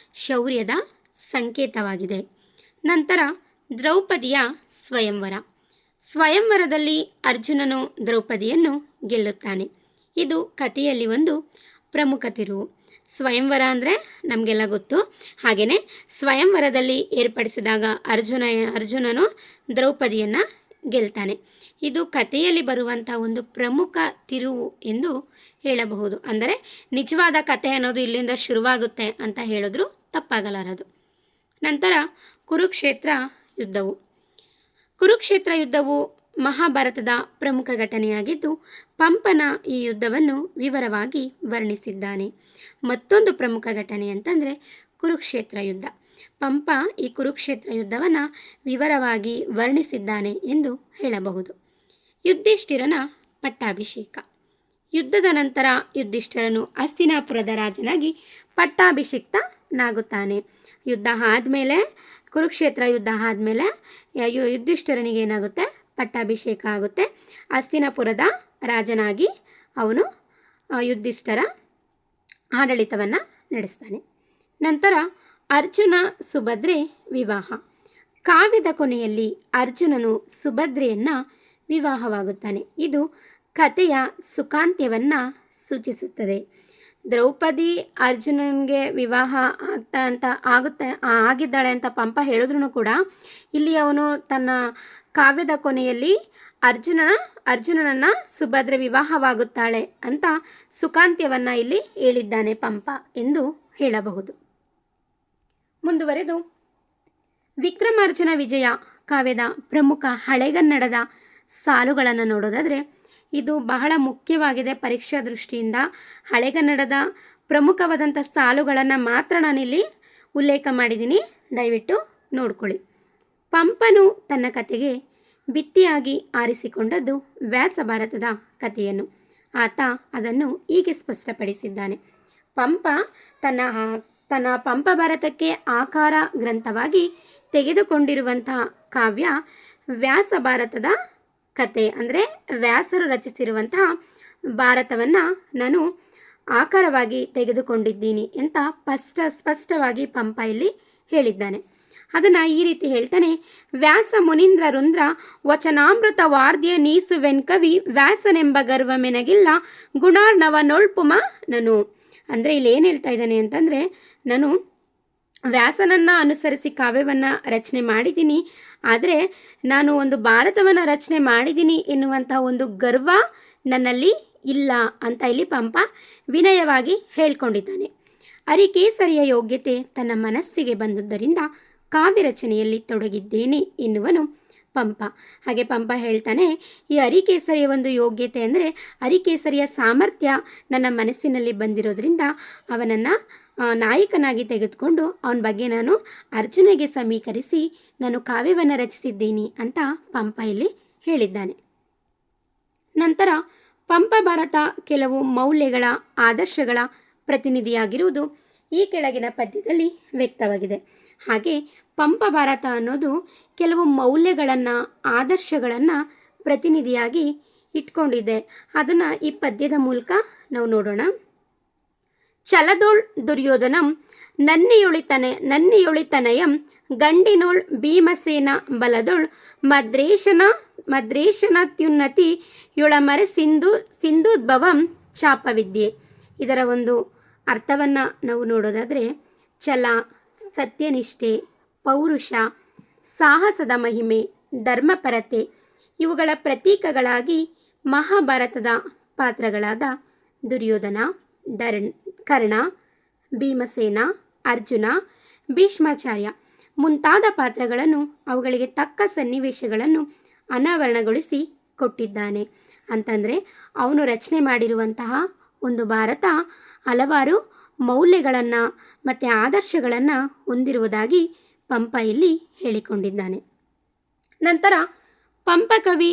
A: ಶೌರ್ಯದ ಸಂಕೇತವಾಗಿದೆ. ನಂತರ ದ್ರೌಪದಿಯ ಸ್ವಯಂವರ. ಸ್ವಯಂವರದಲ್ಲಿ ಅರ್ಜುನನು ದ್ರೌಪದಿಯನ್ನು ಗೆಲ್ಲುತ್ತಾನೆ. ಇದು ಕಥೆಯಲ್ಲಿ ಒಂದು ಪ್ರಮುಖ ತಿರುವು. ಸ್ವಯಂವರ ಅಂದರೆ ನಮಗೆಲ್ಲ ಗೊತ್ತು. ಹಾಗೆಯೇ ಸ್ವಯಂವರದಲ್ಲಿ ಏರ್ಪಡಿಸಿದಾಗ ಅರ್ಜುನನು ದ್ರೌಪದಿಯನ್ನು ಗೆಲ್ತಾನೆ. ಇದು ಕಥೆಯಲ್ಲಿ ಬರುವಂಥ ಒಂದು ಪ್ರಮುಖ ತಿರುವು ಎಂದು ಹೇಳಬಹುದು. ಅಂದರೆ ನಿಜವಾದ ಕಥೆ ಅನ್ನೋದು ಇಲ್ಲಿಂದ ಶುರುವಾಗುತ್ತೆ ಅಂತ ಹೇಳಿದ್ರು ತಪ್ಪಾಗಲಾರದು. ನಂತರ ಕುರುಕ್ಷೇತ್ರ ಯುದ್ಧವು. ಕುರುಕ್ಷೇತ್ರ ಯುದ್ಧವು ಮಹಾಭಾರತದ ಪ್ರಮುಖ ಘಟನೆಯಾಗಿದ್ದು ಪಂಪನ ಈ ಯುದ್ಧವನ್ನು ವಿವರವಾಗಿ ವರ್ಣಿಸಿದ್ದಾನೆ. ಮತ್ತೊಂದು ಪ್ರಮುಖ ಘಟನೆ ಅಂತಂದರೆ ಕುರುಕ್ಷೇತ್ರ ಯುದ್ಧ. ಪಂಪ ಈ ಕುರುಕ್ಷೇತ್ರ ಯುದ್ಧವನ್ನು ವಿವರವಾಗಿ ವರ್ಣಿಸಿದ್ದಾನೆ ಎಂದು ಹೇಳಬಹುದು. ಯುಧಿಷ್ಠಿರನ ಪಟ್ಟಾಭಿಷೇಕ. ಯುದ್ಧದ ನಂತರ ಯುಧಿಷ್ಠಿರನು ಹಸ್ತಿನಾಪುರದ ರಾಜನಾಗಿ ಪಟ್ಟಾಭಿಷಿಕ್ತನಾಗುತ್ತಾನೆ. ಯುದ್ಧ ಆದಮೇಲೆ, ಕುರುಕ್ಷೇತ್ರ ಯುದ್ಧ ಆದಮೇಲೆ ಯುಧಿಷ್ಠಿರನಿಗೆ ಏನಾಗುತ್ತೆ? ಪಟ್ಟಾಭಿಷೇಕ ಆಗುತ್ತೆ. ಹಸ್ತಿನಾಪುರದ ರಾಜನಾಗಿ ಅವನು ಯುಧಿಷ್ಠಿರ ಆಡಳಿತವನ್ನು ನಡೆಸ್ತಾನೆ. ನಂತರ ಅರ್ಜುನ ಸುಭದ್ರೆ ವಿವಾಹ. ಕಾವ್ಯದ ಕೊನೆಯಲ್ಲಿ ಅರ್ಜುನನು ಸುಭದ್ರೆಯನ್ನು ವಿವಾಹವಾಗುತ್ತಾನೆ. ಇದು ಕಥೆಯ ಸುಖಾಂತ್ಯವನ್ನು ಸೂಚಿಸುತ್ತದೆ. ದ್ರೌಪದಿ ಅರ್ಜುನನಿಗೆ ವಿವಾಹ ಆಗಿದ್ದಾಳೆ ಅಂತ ಪಂಪ ಹೇಳಿದ್ರು ಕೂಡ ಇಲ್ಲಿ ಅವನು ತನ್ನ ಕಾವ್ಯದ ಕೊನೆಯಲ್ಲಿ ಅರ್ಜುನನನ್ನು ಸುಭದ್ರೆ ವಿವಾಹವಾಗುತ್ತಾಳೆ ಅಂತ ಸುಖಾಂತ್ಯವನ್ನು ಇಲ್ಲಿ ಹೇಳಿದ್ದಾನೆ ಪಂಪ ಎಂದು ಹೇಳಬಹುದು. ಮುಂದುವರೆದು ವಿಕ್ರಮಾರ್ಜುನ ವಿಜಯ ಕಾವ್ಯದ ಪ್ರಮುಖ ಹಳೆಗನ್ನಡದ ಸಾಲುಗಳನ್ನು ನೋಡೋದಾದರೆ ಇದು ಬಹಳ ಮುಖ್ಯವಾಗಿದೆ ಪರೀಕ್ಷಾ ದೃಷ್ಟಿಯಿಂದ. ಹಳೆಗನ್ನಡದ ಪ್ರಮುಖವಾದಂಥ ಸಾಲುಗಳನ್ನು ಮಾತ್ರ ನಾನಿಲ್ಲಿ ಉಲ್ಲೇಖ ಮಾಡಿದ್ದೀನಿ, ದಯವಿಟ್ಟು ನೋಡ್ಕೊಳ್ಳಿ. ಪಂಪನು ತನ್ನ ಕಥೆಗೆ ಭಿತ್ತಿಯಾಗಿ ಆರಿಸಿಕೊಂಡದ್ದು ವ್ಯಾಸ ಭಾರತದ ಕಥೆಯನ್ನು. ಆತ ಅದನ್ನು ಹೀಗೆ ಸ್ಪಷ್ಟಪಡಿಸಿದ್ದಾನೆ. ಪಂಪ ತನ್ನ ಪಂಪ ಭಾರತಕ್ಕೆ ಆಕಾರ ಗ್ರಂಥವಾಗಿ ತೆಗೆದುಕೊಂಡಿರುವಂತಹ ಕಾವ್ಯ ವ್ಯಾಸ ಭಾರತದ ಕತೆ, ಅಂದರೆ ವ್ಯಾಸರು ರಚಿಸಿರುವಂತಹ ಭಾರತವನ್ನು ನಾನು ಆಕಾರವಾಗಿ ತೆಗೆದುಕೊಂಡಿದ್ದೀನಿ ಅಂತ ಸ್ಪಷ್ಟವಾಗಿ ಪಂಪ ಇಲ್ಲಿ ಹೇಳಿದ್ದಾನೆ. ಅದನ್ನು ಈ ರೀತಿ ಹೇಳ್ತಾನೆ. ವ್ಯಾಸ ಮುನೀಂದ್ರ ರುಂದ್ರ ವಚನಾಮೃತ ವಾರ್ದ್ಯ ನೀಸುವೆನ್ಕವಿ ವ್ಯಾಸನೆಂಬ ಗರ್ವ ಮೆನಗಿಲ್ಲ ಗುಣಾರ್ಣವ ನೊಳ್ಪುಮ ನಾನು. ಅಂದರೆ ಇಲ್ಲಿ ಏನು ಹೇಳ್ತಾ ಇದ್ದಾನೆ ಅಂತಂದರೆ, ನಾನು ವ್ಯಾಸನನ್ನು ಅನುಸರಿಸಿ ಕಾವ್ಯವನ್ನು ರಚನೆ ಮಾಡಿದ್ದೀನಿ, ಆದರೆ ನಾನು ಒಂದು ಭಾರತವನ್ನು ರಚನೆ ಮಾಡಿದ್ದೀನಿ ಎನ್ನುವಂಥ ಒಂದು ಗರ್ವ ನನ್ನಲ್ಲಿ ಇಲ್ಲ ಅಂತ ಇಲ್ಲಿ ಪಂಪ ವಿನಯವಾಗಿ ಹೇಳ್ಕೊಂಡಿದ್ದಾನೆ. ಅರಿಕೇಸರಿಯ ಯೋಗ್ಯತೆ ತನ್ನ ಮನಸ್ಸಿಗೆ ಬಂದುದರಿಂದ ಕಾವ್ಯ ರಚನೆಯಲ್ಲಿ ತೊಡಗಿದ್ದೇನೆ ಎನ್ನುವನು ಪಂಪ. ಹಾಗೆ ಪಂಪ ಹೇಳ್ತಾನೆ, ಈ ಅರಿಕೇಸರಿಯ ಒಂದು ಯೋಗ್ಯತೆ ಅಂದರೆ ಅರಿಕೇಸರಿಯ ಸಾಮರ್ಥ್ಯ ನನ್ನ ಮನಸ್ಸಿನಲ್ಲಿ ಬಂದಿರೋದ್ರಿಂದ ಅವನನ್ನು ನಾಯಕನಾಗಿ ತೆಗೆದುಕೊಂಡು ಅವನ ಬಗ್ಗೆ ನಾನು ಅರ್ಜುನಿಗೆ ಸಮೀಕರಿಸಿ ನಾನು ಕಾವ್ಯವನ್ನು ರಚಿಸಿದ್ದೀನಿ ಅಂತ ಪಂಪ ಇಲ್ಲಿ ಹೇಳಿದ್ದಾನೆ. ನಂತರ ಪಂಪ ಭಾರತ ಕೆಲವು ಮೌಲ್ಯಗಳ ಆದರ್ಶಗಳ ಪ್ರತಿನಿಧಿಯಾಗಿರುವುದು ಈ ಕೆಳಗಿನ ಪದ್ಯದಲ್ಲಿ ವ್ಯಕ್ತವಾಗಿದೆ. ಹಾಗೆ ಪಂಪ ಭಾರತ ಅನ್ನೋದು ಕೆಲವು ಮೌಲ್ಯಗಳನ್ನು ಆದರ್ಶಗಳನ್ನು ಪ್ರತಿನಿಧಿಯಾಗಿ ಇಟ್ಕೊಂಡಿದೆ. ಅದನ್ನು ಈ ಪದ್ಯದ ಮೂಲಕ ನಾವು ನೋಡೋಣ. ಚಲದೋಳ್ ದುರ್ಯೋಧನಂ ನನ್ನಿಯೊಳಿತನಯಂ ಗಂಡಿನೋಳ್ ಭೀಮಸೇನ ಬಲದೋಳ್ ಮದ್ರೇಶನತ್ಯುನ್ನತಿ ಯೊಳಮರ ಸಿಂಧುದ್ಭವಂ ಚಾಪವಿದ್ಯೆ. ಇದರ ಒಂದು ಅರ್ಥವನ್ನು ನಾವು ನೋಡೋದಾದರೆ, ಛಲ, ಸತ್ಯನಿಷ್ಠೆ, ಪೌರುಷ, ಸಾಹಸದ ಮಹಿಮೆ, ಧರ್ಮಪರತೆ ಇವುಗಳ ಪ್ರತೀಕಗಳಾಗಿ ಮಹಾಭಾರತದ ಪಾತ್ರಗಳಾದ ದುರ್ಯೋಧನ, ಕರ್ಣ, ಭೀಮಸೇನ, ಅರ್ಜುನ, ಭೀಷ್ಮಾಚಾರ್ಯ ಮುಂತಾದ ಪಾತ್ರಗಳನ್ನು ಅವುಗಳಿಗೆ ತಕ್ಕ ಸನ್ನಿವೇಶಗಳನ್ನು ಅನಾವರಣಗೊಳಿಸಿ ಕೊಟ್ಟಿದ್ದಾನೆ. ಅಂತಂದರೆ ಅವನು ರಚನೆ ಮಾಡಿರುವಂತಹ ಒಂದು ಭಾರತ ಹಲವಾರು ಮೌಲ್ಯಗಳನ್ನು ಮತ್ತು ಆದರ್ಶಗಳನ್ನು ಹೊಂದಿರುವುದಾಗಿ ಪಂಪ ಇಲ್ಲಿ ಹೇಳಿಕೊಂಡಿದ್ದಾನೆ. ನಂತರ ಪಂಪಕವಿ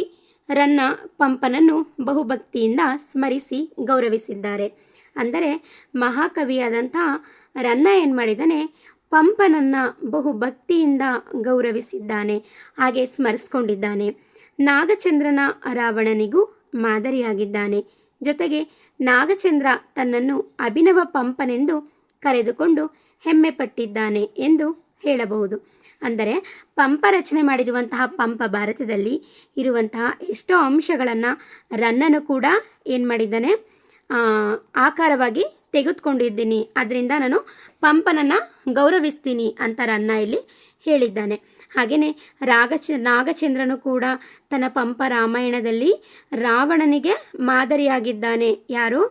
A: ಪಂಪನನ್ನು ಬಹುಭಕ್ತಿಯಿಂದ ಸ್ಮರಿಸಿ ಗೌರವಿಸಿದ್ದಾರೆ. ಅಂದರೆ ಮಹಾಕವಿಯಾದಂಥ ರನ್ನ ಏನು ಮಾಡಿದ್ದಾನೆ, ಪಂಪನನ್ನು ಬಹುಭಕ್ತಿಯಿಂದ ಗೌರವಿಸಿದ್ದಾನೆ, ಹಾಗೆ ಸ್ಮರಿಸ್ಕೊಂಡಿದ್ದಾನೆ. ನಾಗಚಂದ್ರನ ರಾವಣನಿಗೂ ಮಾದರಿಯಾಗಿದ್ದಾನೆ. ಜೊತೆಗೆ ನಾಗಚಂದ್ರ ತನ್ನನ್ನು ಅಭಿನವ ಪಂಪನೆಂದು ಕರೆದುಕೊಂಡು ಹೆಮ್ಮೆ ಪಟ್ಟಿದ್ದಾನೆ ಎಂದು ಹೇಳಬಹುದು. ಅಂದರೆ ಪಂಪ ರಚನೆ ಮಾಡಿರುವಂತಹ ಪಂಪ ಭಾರತದಲ್ಲಿ ಇರುವಂತಹ ಎಷ್ಟೋ ಅಂಶಗಳನ್ನು ರನ್ನನು ಕೂಡ ಏನು ಮಾಡಿದ್ದಾನೆ, ಆಕಾರವಾಗಿ ತೆಗೆದುಕೊಂಡಿದ್ದೀನಿ, ಅದರಿಂದ ನಾನು ಪಂಪನನ್ನು ಗೌರವಿಸ್ತೀನಿ ಅಂತ ರನ್ನ ಇಲ್ಲಿ ಹೇಳಿದ್ದಾನೆ. ಹಾಗೆಯೇ ನಾಗಚಂದ್ರನು ಕೂಡ ತನ್ನ ಪಂಪ ರಾಮಾಯಣದಲ್ಲಿ ರಾವಣನಿಗೆ ಮಾದರಿಯಾಗಿದ್ದಾನೆ. ಯಾರು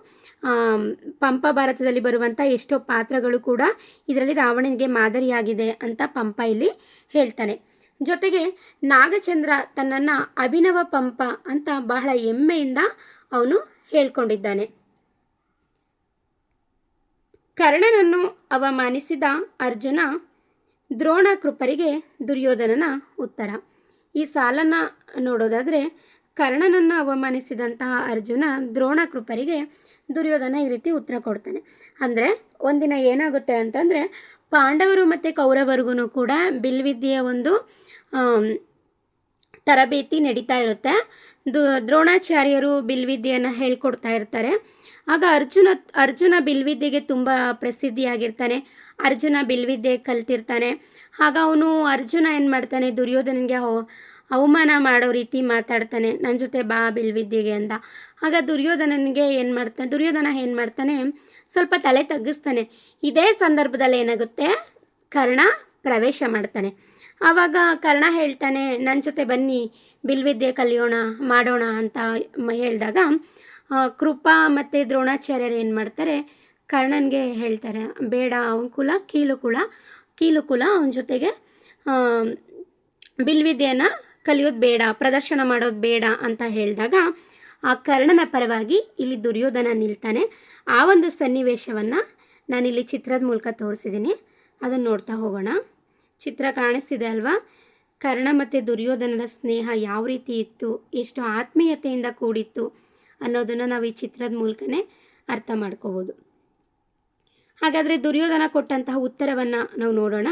A: ಪಂಪ ಭಾರತದಲ್ಲಿ ಬರುವಂಥ ಎಷ್ಟೋ ಪಾತ್ರಗಳು ಕೂಡ ಇದರಲ್ಲಿ ರಾವಣನಿಗೆ ಮಾದರಿಯಾಗಿದೆ ಅಂತ ಪಂಪ ಇಲ್ಲಿ ಹೇಳ್ತಾನೆ. ಜೊತೆಗೆ ನಾಗಚಂದ್ರ ತನ್ನನ್ನು ಅಭಿನವ ಪಂಪ ಅಂತ ಬಹಳ ಹೆಮ್ಮೆಯಿಂದ ಅವನು ಹೇಳ್ಕೊಂಡಿದ್ದಾನೆ. ಕರ್ಣನನ್ನು ಅವಮಾನಿಸಿದ ಅರ್ಜುನ ದ್ರೋಣ ಕೃಪರಿಗೆ ದುರ್ಯೋಧನನ ಉತ್ತರ. ಈ ಸಾಲನ್ನು ನೋಡೋದಾದರೆ, ಕರ್ಣನನ್ನು ಅವಮಾನಿಸಿದಂತಹ ಅರ್ಜುನ ದ್ರೋಣ ಕೃಪರಿಗೆ ದುರ್ಯೋಧನ ಈ ರೀತಿ ಉತ್ತರ ಕೊಡ್ತಾನೆ. ಅಂದರೆ ಒಂದಿನ ಏನಾಗುತ್ತೆ ಅಂತಂದರೆ, ಪಾಂಡವರು ಮತ್ತು ಕೌರವರಿಗೂ ಕೂಡ ಬಿಲ್ವಿದ್ಯೆಯ ಒಂದು ತರಬೇತಿ ನಡೀತಾ ಇರುತ್ತೆ. ದ್ರೋಣಾಚಾರ್ಯರು ಬಿಲ್ವಿದ್ಯೆಯನ್ನು ಹೇಳ್ಕೊಡ್ತಾ ಇರ್ತಾರೆ. ಆಗ ಅರ್ಜುನ ಬಿಲ್ವಿದ್ಯೆಗೆ ತುಂಬ ಪ್ರಸಿದ್ಧಿಯಾಗಿರ್ತಾನೆ. ಅರ್ಜುನ ಬಿಲ್ವಿದ್ಯೆ ಕಲ್ತಿರ್ತಾನೆ. ಆಗ ಅರ್ಜುನ ಏನು ಮಾಡ್ತಾನೆ, ದುರ್ಯೋಧನನಿಗೆ ಅವಮಾನ ಮಾಡೋ ರೀತಿ ಮಾತಾಡ್ತಾನೆ, ನನ್ನ ಜೊತೆ ಬಾ ಬಿಲ್ವಿದ್ಯೆಗೆ ಅಂತ. ಆಗ ದುರ್ಯೋಧನ ಏನು ಮಾಡ್ತಾನೆ, ಸ್ವಲ್ಪ ತಲೆ ತಗ್ಗಿಸ್ತಾನೆ. ಇದೇ ಸಂದರ್ಭದಲ್ಲಿ ಏನಾಗುತ್ತೆ, ಕರ್ಣ ಪ್ರವೇಶ ಮಾಡ್ತಾನೆ. ಆವಾಗ ಕರ್ಣ ಹೇಳ್ತಾನೆ, ನನ್ನ ಜೊತೆ ಬನ್ನಿ ಬಿಲ್ವಿದ್ಯೆ ಮಾಡೋಣ ಅಂತ ಹೇಳಿದಾಗ ಕೃಪಾ ಮತ್ತು ದ್ರೋಣಾಚಾರ್ಯರು ಏನು ಮಾಡ್ತಾರೆ, ಕರ್ಣನಿಗೆ ಹೇಳ್ತಾರೆ, ಬೇಡ, ಅವನ ಕುಲ ಕೀಲು ಕುಲ, ಅವನ ಜೊತೆಗೆ ಬಿಲ್ವಿದ್ಯೆಯನ್ನು ಕಲಿಯೋದು ಬೇಡ, ಪ್ರದರ್ಶನ ಮಾಡೋದು ಬೇಡ ಅಂತ ಹೇಳಿದಾಗ ಆ ಕರ್ಣನ ಪರವಾಗಿ ಇಲ್ಲಿ ದುರ್ಯೋಧನ ನಿಲ್ತಾನೆ. ಆ ಒಂದು ಸನ್ನಿವೇಶವನ್ನು ನಾನಿಲ್ಲಿ ಚಿತ್ರದ ಮೂಲಕ ತೋರಿಸಿದ್ದೀನಿ, ಅದನ್ನು ನೋಡ್ತಾ ಹೋಗೋಣ. ಚಿತ್ರ ಕಾಣಿಸ್ತಿದೆ ಅಲ್ವಾ? ಕರ್ಣ ಮತ್ತು ದುರ್ಯೋಧನರ ಸ್ನೇಹ ಯಾವ ರೀತಿ ಇತ್ತು, ಎಷ್ಟು ಆತ್ಮೀಯತೆಯಿಂದ ಕೂಡಿತ್ತು ಅನ್ನೋದನ್ನು ನಾವು ಈ ಚಿತ್ರದ ಮೂಲಕನೇ ಅರ್ಥ ಮಾಡ್ಕೋಬೋದು. ಹಾಗಾದರೆ ದುರ್ಯೋಧನ ಕೊಟ್ಟಂತಹ ಉತ್ತರವನ್ನು ನಾವು ನೋಡೋಣ.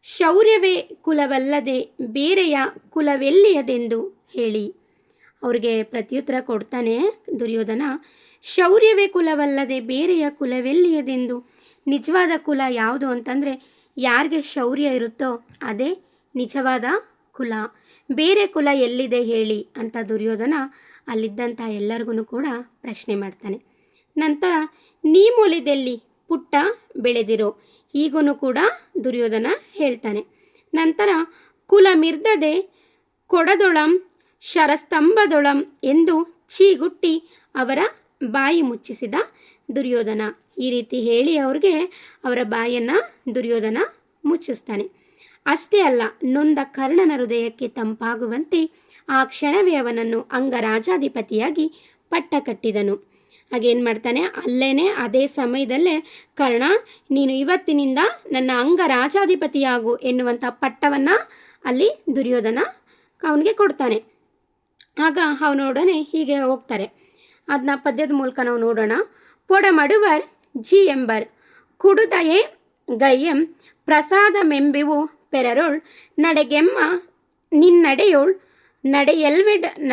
A: ಶೌರ್ಯವೇ ಕುಲವಲ್ಲದೆ ಬೇರೆಯ ಕುಲವೆಲ್ಲಿಯದೆಂದು ಹೇಳಿ. ಅವ್ರಿಗೆ ಪ್ರತ್ಯುತ್ತರ ಕೊಡ್ತಾನೆ ದುರ್ಯೋಧನ, ಶೌರ್ಯವೇ ಕುಲವಲ್ಲದೆ ಬೇರೆಯ ಕುಲವೆಲ್ಲಿಯದೆಂದು. ನಿಜವಾದ ಕುಲ ಯಾವುದು ಅಂತಂದರೆ, ಯಾರಿಗೆ ಶೌರ್ಯ ಇರುತ್ತೋ ಅದೇ ನಿಜವಾದ ಕುಲ. ಬೇರೆ ಕುಲ ಎಲ್ಲಿದೆ ಹೇಳಿ ಅಂತ ದುರ್ಯೋಧನ ಅಲ್ಲಿದ್ದಂಥ ಎಲ್ಲರಿಗೂ ಕೂಡ ಪ್ರಶ್ನೆ ಮಾಡ್ತಾನೆ. ನಂತರ ನೀ ಮೂಲಿದೆಲ್ಲಿ ಪುಟ್ಟ ಬೆಳೆದಿರೋ, ಈಗೂ ಕೂಡ ದುರ್ಯೋಧನ ಹೇಳ್ತಾನೆ. ನಂತರ ಕುಲ ಮಿರ್ದದೆ ಕೊಡದೊಳಂ ಶರಸ್ತಂಭದೊಳಂ ಎಂದು ಚೀಗುಟ್ಟಿ ಅವರ ಬಾಯಿ ಮುಚ್ಚಿಸಿದ ದುರ್ಯೋಧನ. ಈ ರೀತಿ ಹೇಳಿ ಅವರ ಬಾಯನ್ನು ದುರ್ಯೋಧನ ಮುಚ್ಚಿಸ್ತಾನೆ. ಅಷ್ಟೇ ಅಲ್ಲ, ನೊಂದ ಕರ್ಣನ ಹೃದಯಕ್ಕೆ ತಂಪಾಗುವಂತೆ ಆ ಕ್ಷಣವೇ ಅವನನ್ನು ಅಂಗರಾಜಾಧಿಪತಿಯಾಗಿ ಪಟ್ಟ ಕಟ್ಟಿದನು. ಹಾಗೇನು ಮಾಡ್ತಾನೆ, ಅದೇ ಸಮಯದಲ್ಲೇ ಕರ್ಣ, ನೀನು ಇವತ್ತಿನಿಂದ ನನ್ನ ಅಂಗರಾಜಾಧಿಪತಿಯಾಗು ಎನ್ನುವಂಥ ಪಟ್ಟವನ್ನು ಅಲ್ಲಿ ದುರ್ಯೋಧನ ಅವನಿಗೆ ಕೊಡ್ತಾನೆ. ಆಗ ಅವನೊಡನೆ ಹೀಗೆ ಹೋಗ್ತಾರೆ. ಅದನ್ನ ಪದ್ಯದ ಮೂಲಕ ನಾವು ನೋಡೋಣ. ಪೊಡಮಡುವರ್ ಜಿ ಎಂಬರ್ ಕುಡುದಯೇ ಗೈಯಂ ಪ್ರಸಾದಮೆಂಬಿವು ಪೆರರೋಳ್ ನಡೆಗೆಮ್ಮ ನಿನ್ನಡೆಯೋಳ್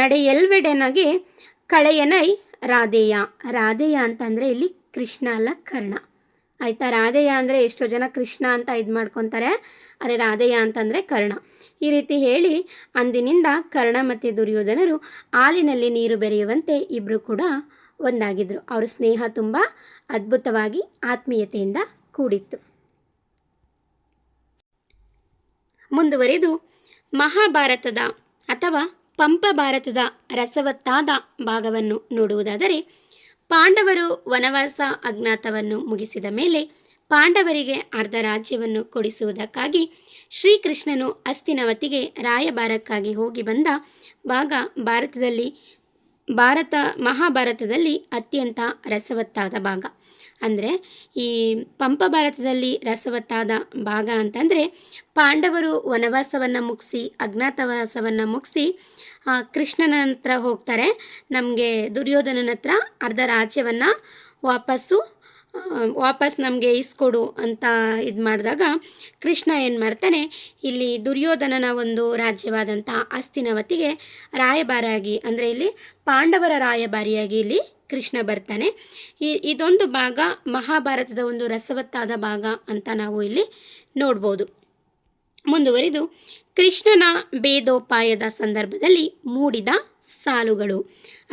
A: ನಡೆಯಲ್ವೆಡೆನಗೆ ಕಳೆಯನೈ ರಾಧೇಯ. ರಾಧೇಯ ಅಂತಂದರೆ ಇಲ್ಲಿ ಕೃಷ್ಣ ಅಲ್ಲ, ಕರ್ಣ. ಆಯಿತಾ? ರಾಧೇಯ ಅಂದರೆ ಎಷ್ಟೋ ಜನ ಕೃಷ್ಣ ಅಂತ ಇದು ಮಾಡ್ಕೊತಾರೆ, ಅರೆ ರಾಧೇಯ ಅಂತಂದರೆ ಕರ್ಣ. ಈ ರೀತಿ ಹೇಳಿ ಅಂದಿನಿಂದ ಕರ್ಣ ಮತ್ತು ದುರ್ಯೋಧನರು ಹಾಲಿನಲ್ಲಿ ನೀರು ಬೆರೆಯುವಂತೆ ಇಬ್ಬರು ಕೂಡ ಒಂದಾಗಿದ್ದರು. ಅವರ ಸ್ನೇಹ ತುಂಬ ಅದ್ಭುತವಾಗಿ ಆತ್ಮೀಯತೆಯಿಂದ ಕೂಡಿತ್ತು. ಮುಂದುವರೆದು ಮಹಾಭಾರತದ ಅಥವಾ ಪಂಪ ಭಾರತದ ರಸವತ್ತಾದ ಭಾಗವನ್ನು ನೋಡುವುದಾದರೆ, ಪಾಂಡವರು ವನವಾಸ ಅಜ್ಞಾತವನ್ನು ಮುಗಿಸಿದ ಮೇಲೆ ಪಾಂಡವರಿಗೆ ಅರ್ಧ ರಾಜ್ಯವನ್ನು ಕೊಡಿಸುವುದಕ್ಕಾಗಿ ಶ್ರೀಕೃಷ್ಣನು ಹಸ್ತಿನಾವತಿಗೆ ರಾಯಭಾರಕ್ಕಾಗಿ ಹೋಗಿ ಬಂದ ಭಾಗ ಮಹಾಭಾರತದಲ್ಲಿ ಅತ್ಯಂತ ರಸವತ್ತಾದ ಭಾಗ. ಅಂದರೆ ಈ ಪಂಪ ಭಾರತದಲ್ಲಿ ರಸವತ್ತಾದ ಭಾಗ ಅಂತಂದರೆ, ಪಾಂಡವರು ವನವಾಸವನ್ನು ಮುಗಿಸಿ ಅಜ್ಞಾತವಾಸವನ್ನು ಮುಗಿಸಿ ಕೃಷ್ಣನ ಹತ್ರ ಹೋಗ್ತಾರೆ. ನಮಗೆ ದುರ್ಯೋಧನನ ಹತ್ರ ಅರ್ಧ ರಾಜ್ಯವನ್ನು ವಾಪಸ್ ನಮಗೆ ಇಸ್ಕೊಡು ಅಂತ ಇದು ಮಾಡಿದಾಗ ಕೃಷ್ಣ ಏನು ಮಾಡ್ತಾನೆ, ಇಲ್ಲಿ ದುರ್ಯೋಧನನ ಒಂದು ರಾಜ್ಯವಾದಂಥ ಹಸ್ತಿನಾವತಿಗೆ ರಾಯಭಾರಿಯಾಗಿ, ಅಂದರೆ ಇಲ್ಲಿ ಪಾಂಡವರ ರಾಯಭಾರಿಯಾಗಿ ಇಲ್ಲಿ ಕೃಷ್ಣ ಬರ್ತಾನೆ. ಇದೊಂದು ಭಾಗ ಮಹಾಭಾರತದ ಒಂದು ರಸವತ್ತಾದ ಭಾಗ ಅಂತ ನಾವು ಇಲ್ಲಿ ನೋಡ್ಬೋದು. ಮುಂದುವರಿದು ಕೃಷ್ಣನ ಭೇದೋಪಾಯದ ಸಂದರ್ಭದಲ್ಲಿ ಮೂಡಿದ ಸಾಲುಗಳು.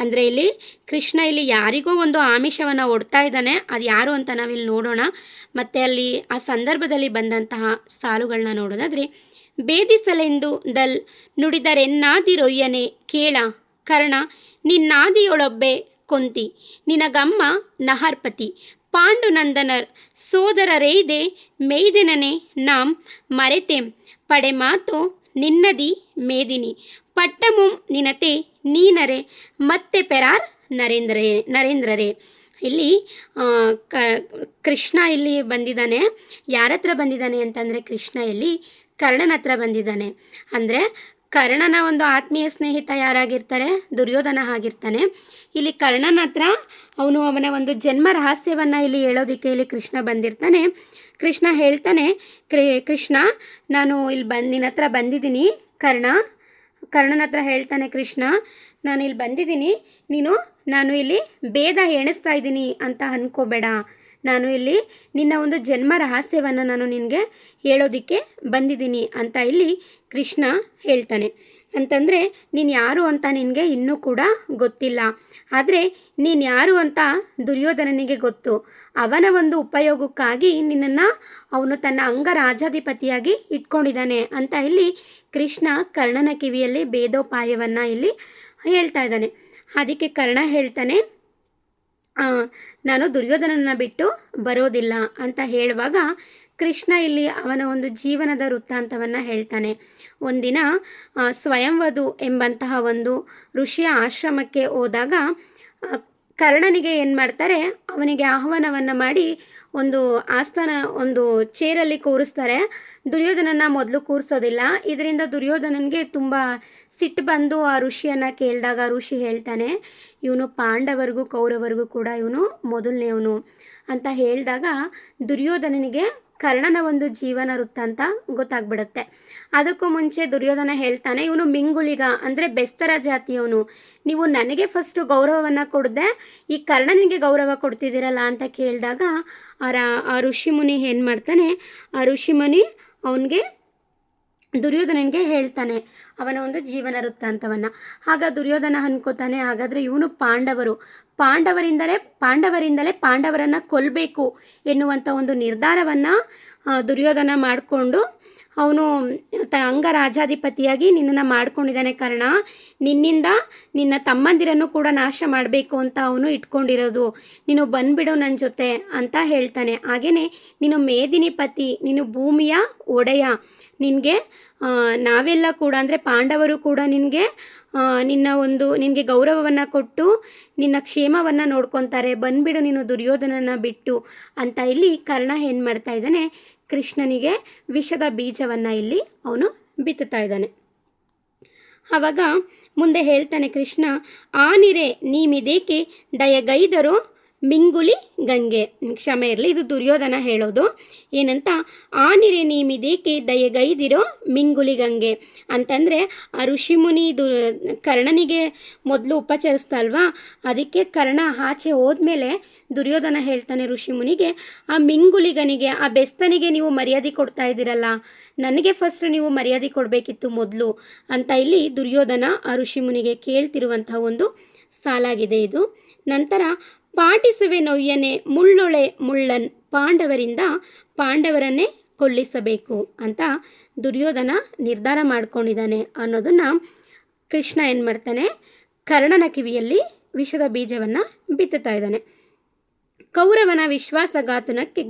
A: ಅಂದರೆ ಇಲ್ಲಿ ಕೃಷ್ಣ ಇಲ್ಲಿ ಯಾರಿಗೋ ಒಂದು ಆಮಿಷವನ್ನು ಒಡ್ತಾ ಇದ್ದಾನೆ, ಅದು ಯಾರು ಅಂತ ನಾವಿಲ್ಲಿ ನೋಡೋಣ. ಮತ್ತು ಅಲ್ಲಿ ಆ ಸಂದರ್ಭದಲ್ಲಿ ಬಂದಂತಹ ಸಾಲುಗಳನ್ನ ನೋಡೋದಾದರೆ, ಭೇದಿಸಲೆಂದು ನುಡಿದರೆನ್ನಾದಿರೊಯ್ಯನೆ ಕೇಳ ಕರ್ಣ ನಿನ್ನಾದಿಯೊಳೊಬ್ಬೆ ಕೊಂತಿ ನಿನಗಮ್ಮ ನಹರ್ಪತಿ ಪಾಂಡುನಂದನರ್ ಸೋದರರೇದೆ ಮೇದಿನನೆ ನಾಂ ಮರೆತೆಂ ಪಡೆ ಮಾತೋ ನಿನ್ನದಿ ಮೇದಿನಿ ಪಟ್ಟಮುಂ ನಿನತೆ ನೀನರೆ ಮತ್ತೆ ಪೆರಾರ್ ನರೇಂದ್ರರೇ. ಇಲ್ಲಿ ಕೃಷ್ಣ ಇಲ್ಲಿ ಬಂದಿದ್ದಾನೆ. ಯಾರ ಹತ್ರ ಬಂದಿದ್ದಾನೆ ಅಂತಂದರೆ, ಕೃಷ್ಣ ಇಲ್ಲಿ ಕರ್ಣನ ಹತ್ರ ಬಂದಿದ್ದಾನೆ. ಅಂದರೆ ಕರ್ಣನ ಒಂದು ಆತ್ಮೀಯ ಸ್ನೇಹಿತ ಯಾರಾಗಿರ್ತಾರೆ, ದುರ್ಯೋಧನ ಆಗಿರ್ತಾನೆ. ಇಲ್ಲಿ ಕರ್ಣನ ಹತ್ರ ಅವನ ಒಂದು ಜನ್ಮ ರಹಸ್ಯವನ್ನು ಇಲ್ಲಿ ಹೇಳೋದಕ್ಕೆ ಇಲ್ಲಿ ಕೃಷ್ಣ ಬಂದಿರ್ತಾನೆ. ಕೃಷ್ಣ ಹೇಳ್ತಾನೆ, ಕೃಷ್ಣ ನಾನು ಇಲ್ಲಿ ನಿನ್ನ ಹತ್ರ ಬಂದಿದ್ದೀನಿ ಕರ್ಣ, ಕರ್ಣನ ಹತ್ರ ಹೇಳ್ತಾನೆ ಕೃಷ್ಣ, ನಾನು ಇಲ್ಲಿ ಬಂದಿದ್ದೀನಿ, ನಾನು ಇಲ್ಲಿ ಭೇದ ಎಣಿಸ್ತಾ ಇದ್ದೀನಿ ಅಂತ ಅಂದ್ಕೋಬೇಡ. ನಾನು ಇಲ್ಲಿ ನಿನ್ನ ಒಂದು ಜನ್ಮ ರಹಸ್ಯವನ್ನು ನಾನು ನಿನಗೆ ಹೇಳೋದಕ್ಕೆ ಬಂದಿದ್ದೀನಿ ಅಂತ ಇಲ್ಲಿ ಕೃಷ್ಣ ಹೇಳ್ತಾನೆ. ಅಂತಂದರೆ ನೀನು ಯಾರು ಅಂತ ನಿನಗೆ ಇನ್ನೂ ಕೂಡ ಗೊತ್ತಿಲ್ಲ, ಆದರೆ ನೀನು ಯಾರು ಅಂತ ದುರ್ಯೋಧನನಿಗೆ ಗೊತ್ತು. ಅವನ ಒಂದು ಉಪಯೋಗಕ್ಕಾಗಿ ನಿನ್ನನ್ನು ಅವನು ತನ್ನ ಅಂಗರಾಜಾಧಿಪತಿಯಾಗಿ ಇಟ್ಕೊಂಡಿದ್ದಾನೆ ಅಂತ ಇಲ್ಲಿ ಕೃಷ್ಣ ಕರ್ಣನ ಕಿವಿಯಲ್ಲಿ ಭೇದೋಪಾಯವನ್ನು ಇಲ್ಲಿ ಹೇಳ್ತಾ ಇದ್ದಾನೆ. ಅದಕ್ಕೆ ಕರ್ಣ ಹೇಳ್ತಾನೆ, ನಾನು ದುರ್ಯೋಧನನ ಬಿಟ್ಟು ಬರೋದಿಲ್ಲ ಅಂತ ಹೇಳುವಾಗ ಕೃಷ್ಣ ಇಲ್ಲಿ ಅವನ ಒಂದು ಜೀವನದ ವೃತ್ತಾಂತವನ್ನು ಹೇಳ್ತಾನೆ. ಒಂದಿನ ಸ್ವಯಂವಧು ಎಂಬಂತಹ ಒಂದು ಋಷಿಯ ಆಶ್ರಮಕ್ಕೆ ಹೋದಾಗ ಕರ್ಣನಿಗೆ ಏನು ಮಾಡ್ತಾರೆ, ಅವನಿಗೆ ಆಹ್ವಾನವನ್ನು ಮಾಡಿ ಒಂದು ಒಂದು ಚೇರಲ್ಲಿ ಕೂರಿಸ್ತಾರೆ. ದುರ್ಯೋಧನನ ಮೊದಲು ಕೂರಿಸೋದಿಲ್ಲ. ಇದರಿಂದ ದುರ್ಯೋಧನನಿಗೆ ತುಂಬ ಸಿಟ್ಟು ಬಂದು ಆ ಋಷಿಯನ್ನು ಕೇಳಿದಾಗ ಋಷಿ ಹೇಳ್ತಾನೆ, ಇವನು ಪಾಂಡವರಿಗೂ ಕೌರವರಿಗೂ ಕೂಡ ಇವನು ಮೊದಲನೇವನು ಅಂತ ಹೇಳಿದಾಗ ದುರ್ಯೋಧನನಿಗೆ ಕರ್ಣನ ಒಂದು ಜೀವನ ವೃತ್ತಾಂತ ಗೊತ್ತಾಗ್ಬಿಡುತ್ತೆ. ಅದಕ್ಕೂ ಮುಂಚೆ ದುರ್ಯೋಧನ ಹೇಳ್ತಾನೆ, ಇವನು ಮಿಂಗುಳಿಗ ಅಂದರೆ ಬೆಸ್ತರ ಜಾತಿಯವನು, ನೀವು ನನಗೆ ಫಸ್ಟು ಗೌರವವನ್ನು ಕೊಡದೆ ಈ ಕರ್ಣನಿಗೆ ಗೌರವ ಕೊಡ್ತಿದ್ದೀರಲ್ಲ ಅಂತ ಕೇಳಿದಾಗ ಆ ಋಷಿಮುನಿ ಏನು ಮಾಡ್ತಾನೆ, ಆ ಋಷಿಮುನಿ ಅವನಿಗೆ ದುರ್ಯೋಧನನಿಗೆ ಹೇಳ್ತಾನೆ ಅವನ ಒಂದು ಜೀವನ ವೃತ್ತಾಂತವನ್ನು. ಆಗ ದುರ್ಯೋಧನ ಅನ್ಕೋತಾನೆ, ಹಾಗಾದರೆ ಇವನು ಪಾಂಡವರಿಂದಲೇ ಪಾಂಡವರನ್ನು ಕೊಲ್ಲಬೇಕು ಎನ್ನುವಂಥ ಒಂದು ನಿರ್ಧಾರವನ್ನು ದುರ್ಯೋಧನ ಮಾಡಿಕೊಂಡು ಅವನು ಅಂಗರಾಜಾಧಿಪತಿಯಾಗಿ ನಿನ್ನನ್ನು ಮಾಡ್ಕೊಂಡಿದ್ದಾನೆ. ಕರ್ಣ, ನಿನ್ನಿಂದ ನಿನ್ನ ತಮ್ಮಂದಿರನ್ನು ಕೂಡ ನಾಶ ಮಾಡಬೇಕು ಅಂತ ಅವನು ಇಟ್ಕೊಂಡಿರೋದು. ನೀನು ಬಂದ್ಬಿಡು ನನ್ನ ಜೊತೆ ಅಂತ ಹೇಳ್ತಾನೆ. ಹಾಗೆಯೇ ನೀನು ಮೇದಿನಿಪತಿ, ನೀನು ಭೂಮಿಯ ಒಡೆಯ, ನಿನಗೆ ನಾವೆಲ್ಲ ಕೂಡ ಅಂದರೆ ಪಾಂಡವರು ಕೂಡ ನಿನಗೆ ಗೌರವವನ್ನು ಕೊಟ್ಟು ನಿನ್ನ ಕ್ಷೇಮವನ್ನು ನೋಡ್ಕೊತಾರೆ, ಬಂದ್ಬಿಡು ನೀನು ದುರ್ಯೋಧನನ ಬಿಟ್ಟು ಅಂತ ಇಲ್ಲಿ ಕರ್ಣ ಏನು ಮಾಡ್ತಾ ಇದ್ದಾನೆ, ಕೃಷ್ಣನಿಗೆ ವಿಷದ ಬೀಜವನ್ನು ಇಲ್ಲಿ ಅವನು ಬಿತ್ತುತ್ತಾ ಇದ್ದಾನೆ. ಆವಾಗ ಮುಂದೆ ಹೇಳ್ತಾನೆ ಕೃಷ್ಣ, ಆನಿರೆ ನೀಮಿದೇಕೆ ದಯಗೈದರು ಮಿಂಗುಲಿ ಗಂಗೆ. ಕ್ಷಮೆ ಇರಲಿ, ಇದು ದುರ್ಯೋಧನ ಹೇಳೋದು. ಏನಂತ, ಆನಿರೆ ನೀಮಿದೇಕೆ ದಯಗೈದಿರೋ ಮಿಂಗುಲಿ ಗಂಗೆ ಅಂತಂದರೆ ಆ ಋಷಿಮುನಿ ಕರ್ಣನಿಗೆ ಮೊದಲು ಉಪಚರಿಸ್ತಾ ಅದಕ್ಕೆ ಕರ್ಣ ಆಚೆ ಹೋದ್ಮೇಲೆ ದುರ್ಯೋಧನ ಹೇಳ್ತಾನೆ ಋಷಿಮುನಿಗೆ, ಆ ಮಿಂಗುಲಿಗನಿಗೆ, ಆ ಬೆಸ್ತನಿಗೆ ನೀವು ಮರ್ಯಾದೆ ಕೊಡ್ತಾ ಇದ್ದೀರಲ್ಲ, ನನಗೆ ಫಸ್ಟ್ ನೀವು ಮರ್ಯಾದೆ ಕೊಡಬೇಕಿತ್ತು ಮೊದಲು ಅಂತ ಇಲ್ಲಿ ದುರ್ಯೋಧನ ಆ ಋಷಿಮುನಿಗೆ ಕೇಳ್ತಿರುವಂಥ ಒಂದು ಸಾಲಾಗಿದೆ ಇದು. ನಂತರ ಪಾಟಿಸುವೆ ನೊಯ್ಯನೆ ಮುಳ್ಳೊಳೆ ಮುಳ್ಳನ್, ಪಾಂಡವರನ್ನೇ ಕೊಲ್ಲಿಸಬೇಕು ಅಂತ ದುರ್ಯೋಧನ ನಿರ್ಧಾರ ಮಾಡ್ಕೊಂಡಿದ್ದಾನೆ ಅನ್ನೋದನ್ನು ಕೃಷ್ಣ ಏನು ಮಾಡ್ತಾನೆ, ಕರ್ಣನ ಕಿವಿಯಲ್ಲಿ ವಿಷದ ಬೀಜವನ್ನು ಬಿತ್ತುತ್ತಾ ಇದ್ದಾನೆ. ಕೌರವನ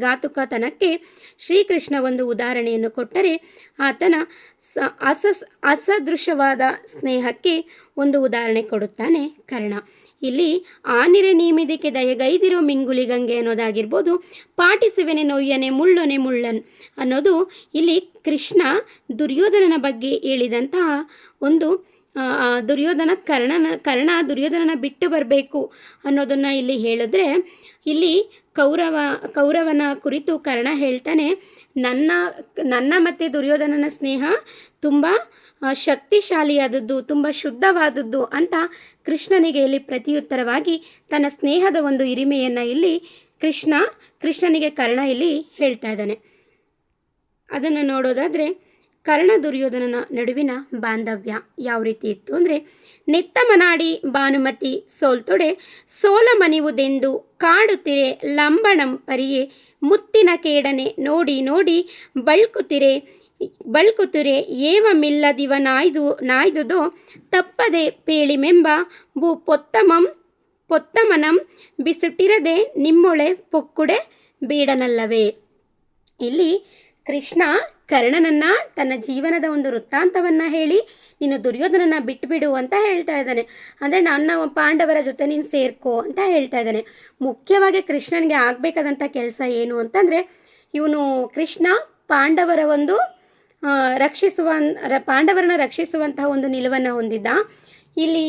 A: ಘಾತುಕತನಕ್ಕೆ ಶ್ರೀಕೃಷ್ಣ ಒಂದು ಉದಾಹರಣೆಯನ್ನು ಕೊಟ್ಟರೆ, ಆತನ ಅಸದೃಶವಾದ ಸ್ನೇಹಕ್ಕೆ ಒಂದು ಉದಾಹರಣೆ ಕೊಡುತ್ತಾನೆ ಕರ್ಣ. ಇಲ್ಲಿ ಆನಿರೆ ನೀಮಿದಕ್ಕೆ ದಯಗೈದಿರೋ ಮಿಂಗುಲಿ ಗಂಗೆ ಅನ್ನೋದಾಗಿರ್ಬೋದು, ಪಾಟಿಸುವೆನೆ ನೊಯ್ಯನೆ ಮುಳ್ಳೊನೆ ಮುಳ್ಳನ್ ಅನ್ನೋದು ಇಲ್ಲಿ ಕೃಷ್ಣ ದುರ್ಯೋಧನನ ಬಗ್ಗೆ ಹೇಳಿದಂತಹ ಒಂದು ಕರ್ಣ ದುರ್ಯೋಧನನ ಬಿಟ್ಟು ಬರಬೇಕು ಅನ್ನೋದನ್ನು ಇಲ್ಲಿ ಹೇಳಿದ್ರೆ, ಇಲ್ಲಿ ಕೌರವನ ಕುರಿತು ಕರ್ಣ ಹೇಳ್ತಾನೆ, ನನ್ನ ಮತ್ತು ದುರ್ಯೋಧನನ ಸ್ನೇಹ ತುಂಬ ಶಕ್ತಿಶಾಲಿಯಾದದ್ದು, ತುಂಬ ಶುದ್ಧವಾದದ್ದು ಅಂತ ಕೃಷ್ಣನಿಗೆ ಇಲ್ಲಿ ಪ್ರತಿಯುತ್ತರವಾಗಿ ತನ್ನ ಸ್ನೇಹದ ಒಂದು ಹಿರಿಮೆಯನ್ನು ಇಲ್ಲಿ ಕೃಷ್ಣನಿಗೆ ಕರ್ಣ ಇಲ್ಲಿ ಹೇಳ್ತಾ ಇದ್ದಾನೆ. ಅದನ್ನು ನೋಡೋದಾದರೆ ಕರ್ಣ ದುರ್ಯೋಧನನ ನಡುವಿನ ಬಾಂಧವ್ಯ ಯಾವ ರೀತಿ ಇತ್ತು ಅಂದರೆ, ನೆತ್ತ ಮನಾಡಿ ಭಾನುಮತಿ ಸೋಲ್ತೊಡೆ ಸೋಲ ಮನಿವುದೆಂದು ಕಾಡುತ್ತಿರೆ ಲಂಬಣಂ ಪರಿಯೇ ಮುತ್ತಿನ ಕೇಡನೆ ನೋಡಿ ನೋಡಿ ಬಳ್ಕುತಿರೆ ಏವ ಮಿಲ್ಲದಿವ ನಾಯ್ದುದೋ ತಪ್ಪದೆ ಪೇಳಿಮೆಂಬ ಭೂ ಪೊತ್ತಮನಂ ಬಿಸುಟಿರದೆ ನಿಮ್ಮೊಳೆ ಪೊಕ್ಕುಡೆ ಬೇಡನಲ್ಲವೇ. ಇಲ್ಲಿ ಕೃಷ್ಣ ಕರ್ಣನನ್ನು ತನ್ನ ಜೀವನದ ಒಂದು ವೃತ್ತಾಂತವನ್ನು ಹೇಳಿ ನೀನು ದುರ್ಯೋಧನನ ಬಿಟ್ಟುಬಿಡು ಅಂತ ಹೇಳ್ತಾ ಇದ್ದಾನೆ. ಅಂದರೆ ನನ್ನ ಪಾಂಡವರ ಜೊತೆ ನೀನು ಸೇರ್ಕೋ ಅಂತ ಹೇಳ್ತಾ ಇದ್ದಾನೆ. ಮುಖ್ಯವಾಗಿ ಕೃಷ್ಣನಿಗೆ ಆಗಬೇಕಾದಂಥ ಕೆಲಸ ಏನು ಅಂತಂದರೆ, ಕೃಷ್ಣ ಪಾಂಡವರನ್ನು ರಕ್ಷಿಸುವಂತಹ ಒಂದು ನಿಲುವನ್ನು ಹೊಂದಿದ್ದ. ಇಲ್ಲಿ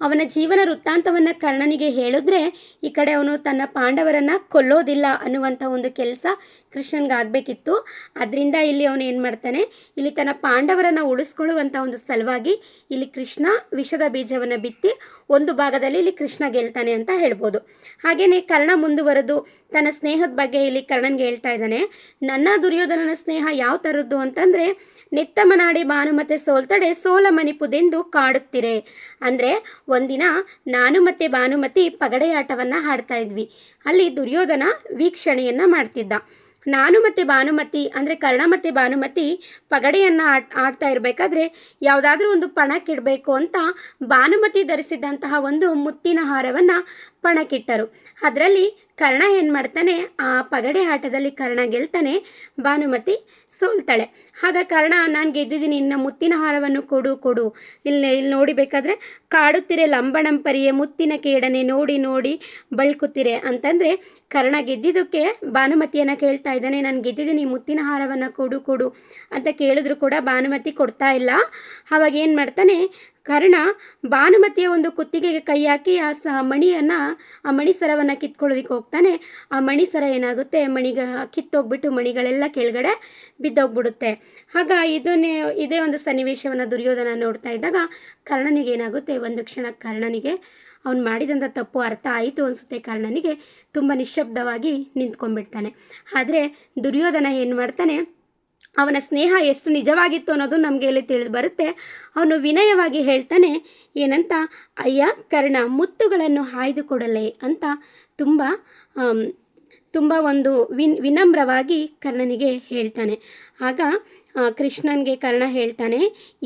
A: ಅವನ ಜೀವನ ವೃತ್ತಾಂತವನ್ನು ಕರ್ಣನಿಗೆ ಹೇಳಿದ್ರೆ ಈ ಕಡೆ ಅವನು ತನ್ನ ಪಾಂಡವರನ್ನು ಕೊಲ್ಲೋದಿಲ್ಲ ಅನ್ನುವಂಥ ಒಂದು ಕೆಲಸ ಕೃಷ್ಣನಿಗಾಗಬೇಕಿತ್ತು. ಅದರಿಂದ ಇಲ್ಲಿ ಅವನು ಏನು ಮಾಡ್ತಾನೆ, ಇಲ್ಲಿ ತನ್ನ ಪಾಂಡವರನ್ನು ಉಳಿಸ್ಕೊಳ್ಳುವಂಥ ಒಂದು ಸಲುವಾಗಿ ಇಲ್ಲಿ ಕೃಷ್ಣ ವಿಷದ ಬೀಜವನ್ನು ಬಿತ್ತಿ ಒಂದು ಭಾಗದಲ್ಲಿ ಇಲ್ಲಿ ಕೃಷ್ಣ ಗೆಲ್ತಾನೆ ಅಂತ ಹೇಳ್ಬೋದು. ಹಾಗೆಯೇ ಕರ್ಣ ಮುಂದುವರೆದು ತನ್ನ ಸ್ನೇಹದ ಬಗ್ಗೆ ಇಲ್ಲಿ ಕರ್ಣನ್ಗೆ ಹೇಳ್ತಾ ಇದ್ದಾನೆ. ನನ್ನ ದುರ್ಯೋಧನನ ಸ್ನೇಹ ಯಾವ ಥರದ್ದು ಅಂತಂದರೆ, ನೆತ್ತಮನಾಡಿ ಭಾನುಮತಿ ಸೋಲ್ತಡೆ ಸೋಲ ಮನಿಪುದೆಂದು ಕಾಡುತ್ತೀರೆ. ಅಂದರೆ ಒಂದಿನ ನಾನು ಮತ್ತು ಭಾನುಮತಿ ಪಗಡೆಯಾಟವನ್ನು ಆಡ್ತಾ ಇದ್ವಿ. ಅಲ್ಲಿ ದುರ್ಯೋಧನ ವೀಕ್ಷಣೆಯನ್ನು ಮಾಡ್ತಿದ್ದ. ನಾನು ಮತ್ತು ಭಾನುಮತಿ ಅಂದರೆ ಕರ್ಣ ಮತ್ತು ಭಾನುಮತಿ ಪಗಡೆಯನ್ನು ಆಡ್ತಾ ಇರಬೇಕಾದ್ರೆ ಯಾವುದಾದ್ರೂ ಒಂದು ಪಣಕ್ಕಿಡಬೇಕು ಅಂತ ಭಾನುಮತಿ ಧರಿಸಿದ್ದಂತಹ ಒಂದು ಮುತ್ತಿನ ಹಾರವನ್ನು ಪಣಕ್ಕಿಟ್ಟರು. ಅದರಲ್ಲಿ ಕರ್ಣ ಏನು ಮಾಡ್ತಾನೆ, ಆ ಪಗಡೆ ಆಟದಲ್ಲಿ ಕರ್ಣ ಗೆಲ್ತಾನೆ, ಭಾನುಮತಿ ಸೋಲ್ತಾಳೆ. ಆಗ ಕರ್ಣ, ನಾನು ಗೆದ್ದಿದ್ದೀನಿ, ಇನ್ನು ಮುತ್ತಿನ ಹಾರವನ್ನು ಕೊಡು. ಇಲ್ಲಿ ನೋಡಿಬೇಕಾದ್ರೆ ಕಾಡುತ್ತಿರೆ ಲಂಬಣಂಪರಿಯೇ ಮುತ್ತಿನ ಕೇಡನೆ ನೋಡಿ ನೋಡಿ ಬಳ್ಕುತ್ತಿರೆ ಅಂತಂದರೆ ಕರ್ಣ ಗೆದ್ದಿದ್ದಕ್ಕೆ ಭಾನುಮತಿಯನ್ನು ಕೇಳ್ತಾ ಇದ್ದಾನೆ, ನಾನು ಗೆದ್ದಿದ್ದೀನಿ, ಮುತ್ತಿನ ಹಾರವನ್ನು ಕೊಡು ಅಂತ ಕೇಳಿದ್ರು ಕೂಡ ಭಾನುಮತಿ ಕೊಡ್ತಾ ಇಲ್ಲ. ಆವಾಗ ಏನು ಮಾಡ್ತಾನೆ ಕರ್ಣ, ಭಾನುಮತಿಯ ಒಂದು ಕುತ್ತಿಗೆಗೆ ಕೈ ಹಾಕಿ ಆ ಮಣಿಸರವನ್ನು ಕಿತ್ಕೊಳ್ಳೋದಕ್ಕೆ ಹೋಗ್ತಾನೆ. ಆ ಮಣಿಸರ ಏನಾಗುತ್ತೆ, ಕಿತ್ತೋಗ್ಬಿಟ್ಟು ಮಣಿಗಳೆಲ್ಲ ಕೆಳಗಡೆ ಬಿದ್ದೋಗ್ಬಿಡುತ್ತೆ. ಆಗ ಇದೇ ಒಂದು ಸನ್ನಿವೇಶವನ್ನು ದುರ್ಯೋಧನ ನೋಡ್ತಾ ಇದ್ದಾಗ ಕರ್ಣನಿಗೆ ಏನಾಗುತ್ತೆ, ಒಂದು ಕ್ಷಣ ಕರ್ಣನಿಗೆ ಅವನು ಮಾಡಿದಂಥ ತಪ್ಪು ಅರ್ಥ ಆಯಿತು ಅನಿಸುತ್ತೆ. ಕರ್ಣನಿಗೆ ತುಂಬ ನಿಶ್ಶಬ್ದವಾಗಿ ನಿಂತ್ಕೊಂಡ್ಬಿಡ್ತಾನೆ. ಆದರೆ ದುರ್ಯೋಧನ ಏನು ಮಾಡ್ತಾನೆ, ಅವನ ಸ್ನೇಹ ಎಷ್ಟು ನಿಜವಾಗಿತ್ತು ಅನ್ನೋದು ನಮಗೆ ಇಲ್ಲಿ ತಿಳಿದು ಬರುತ್ತೆ. ಅವನು ವಿನಯವಾಗಿ ಹೇಳ್ತಾನೆ ಏನಂತ, ಅಯ್ಯ ಕರ್ಣ, ಮುತ್ತುಗಳನ್ನು ಆಯ್ದುಕೊಡಲೇ ಅಂತ ತುಂಬ ಒಂದು ವಿನಮ್ರವಾಗಿ ಕರ್ಣನಿಗೆ ಹೇಳ್ತಾನೆ. ಆಗ ಕೃಷ್ಣನಿಗೆ ಕರ್ಣ ಹೇಳ್ತಾನೆ,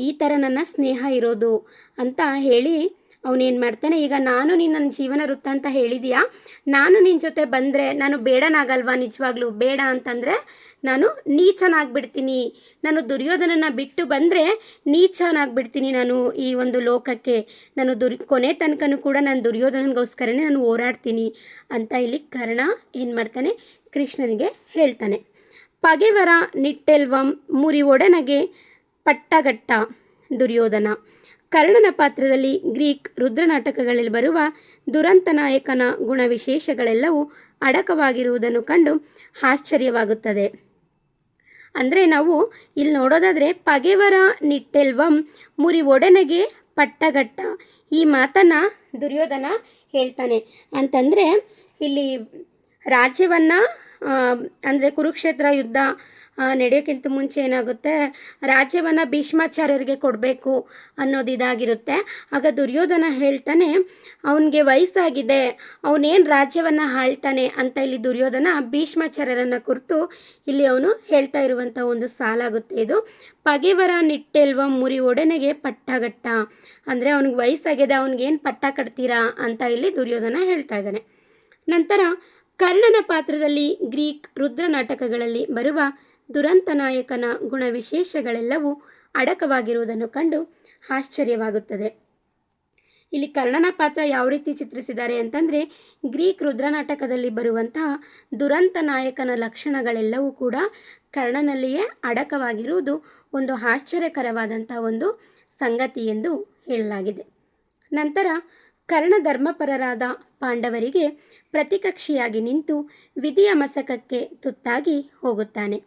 A: ಈ ಥರ ನನ್ನ ಸ್ನೇಹ ಇರೋದು ಅಂತ ಹೇಳಿ ಅವನೇನು ಮಾಡ್ತಾನೆ, ಈಗ ನಾನು ನನ್ನ ಜೀವನ ವೃತ್ತ ಅಂತ ಹೇಳಿದೀಯಾ, ನಾನು ನಿನ್ನ ಜೊತೆ ಬಂದರೆ ನಾನು ಬೇಡನಾಗಲ್ವಾ? ನಿಜವಾಗ್ಲೂ ಬೇಡ ಅಂತಂದರೆ ನಾನು ನೀಚನಾಗ್ಬಿಡ್ತೀನಿ. ನಾನು ದುರ್ಯೋಧನನ ಬಿಟ್ಟು ಬಂದರೆ ನೀಚನಾಗ್ಬಿಡ್ತೀನಿ ನಾನು ಈ ಒಂದು ಲೋಕಕ್ಕೆ. ನಾನು ಕೊನೆ ತನಕನೂ ಕೂಡ ನಾನು ದುರ್ಯೋಧನನಿಗೋಸ್ಕರನೇ ನಾನು ಹೋರಾಡ್ತೀನಿ ಅಂತ ಇಲ್ಲಿ ಕರ್ಣ ಏನು ಮಾಡ್ತಾನೆ, ಕೃಷ್ಣನಿಗೆ ಹೇಳ್ತಾನೆ. ಪಗೆವರ ನಿಟ್ಟೆಲ್ವಂ ಮುರಿವೊಡನಗೆ ಪಟ್ಟಗಟ್ಟ ದುರ್ಯೋಧನ. ಕರ್ಣನ ಪಾತ್ರದಲ್ಲಿ ಗ್ರೀಕ್ ರುದ್ರನಾಟಕಗಳಲ್ಲಿ ಬರುವ ದುರಂತ ನಾಯಕನ ಗುಣವಿಶೇಷಗಳೆಲ್ಲವೂ ಅಡಕವಾಗಿರುವುದನ್ನು ಕಂಡು ಆಶ್ಚರ್ಯವಾಗುತ್ತದೆ. ಅಂದರೆ ನಾವು ಇಲ್ಲಿ ನೋಡೋದಾದರೆ ಪಗೆವರ ನಿಟ್ಟೆಲ್ವಂ ಮುರಿವೊಡನೆಗೆ ಪಟ್ಟಗಟ್ಟ ಈ ಮಾತನ್ನು ದುರ್ಯೋಧನ ಹೇಳ್ತಾನೆ. ಅಂತಂದರೆ ಇಲ್ಲಿ ರಾಜ್ಯವನ್ನು ಅಂದರೆ ಕುರುಕ್ಷೇತ್ರ ಯುದ್ಧ ನಡೆಯೋಕ್ಕಿಂತ ಮುಂಚೆ ಏನಾಗುತ್ತೆ, ರಾಜ್ಯವನ್ನು ಭೀಷ್ಮಾಚಾರ್ಯರಿಗೆ ಕೊಡಬೇಕು ಅನ್ನೋದು ಇದಾಗಿರುತ್ತೆ. ಆಗ ದುರ್ಯೋಧನ ಹೇಳ್ತಾನೆ, ಅವನಿಗೆ ವಯಸ್ಸಾಗಿದೆ, ಅವನೇನು ರಾಜ್ಯವನ್ನು ಆಳ್ತಾನೆ ಅಂತ ಇಲ್ಲಿ ದುರ್ಯೋಧನ ಭೀಷ್ಮಾಚಾರ್ಯರನ್ನು ಕುರಿತು ಇಲ್ಲಿ ಅವನು ಹೇಳ್ತಾ ಇರುವಂಥ ಒಂದು ಸಾಲಾಗುತ್ತೆ ಇದು. ಪಗೆವರ ನಿಟ್ಟೆಲ್ವ ಮುರಿ ಒಡನೆಗೆ ಪಟ್ಟಗಟ್ಟ ಅಂದರೆ ಅವನಿಗೆ ವಯಸ್ಸಾಗಿದೆ, ಅವನಿಗೇನು ಪಟ್ಟ ಕಟ್ತೀರಾ ಅಂತ ಇಲ್ಲಿ ದುರ್ಯೋಧನ ಹೇಳ್ತಾ ಇದ್ದಾನೆ. ನಂತರ ಕರ್ಣನ ಪಾತ್ರದಲ್ಲಿ ಗ್ರೀಕ್ ರುದ್ರ ನಾಟಕಗಳಲ್ಲಿ ಬರುವ ದುರಂತ ನಾಯಕನ ಗುಣವಿಶೇಷಗಳೆಲ್ಲವೂ ಅಡಕವಾಗಿರುವುದನ್ನು ಕಂಡು ಆಶ್ಚರ್ಯವಾಗುತ್ತದೆ. ಇಲ್ಲಿ ಕರ್ಣನ ಪಾತ್ರ ಯಾವ ರೀತಿ ಚಿತ್ರಿಸಿದ್ದಾರೆ ಅಂತಂದರೆ, ಗ್ರೀಕ್ ರುದ್ರನಾಟಕದಲ್ಲಿ ಬರುವಂತಹ ದುರಂತ ನಾಯಕನ ಲಕ್ಷಣಗಳೆಲ್ಲವೂ ಕೂಡ ಕರ್ಣನಲ್ಲಿಯೇ ಅಡಕವಾಗಿರುವುದು ಒಂದು ಆಶ್ಚರ್ಯಕರವಾದಂಥ ಒಂದು ಸಂಗತಿ ಎಂದು ಹೇಳಲಾಗಿದೆ. ನಂತರ ಕರ್ಣ ಧರ್ಮಪರರಾದ ಪಾಂಡವರಿಗೆ ಪ್ರತಿಕಕ್ಷಿಯಾಗಿ ನಿಂತು ವಿಧಿಯ ಮಸಕಕ್ಕೆ ತುತ್ತಾಗಿ ಹೋಗುತ್ತಾನೆ.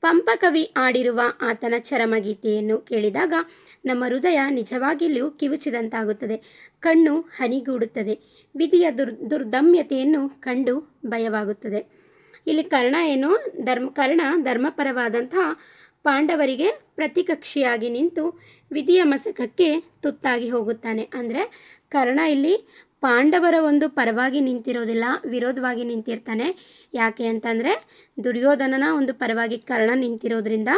A: ಪಂಪಕವಿ ಆಡಿರುವ ಆತನ ಚರಮಗೀತೆಯನ್ನು ಕೇಳಿದಾಗ ನಮ್ಮ ಹೃದಯ ನಿಜವಾಗಿಯೂ ಕಿವುಚಿದಂತಾಗುತ್ತದೆ, ಕಣ್ಣು ಹನಿಗೂಡುತ್ತದೆ, ವಿಧಿಯ ದುರ್ದಮ್ಯತೆಯನ್ನು ಕಂಡು ಭಯವಾಗುತ್ತದೆ. ಇಲ್ಲಿ ಕರ್ಣ ಧರ್ಮಪರವಾದಂತಹ ಪಾಂಡವರಿಗೆ ಪ್ರತಿಕಕ್ಷಿಯಾಗಿ ನಿಂತು ವಿಧಿಯ ಮಸಕಕ್ಕೆ ತುತ್ತಾಗಿ ಹೋಗುತ್ತಾನೆ. ಅಂದರೆ ಕರ್ಣ ಇಲ್ಲಿ ಪಾಂಡವರ ಒಂದು ಪರವಾಗಿ ನಿಂತಿರೋದಿಲ್ಲ, ವಿರೋಧವಾಗಿ ನಿಂತಿರ್ತಾನೆ. ಯಾಕೆ ಅಂತಂದರೆ ದುರ್ಯೋಧನನ ಒಂದು ಪರವಾಗಿ ಕರ್ಣ ನಿಂತಿರೋದ್ರಿಂದ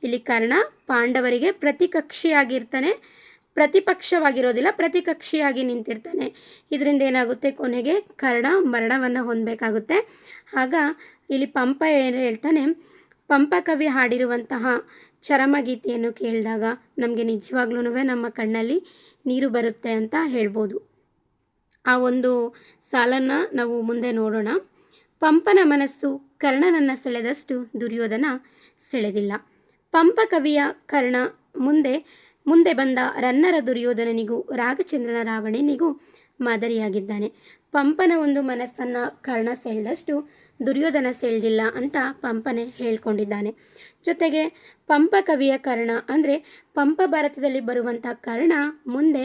A: ಇಲ್ಲಿ ಕರ್ಣ ಪಾಂಡವರಿಗೆ ಪ್ರತಿಕಕ್ಷಿಯಾಗಿರ್ತಾನೆ, ಪ್ರತಿಪಕ್ಷವಾಗಿರೋದಿಲ್ಲ, ಪ್ರತಿಕಕ್ಷಿಯಾಗಿ ನಿಂತಿರ್ತಾನೆ. ಇದರಿಂದ ಏನಾಗುತ್ತೆ, ಕೊನೆಗೆ ಕರ್ಣ ಮರಣವನ್ನು ಹೊಂದಬೇಕಾಗುತ್ತೆ. ಆಗ ಇಲ್ಲಿ ಪಂಪ ಏನು ಹೇಳ್ತಾನೆ, ಪಂಪಕವಿ ಹಾಡಿರುವಂತಹ ಚರಮಗೀತೆಯನ್ನು ಕೇಳಿದಾಗ ನಮಗೆ ನಿಜವಾಗ್ಲೂ ನಮ್ಮ ಕಣ್ಣಲ್ಲಿ ನೀರು ಬರುತ್ತೆ ಅಂತ ಹೇಳ್ಬೋದು. ಆ ಒಂದು ಸಾಲನ್ನು ನಾವು ಮುಂದೆ ನೋಡೋಣ. ಪಂಪನ ಮನಸ್ಸು ಕರ್ಣನನ್ನು ಸೆಳೆದಷ್ಟು ದುರ್ಯೋಧನ ಸೆಳೆದಿಲ್ಲ. ಪಂಪಕವಿಯ ಕರ್ಣ ಮುಂದೆ ಮುಂದೆ ಬಂದ ರನ್ನರ ದುರ್ಯೋಧನನಿಗೂ ರಾಗಚಂದ್ರನ ರಾವಣನಿಗೂ ಮಾದರಿಯಾಗಿದ್ದಾನೆ. ಪಂಪನ ಒಂದು ಮನಸ್ಸನ್ನು ಕರ್ಣ ಸೆಳೆದಷ್ಟು ದುರ್ಯೋಧನ ಸೆಳೆದಿಲ್ಲ ಅಂತ ಪಂಪನೇ ಹೇಳ್ಕೊಂಡಿದ್ದಾನೆ. ಜೊತೆಗೆ ಪಂಪ ಕವಿಯ ಕರ್ಣ ಅಂದರೆ ಪಂಪ ಭಾರತದಲ್ಲಿ ಬರುವಂಥ ಕರ್ಣ ಮುಂದೆ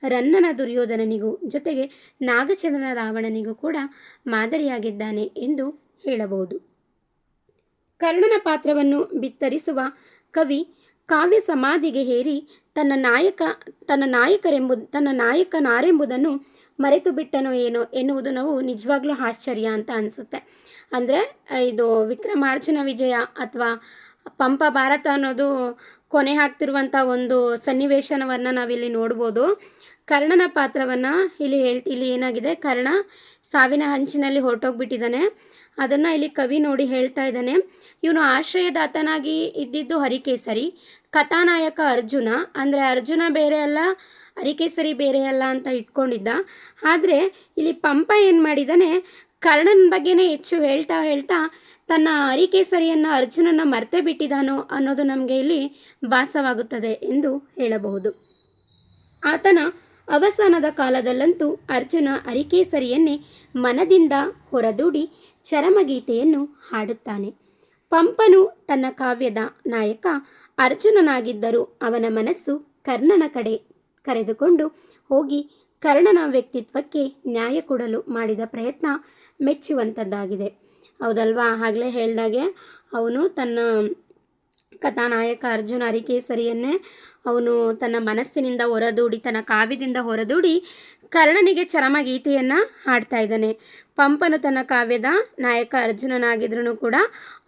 A: ರನ್ನನ ದುರ್ಯೋಧನನಿಗೂ ಜೊತೆಗೆ ನಾಗಚಂದ್ರನ ರಾವಣನಿಗೂ ಕೂಡ ಮಾದರಿಯಾಗಿದ್ದಾನೆ ಎಂದು ಹೇಳಬಹುದು. ಕರ್ಣನ ಪಾತ್ರವನ್ನು ಬಿತ್ತರಿಸುವ ಕವಿ ಕಾವ್ಯ ಸಮಾಧಿಗೆ ಹೇರಿ ತನ್ನ ನಾಯಕನಾರೆಂಬುದನ್ನು ಮರೆತು ಬಿಟ್ಟನೋ ಏನೋ ಎನ್ನುವುದು ನಾವು ನಿಜವಾಗ್ಲೂ ಆಶ್ಚರ್ಯ ಅಂತ ಅನಿಸುತ್ತೆ. ಅಂದರೆ ಇದು ವಿಕ್ರಮಾರ್ಜುನ ವಿಜಯ ಅಥವಾ ಪಂಪ ಭಾರತ ಅನ್ನೋದು ಕೊನೆ ಹಾಕ್ತಿರುವಂಥ ಒಂದು ಸನ್ನಿವೇಶನವನ್ನು ನಾವಿಲ್ಲಿ ನೋಡ್ಬೋದು. ಕರ್ಣನ ಪಾತ್ರವನ್ನು ಇಲ್ಲಿ ಏನಾಗಿದೆ, ಕರ್ಣ ಸಾವಿನ ಹಂಚಿನಲ್ಲಿ ಹೊರಟೋಗ್ಬಿಟ್ಟಿದ್ದಾನೆ. ಅದನ್ನು ಇಲ್ಲಿ ಕವಿ ನೋಡಿ ಹೇಳ್ತಾ ಇದ್ದಾನೆ. ಇವನು ಆಶ್ರಯದಾತನಾಗಿ ಇದ್ದಿದ್ದು ಹರಿಕೇಸರಿ, ಕಥಾನಾಯಕ ಅರ್ಜುನ. ಅಂದರೆ ಅರ್ಜುನ ಬೇರೆ ಅಲ್ಲ, ಹರಿಕೇಸರಿ ಬೇರೆ ಅಲ್ಲ ಅಂತ ಇಟ್ಕೊಂಡಿದ್ದ. ಆದರೆ ಇಲ್ಲಿ ಪಂಪ ಏನು ಮಾಡಿದ್ದಾನೆ, ಕರ್ಣನ ಬಗ್ಗೆನೇ ಹೆಚ್ಚು ಹೇಳ್ತಾ ತನ್ನ ಹರಿಕೇಸರಿಯನ್ನು ಅರ್ಜುನನ ಮರ್ತೇ ಬಿಟ್ಟಿದ್ದಾನೋ ಅನ್ನೋದು ನಮಗೆ ಇಲ್ಲಿ ಭಾಸವಾಗುತ್ತದೆ ಎಂದು ಹೇಳಬಹುದು. ಆತನ ಅವಸಾನದ ಕಾಲದಲ್ಲಂತೂ ಅರ್ಜುನ ಹರಿಕೇಸರಿಯನ್ನೇ ಮನದಿಂದ ಹೊರದೂಡಿ ಚರಮಗೀತೆಯನ್ನು ಹಾಡುತ್ತಾನೆ. ಪಂಪನು ತನ್ನ ಕಾವ್ಯದ ನಾಯಕ ಅರ್ಜುನನಾಗಿದ್ದರೂ ಅವನ ಮನಸ್ಸು ಕರ್ಣನ ಕಡೆ ಕರೆದುಕೊಂಡು ಹೋಗಿ ಕರ್ಣನ ವ್ಯಕ್ತಿತ್ವಕ್ಕೆ ನ್ಯಾಯ ಕೊಡಲು ಮಾಡಿದ ಪ್ರಯತ್ನ ಮೆಚ್ಚುವಂಥದ್ದಾಗಿದೆ. ಹೌದಲ್ವಾ? ಆಗಲೇ ಹೇಳ್ದಾಗೆ ಅವನು ತನ್ನ ಕಥಾನಾಯಕ ಅರ್ಜುನ ಹರಿಕೇಸರಿಯನ್ನೇ ಅವನು ತನ್ನ ಮನಸ್ಸಿನಿಂದ ಹೊರದೂಡಿ, ತನ್ನ ಕಾವ್ಯದಿಂದ ಹೊರದೂಡಿ ಕರ್ಣನಿಗೆ ಚರಮಗೀತೆಯನ್ನು ಹಾಡ್ತಾ ಇದ್ದಾನೆ. ಪಂಪನು ತನ್ನ ಕಾವ್ಯದ ನಾಯಕ ಅರ್ಜುನನಾಗಿದ್ರೂ ಕೂಡ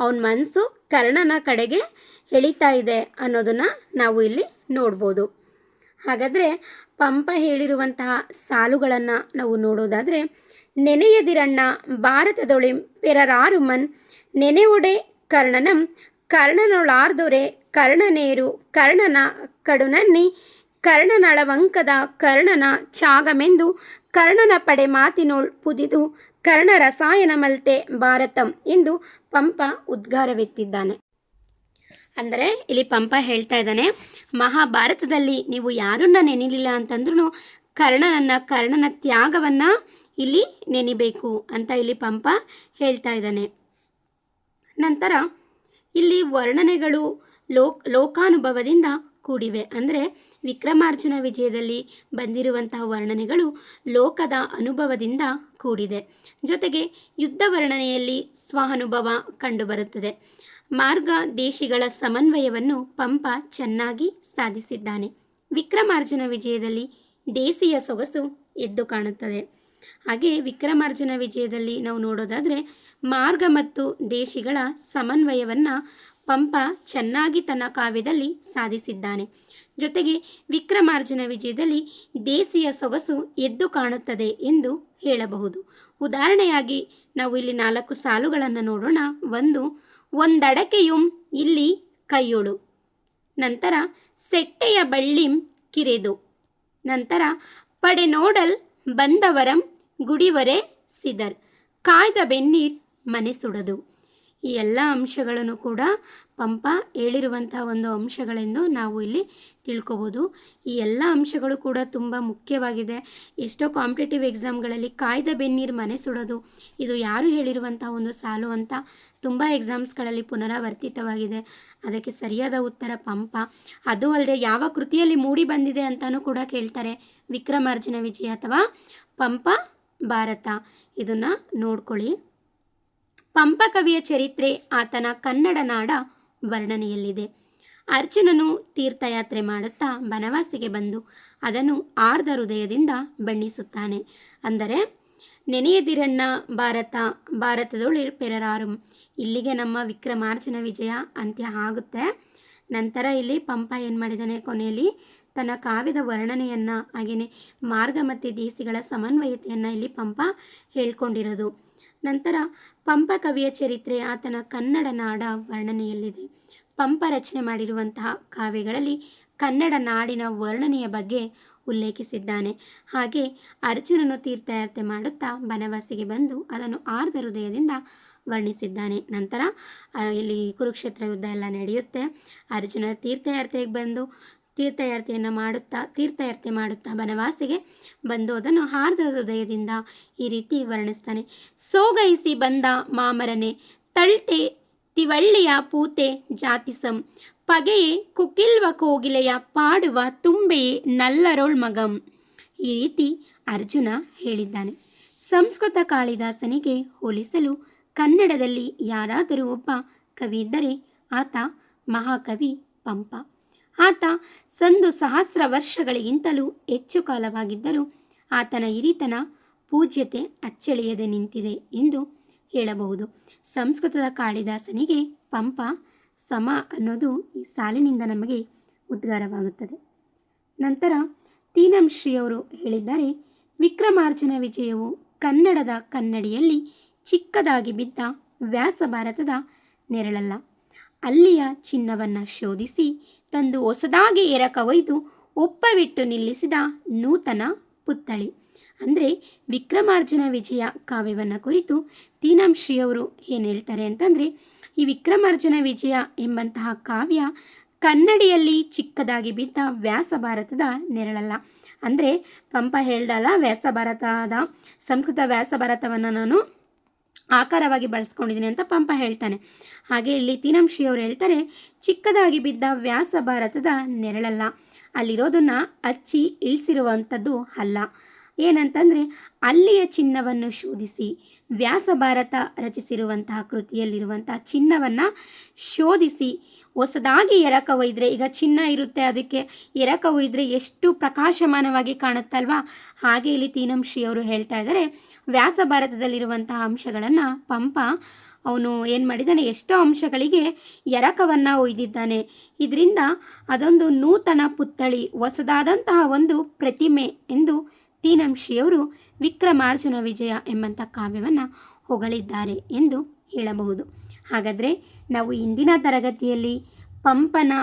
A: ಅವನ ಮನಸ್ಸು ಕರ್ಣನ ಕಡೆಗೆ ಎಳಿತಾ ಇದೆ ಅನ್ನೋದನ್ನು ನಾವು ಇಲ್ಲಿ ನೋಡ್ಬೋದು. ಹಾಗಾದರೆ ಪಂಪ ಹೇಳಿರುವಂತಹ ಸಾಲುಗಳನ್ನು ನಾವು ನೋಡೋದಾದರೆ, ನೆನೆಯದಿರಣ್ಣ ಭಾರತದೊಳೆ ಪೆರರಾರುಮನ್ ನೆನೆವುಡೆ ಕರ್ಣನಂ ಕರ್ಣನೊಳಾರ್ದೊರೆ ಕರ್ಣನೇರು ಕರ್ಣನ ಕಡುನನ್ನಿ ಕರ್ಣನಳವಂಕದ ಕರ್ಣನ ಚಾಗಮೆಂದು ಕರ್ಣನ ಪಡೆ ಮಾತಿನೋಳ್ ಪುದಿದು ಕರ್ಣ ರಸಾಯನ ಮಲ್ತೆ ಭಾರತಂ ಎಂದು ಪಂಪ ಉದ್ಗಾರವೆತ್ತಿದ್ದಾನೆ. ಅಂದರೆ ಇಲ್ಲಿ ಪಂಪ ಹೇಳ್ತಾ ಇದ್ದಾನೆ, ಮಹಾಭಾರತದಲ್ಲಿ ನೀವು ಯಾರನ್ನ ನೆನೆಯಲಿಲ್ಲ ಅಂತಂದ್ರೂ ಕರ್ಣನ ತ್ಯಾಗವನ್ನು ಇಲ್ಲಿ ನೆನಿಬೇಕು ಅಂತ ಇಲ್ಲಿ ಪಂಪ ಹೇಳ್ತಾ ಇದ್ದಾನೆ. ನಂತರ ಇಲ್ಲಿ ವರ್ಣನೆಗಳು ಲೋಕಾನುಭವದಿಂದ ಕೂಡಿವೆ. ಅಂದರೆ ವಿಕ್ರಮಾರ್ಜುನ ವಿಜಯದಲ್ಲಿ ಬಂದಿರುವಂತಹ ವರ್ಣನೆಗಳು ಲೋಕದ ಅನುಭವದಿಂದ ಕೂಡಿದೆ. ಜೊತೆಗೆ ಯುದ್ಧ ವರ್ಣನೆಯಲ್ಲಿ ಸ್ವಾನುಭವ ಕಂಡುಬರುತ್ತದೆ. ಮಾರ್ಗ ದೇಶಿಗಳ ಸಮನ್ವಯವನ್ನು ಪಂಪ ಚೆನ್ನಾಗಿ ಸಾಧಿಸಿದ್ದಾನೆ. ವಿಕ್ರಮಾರ್ಜುನ ವಿಜಯದಲ್ಲಿ ದೇಸಿಯ ಸೊಗಸು ಎದ್ದು ಕಾಣುತ್ತದೆ. ಹಾಗೆ ವಿಕ್ರಮಾರ್ಜುನ ವಿಜಯದಲ್ಲಿ ನಾವು ನೋಡೋದಾದರೆ ಮಾರ್ಗ ಮತ್ತು ದೇಶಿಗಳ ಸಮನ್ವಯವನ್ನು ಪಂಪ ಚೆನ್ನಾಗಿ ತನ್ನ ಕಾವ್ಯದಲ್ಲಿ ಸಾಧಿಸಿದ್ದಾನೆ. ಜೊತೆಗೆ ವಿಕ್ರಮಾರ್ಜುನ ವಿಜಯದಲ್ಲಿ ದೇಸಿಯ ಸೊಗಸು ಎದ್ದು ಕಾಣುತ್ತದೆ ಎಂದು ಹೇಳಬಹುದು. ಉದಾಹರಣೆಯಾಗಿ ನಾವು ಇಲ್ಲಿ 4 ಸಾಲುಗಳನ್ನು ನೋಡೋಣ. ಒಂದಡಕೆಯುಂ ಇಲ್ಲಿ ಕೈಯೊಳು, ನಂತರ ಸೆಟ್ಟೆಯ ಬಳ್ಳಿಂ ಕಿರೆದು, ನಂತರ ಪಡೆ ನೋಡಲ್ ಬಂದವರಂ ಗುಡಿವರೆ ಸಿದರ್ ಕಾಯ್ದ ಬೆನ್ನೀರ್ ಮನೆ ಸುಡದು. ಈ ಎಲ್ಲ ಅಂಶಗಳನ್ನು ಕೂಡ ಪಂಪ ಹೇಳಿರುವಂತಹ ಒಂದು ಅಂಶಗಳೆಂದು ನಾವು ಇಲ್ಲಿ ತಿಳ್ಕೊಬೋದು. ಈ ಎಲ್ಲ ಅಂಶಗಳು ಕೂಡ ತುಂಬ ಮುಖ್ಯವಾಗಿದೆ. ಎಷ್ಟೋ ಕಾಂಪಿಟೇಟಿವ್ ಎಕ್ಸಾಮ್ಗಳಲ್ಲಿ ಕಾಯ್ದ ಬೆನ್ನೀರ್ ಮನೆ ಸುಡೋದು, ಇದು ಯಾರು ಹೇಳಿರುವಂತಹ ಒಂದು ಸಾಲು ಅಂತ ತುಂಬ ಎಕ್ಸಾಮ್ಸ್ಗಳಲ್ಲಿ ಪುನರಾವರ್ತಿತವಾಗಿದೆ. ಅದಕ್ಕೆ ಸರಿಯಾದ ಉತ್ತರ ಪಂಪ. ಅದು ಅಲ್ಲದೆ ಯಾವ ಕೃತಿಯಲ್ಲಿ ಮೂಡಿ ಬಂದಿದೆ ಅಂತಲೂ ಕೂಡ ಕೇಳ್ತಾರೆ. ವಿಕ್ರಮಾರ್ಜುನ ವಿಜಯ ಅಥವಾ ಪಂಪ ಭಾರತ, ಇದನ್ನು ನೋಡ್ಕೊಳ್ಳಿ. ಪಂಪ ಕವಿಯ ಚರಿತ್ರೆ ಆತನ ಕನ್ನಡ ನಾಡ ವರ್ಣನೆಯಲ್ಲಿದೆ. ಅರ್ಜುನನು ತೀರ್ಥಯಾತ್ರೆ ಮಾಡುತ್ತಾ ಬನವಾಸಿಗೆ ಬಂದು ಅದನ್ನು ಆರ್ಧ ಹೃದಯದಿಂದ ಬಣ್ಣಿಸುತ್ತಾನೆ. ಅಂದರೆ ನೆನೆಯದಿರಣ್ಣ ಭಾರತದೊಳಿ ಪೆರರಾರುಂ, ಇಲ್ಲಿಗೆ ನಮ್ಮ ವಿಕ್ರಮಾರ್ಜುನ ವಿಜಯ ಅಂತ್ಯ ಆಗುತ್ತೆ. ನಂತರ ಇಲ್ಲಿ ಪಂಪ ಏನು ಮಾಡಿದ್ದಾನೆ, ಕೊನೆಯಲ್ಲಿ ತನ್ನ ಕಾವ್ಯದ ವರ್ಣನೆಯನ್ನು ಹಾಗೆಯೇ ಮಾರ್ಗ ಮತ್ತು ದೇಸಿಗಳ ಸಮನ್ವಯತೆಯನ್ನು ಇಲ್ಲಿ ಪಂಪ ಹೇಳ್ಕೊಂಡಿರೋದು. ನಂತರ ಪಂಪ ಕವಿಯ ಚರಿತ್ರೆ ಆತನ ಕನ್ನಡ ನಾಡ ವರ್ಣನೆಯಲ್ಲಿದೆ. ಪಂಪ ರಚನೆ ಮಾಡಿರುವಂತಹ ಕಾವ್ಯಗಳಲ್ಲಿ ಕನ್ನಡ ನಾಡಿನ ವರ್ಣನೆಯ ಬಗ್ಗೆ ಉಲ್ಲೇಖಿಸಿದ್ದಾನೆ. ಹಾಗೆ ಅರ್ಜುನನು ತೀರ್ಥಯಾತ್ರೆ ಮಾಡುತ್ತಾ ಬನವಾಸಿಗೆ ಬಂದು ಅದನ್ನು ಆರ್ಧ ಹೃದಯದಿಂದ ವರ್ಣಿಸಿದ್ದಾನೆ. ನಂತರ ಇಲ್ಲಿ ಕುರುಕ್ಷೇತ್ರ ಯುದ್ಧ ಎಲ್ಲ ನಡೆಯುತ್ತೆ. ಅರ್ಜುನ ತೀರ್ಥಯಾತ್ರೆಗೆ ಬಂದು ತೀರ್ಥಯಾತ್ರೆ ಮಾಡುತ್ತಾ ಬನವಾಸಿಗೆ ಬಂದೋದನ್ನು ಹಾರ್ದ ಹೃದಯದಿಂದ ಈ ರೀತಿ ವರ್ಣಿಸ್ತಾನೆ. ಸೋಗೈಸಿ ಬಂದ ಮಾಮರನೆ ತಳ್ತೆ ತಿವಳ್ಳಿಯ ಪೂತೆ ಜಾತಿಸಂ ಪಗೆಯೇ ಕುಕಿಲ್ವ ಕೋಗಿಲೆಯ ಪಾಡುವ ತುಂಬೆಯೇ ನಲ್ಲರೊಳ್ ಮಗಂ. ಈ ರೀತಿ ಅರ್ಜುನ ಹೇಳಿದ್ದಾನೆ. ಸಂಸ್ಕೃತ ಕಾಳಿದಾಸನಿಗೆ ಹೋಲಿಸಲು ಕನ್ನಡದಲ್ಲಿ ಯಾರಾದರೂ ಒಬ್ಬ ಕವಿ ಇದ್ದರೆ ಆತ ಮಹಾಕವಿ ಪಂಪ. ಆತ 1,000 ವರ್ಷಗಳಿಗಿಂತಲೂ ಹೆಚ್ಚು ಕಾಲವಾಗಿದ್ದರೂ ಆತನ ಹಿರಿತನ ಪೂಜ್ಯತೆ ಅಚ್ಚಳಿಯದೆ ನಿಂತಿದೆ ಎಂದು ಹೇಳಬಹುದು. ಸಂಸ್ಕೃತದ ಕಾಳಿದಾಸನಿಗೆ ಪಂಪ ಸಮ ಅನ್ನೋದು ಈ ಸಾಲಿನಿಂದ ನಮಗೆ ಉದ್ಗಾರವಾಗುತ್ತದೆ. ನಂತರ ತೀನಂಶ್ರೀಯವರು ಹೇಳಿದ್ದಾರೆ, ವಿಕ್ರಮಾರ್ಜುನ ವಿಜಯವು ಕನ್ನಡದ ಕನ್ನಡಿಯಲ್ಲಿ ಚಿಕ್ಕದಾಗಿ ಬಿದ್ದ ವ್ಯಾಸ ಭಾರತದ ನೆರಳಲ್ಲ, ಅಲ್ಲಿಯ ಚಿನ್ನವನ್ನು ಶೋಧಿಸಿ ತಂದು ಹೊಸದಾಗಿ ಎರಕವೊಯ್ದು ಒಪ್ಪವಿಟ್ಟು ನಿಲ್ಲಿಸಿದ ನೂತನ ಪುತ್ಥಳಿ. ಅಂದರೆ ವಿಕ್ರಮಾರ್ಜುನ ವಿಜಯ ಕಾವ್ಯವನ್ನು ಕುರಿತು ತೀನಂಶ್ರೀಯವರು ಏನು ಹೇಳ್ತಾರೆ ಅಂತಂದರೆ, ಈ ವಿಕ್ರಮಾರ್ಜುನ ವಿಜಯ ಎಂಬಂತಹ ಕಾವ್ಯ ಕನ್ನಡಿಯಲ್ಲಿ ಚಿಕ್ಕದಾಗಿ ಬಿದ್ದ ವ್ಯಾಸ ಭಾರತದ ನೆರಳಲ್ಲ. ಅಂದರೆ ಪಂಪ ಹೇಳ್ದಲ್ಲ, ಸಂಸ್ಕೃತ ವ್ಯಾಸ ಭಾರತವನ್ನು ನಾನು ಆಕಾರವಾಗಿ ಬಳಸ್ಕೊಂಡಿದ್ದೀನಿ ಅಂತ ಪಂಪ ಹೇಳ್ತಾನೆ. ಹಾಗೆ ಇಲ್ಲಿ ತೀನಂಶ್ರೀಯವರು ಹೇಳ್ತಾರೆ, ಚಿಕ್ಕದಾಗಿ ಬಿದ್ದ ವ್ಯಾಸ ಭಾರತದ ನೆರಳಲ್ಲ, ಅಲ್ಲಿರೋದನ್ನು ಹಚ್ಚಿ ಇಳಿಸಿರುವಂಥದ್ದು ಅಲ್ಲ. ಏನಂತಂದರೆ ಅಲ್ಲಿಯ ಚಿನ್ನವನ್ನು ಶೋಧಿಸಿ, ವ್ಯಾಸ ಭಾರತ ರಚಿಸಿರುವಂತಹ ಕೃತಿಯಲ್ಲಿರುವಂತಹ ಚಿನ್ನವನ್ನು ಶೋಧಿಸಿ ಹೊಸದಾಗಿ ಎರಕ ಒಯ್ದರೆ, ಈಗ ಚಿನ್ನ ಇರುತ್ತೆ ಅದಕ್ಕೆ ಎರಕ ಒಯ್ದರೆ ಎಷ್ಟು ಪ್ರಕಾಶಮಾನವಾಗಿ ಕಾಣುತ್ತಲ್ವಾ, ಹಾಗೆ ಇಲ್ಲಿ ತೀನಂಶ್ರೀಯವರು ಹೇಳ್ತಾ ಇದ್ದಾರೆ, ವ್ಯಾಸ ಭಾರತದಲ್ಲಿರುವಂತಹ ಅಂಶಗಳನ್ನು ಪಂಪ ಅವನು ಏನು ಮಾಡಿದ್ದಾನೆ, ಎಷ್ಟೋ ಅಂಶಗಳಿಗೆ ಎರಕವನ್ನು ಒಯ್ದಿದ್ದಾನೆ. ಇದರಿಂದ ಅದೊಂದು ನೂತನ ಪುತ್ಥಳಿ, ಹೊಸದಾದಂತಹ ಒಂದು ಪ್ರತಿಮೆ ಎಂದು ತೀನಂಶ್ರೀಯವರು ವಿಕ್ರಮಾರ್ಜುನ ವಿಜಯ ಎಂಬಂಥ ಕಾವ್ಯವನ್ನು ಹೊಗಳಿದ್ದಾರೆ ಎಂದು ಹೇಳಬಹುದು. ಹಾಗಾದರೆ ನಾವು ಇಂದಿನ ತರಗತಿಯಲ್ಲಿ ಪಂಪನ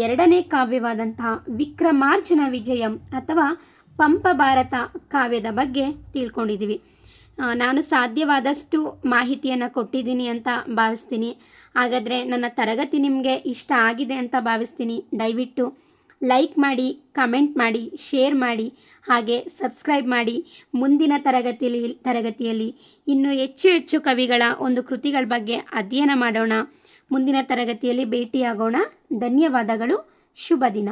A: 2ನೇ ಕಾವ್ಯವಾದಂತಹ ವಿಕ್ರಮಾರ್ಜುನ ವಿಜಯಂ ಅಥವಾ ಪಂಪ ಭಾರತ ಕಾವ್ಯದ ಬಗ್ಗೆ ತಿಳ್ಕೊಂಡಿದ್ದೀವಿ. ನಾನು ಸಾಧ್ಯವಾದಷ್ಟು ಮಾಹಿತಿಯನ್ನು ಕೊಟ್ಟಿದ್ದೀನಿ ಅಂತ ಭಾವಿಸ್ತೀನಿ. ಹಾಗಾದರೆ ನನ್ನ ತರಗತಿ ನಿಮಗೆ ಇಷ್ಟ ಆಗಿದೆ ಅಂತ ಭಾವಿಸ್ತೀನಿ. ದಯವಿಟ್ಟು ಲೈಕ್ ಮಾಡಿ, ಕಮೆಂಟ್ ಮಾಡಿ, ಶೇರ್ ಮಾಡಿ, ಹಾಗೆ ಸಬ್ಸ್ಕ್ರೈಬ್ ಮಾಡಿ. ಮುಂದಿನ ತರಗತಿಯಲ್ಲಿ ಇನ್ನೂ ಹೆಚ್ಚು ಕವಿಗಳ ಒಂದು ಕೃತಿಗಳ ಬಗ್ಗೆ ಅಧ್ಯಯನ ಮಾಡೋಣ. ಮುಂದಿನ ತರಗತಿಯಲ್ಲಿ ಭೇಟಿಯಾಗೋಣ. ಧನ್ಯವಾದಗಳು. ಶುಭ ದಿನ.